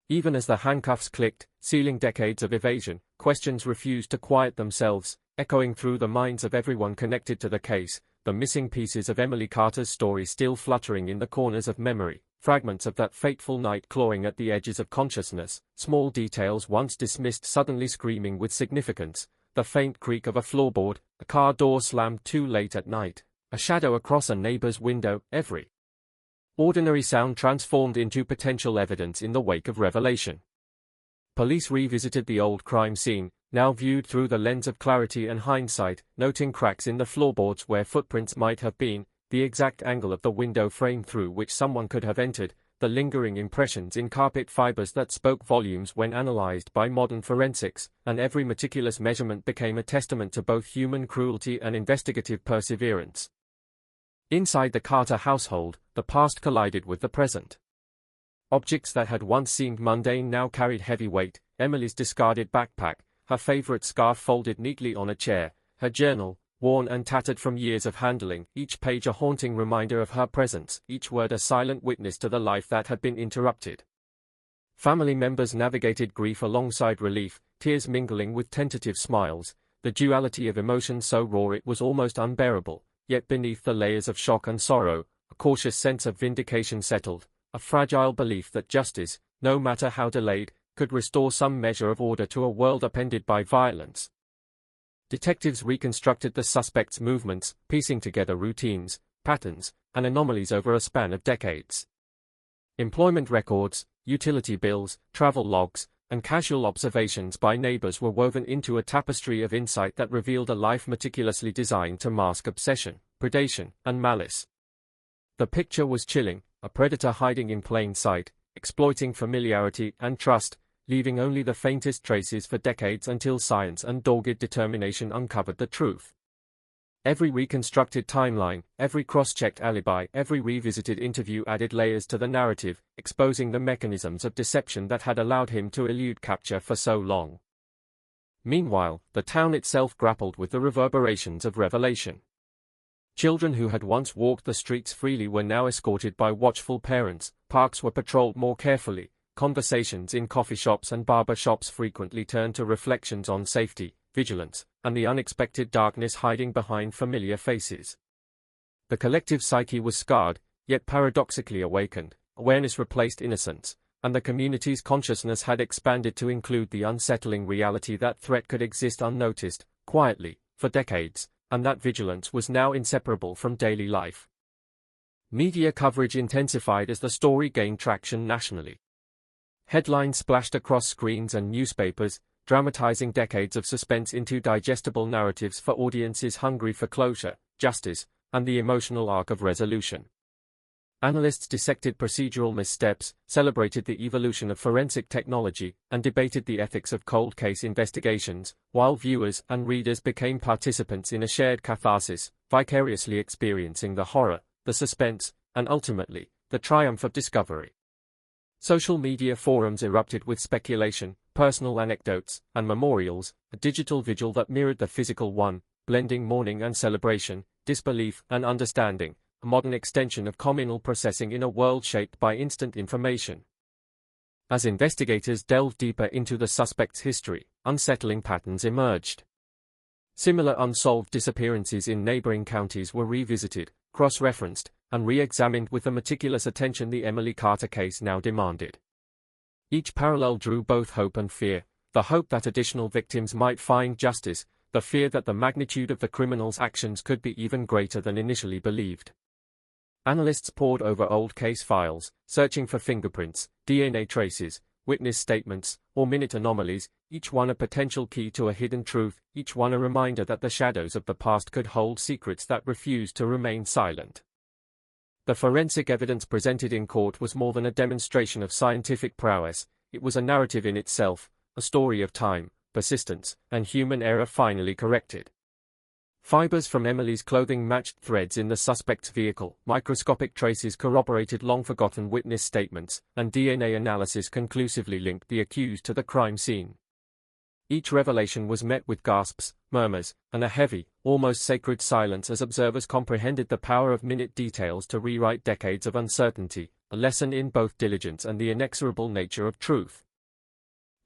Even as the handcuffs clicked, sealing decades of evasion, questions refused to quiet themselves, echoing through the minds of everyone connected to the case, the missing pieces of Emily Carter's story still fluttering in the corners of memory, fragments of that fateful night clawing at the edges of consciousness, small details once dismissed suddenly screaming with significance, the faint creak of a floorboard, a car door slammed too late at night, a shadow across a neighbor's window, every ordinary sound transformed into potential evidence in the wake of revelation. Police revisited the old crime scene, now viewed through the lens of clarity and hindsight, noting cracks in the floorboards where footprints might have been, the exact angle of the window frame through which someone could have entered, the lingering impressions in carpet fibers that spoke volumes when analyzed by modern forensics, and every meticulous measurement became a testament to both human cruelty and investigative perseverance. Inside the Carter household, the past collided with the present. Objects that had once seemed mundane now carried heavy weight, Emily's discarded backpack, her favorite scarf folded neatly on a chair, her journal, worn and tattered from years of handling, each page a haunting reminder of her presence, each word a silent witness to the life that had been interrupted. Family members navigated grief alongside relief, tears mingling with tentative smiles, the duality of emotion so raw it was almost unbearable, yet beneath the layers of shock and sorrow, a cautious sense of vindication settled, a fragile belief that justice, no matter how delayed, could restore some measure of order to a world upended by violence. Detectives reconstructed the suspect's movements, piecing together routines, patterns, and anomalies over a span of decades. Employment records, utility bills, travel logs, and casual observations by neighbors were woven into a tapestry of insight that revealed a life meticulously designed to mask obsession, predation, and malice. The picture was chilling, a predator hiding in plain sight, exploiting familiarity and trust, leaving only the faintest traces for decades until science and dogged determination uncovered the truth. Every reconstructed timeline, every cross-checked alibi, every revisited interview added layers to the narrative, exposing the mechanisms of deception that had allowed him to elude capture for so long. Meanwhile, the town itself grappled with the reverberations of revelation. Children who had once walked the streets freely were now escorted by watchful parents, parks were patrolled more carefully, conversations in coffee shops and barber shops frequently turned to reflections on safety, vigilance, and the unexpected darkness hiding behind familiar faces. The collective psyche was scarred, yet paradoxically awakened, awareness replaced innocence, and the community's consciousness had expanded to include the unsettling reality that threat could exist unnoticed, quietly, for decades, and that vigilance was now inseparable from daily life. Media coverage intensified as the story gained traction nationally. Headlines splashed across screens and newspapers, dramatizing decades of suspense into digestible narratives for audiences hungry for closure, justice, and the emotional arc of resolution. Analysts dissected procedural missteps, celebrated the evolution of forensic technology, and debated the ethics of cold case investigations, while viewers and readers became participants in a shared catharsis, vicariously experiencing the horror, the suspense, and ultimately, the triumph of discovery. Social media forums erupted with speculation, personal anecdotes, and memorials, a digital vigil that mirrored the physical one, blending mourning and celebration, disbelief and understanding, a modern extension of communal processing in a world shaped by instant information. As investigators delved deeper into the suspect's history, unsettling patterns emerged. Similar unsolved disappearances in neighboring counties were revisited, cross-referenced, and re-examined with the meticulous attention the Emily Carter case now demanded. Each parallel drew both hope and fear, the hope that additional victims might find justice, the fear that the magnitude of the criminal's actions could be even greater than initially believed. Analysts pored over old case files, searching for fingerprints, DNA traces, witness statements, or minute anomalies, each one a potential key to a hidden truth, each one a reminder that the shadows of the past could hold secrets that refused to remain silent. The forensic evidence presented in court was more than a demonstration of scientific prowess, it was a narrative in itself, a story of time, persistence, and human error finally corrected. Fibers from Emily's clothing matched threads in the suspect's vehicle, microscopic traces corroborated long-forgotten witness statements, and DNA analysis conclusively linked the accused to the crime scene. Each revelation was met with gasps, murmurs, and a heavy, almost sacred silence as observers comprehended the power of minute details to rewrite decades of uncertainty, a lesson in both diligence and the inexorable nature of truth.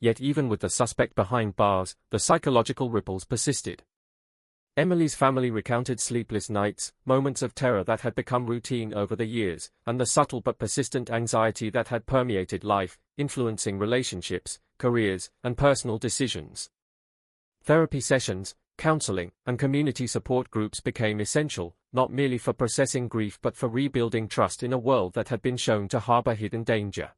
Yet even with the suspect behind bars, the psychological ripples persisted. Emily's family recounted sleepless nights, moments of terror that had become routine over the years, and the subtle but persistent anxiety that had permeated life, influencing relationships, careers, and personal decisions. Therapy sessions, counseling, and community support groups became essential, not merely for processing grief but for rebuilding trust in a world that had been shown to harbor hidden danger.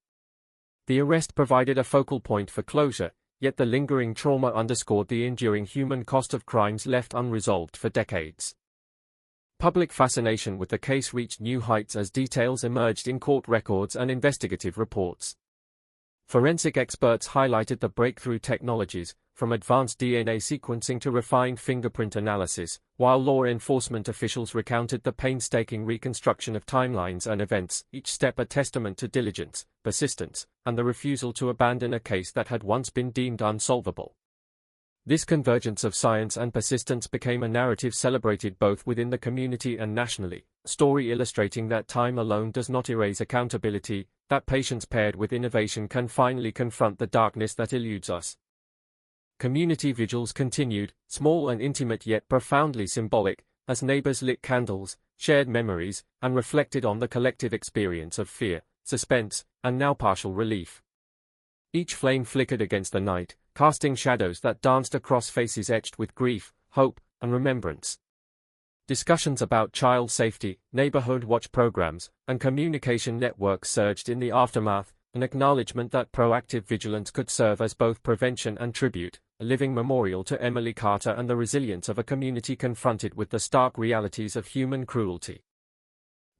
The arrest provided a focal point for closure, yet the lingering trauma underscored the enduring human cost of crimes left unresolved for decades. Public fascination with the case reached new heights as details emerged in court records and investigative reports. Forensic experts highlighted the breakthrough technologies, from advanced DNA sequencing to refined fingerprint analysis, while law enforcement officials recounted the painstaking reconstruction of timelines and events, each step a testament to diligence, persistence, and the refusal to abandon a case that had once been deemed unsolvable. This convergence of science and persistence became a narrative celebrated both within the community and nationally, a story illustrating that time alone does not erase accountability, that patience paired with innovation can finally confront the darkness that eludes us. Community vigils continued, small and intimate yet profoundly symbolic, as neighbors lit candles, shared memories, and reflected on the collective experience of fear, suspense, and now partial relief. Each flame flickered against the night, casting shadows that danced across faces etched with grief, hope, and remembrance. Discussions about child safety, neighborhood watch programs, and communication networks surged in the aftermath, an acknowledgement that proactive vigilance could serve as both prevention and tribute, a living memorial to Emily Carter and the resilience of a community confronted with the stark realities of human cruelty.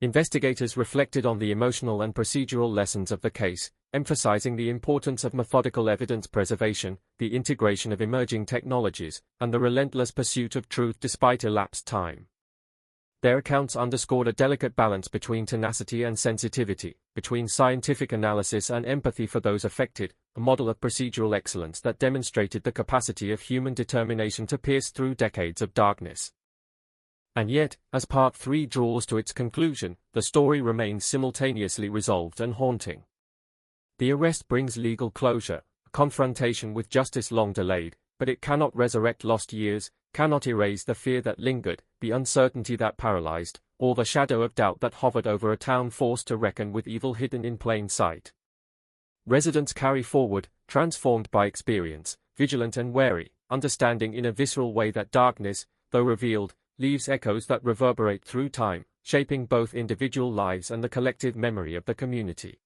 Investigators reflected on the emotional and procedural lessons of the case, emphasizing the importance of methodical evidence preservation, the integration of emerging technologies, and the relentless pursuit of truth despite elapsed time. Their accounts underscored a delicate balance between tenacity and sensitivity, between scientific analysis and empathy for those affected, a model of procedural excellence that demonstrated the capacity of human determination to pierce through decades of darkness. And yet, as Part 3 draws to its conclusion, the story remains simultaneously resolved and haunting. The arrest brings legal closure, a confrontation with justice long delayed, but it cannot resurrect lost years, cannot erase the fear that lingered, the uncertainty that paralyzed, or the shadow of doubt that hovered over a town forced to reckon with evil hidden in plain sight. Residents carry forward, transformed by experience, vigilant and wary, understanding in a visceral way that darkness, though revealed, leaves echoes that reverberate through time, shaping both individual lives and the collective memory of the community.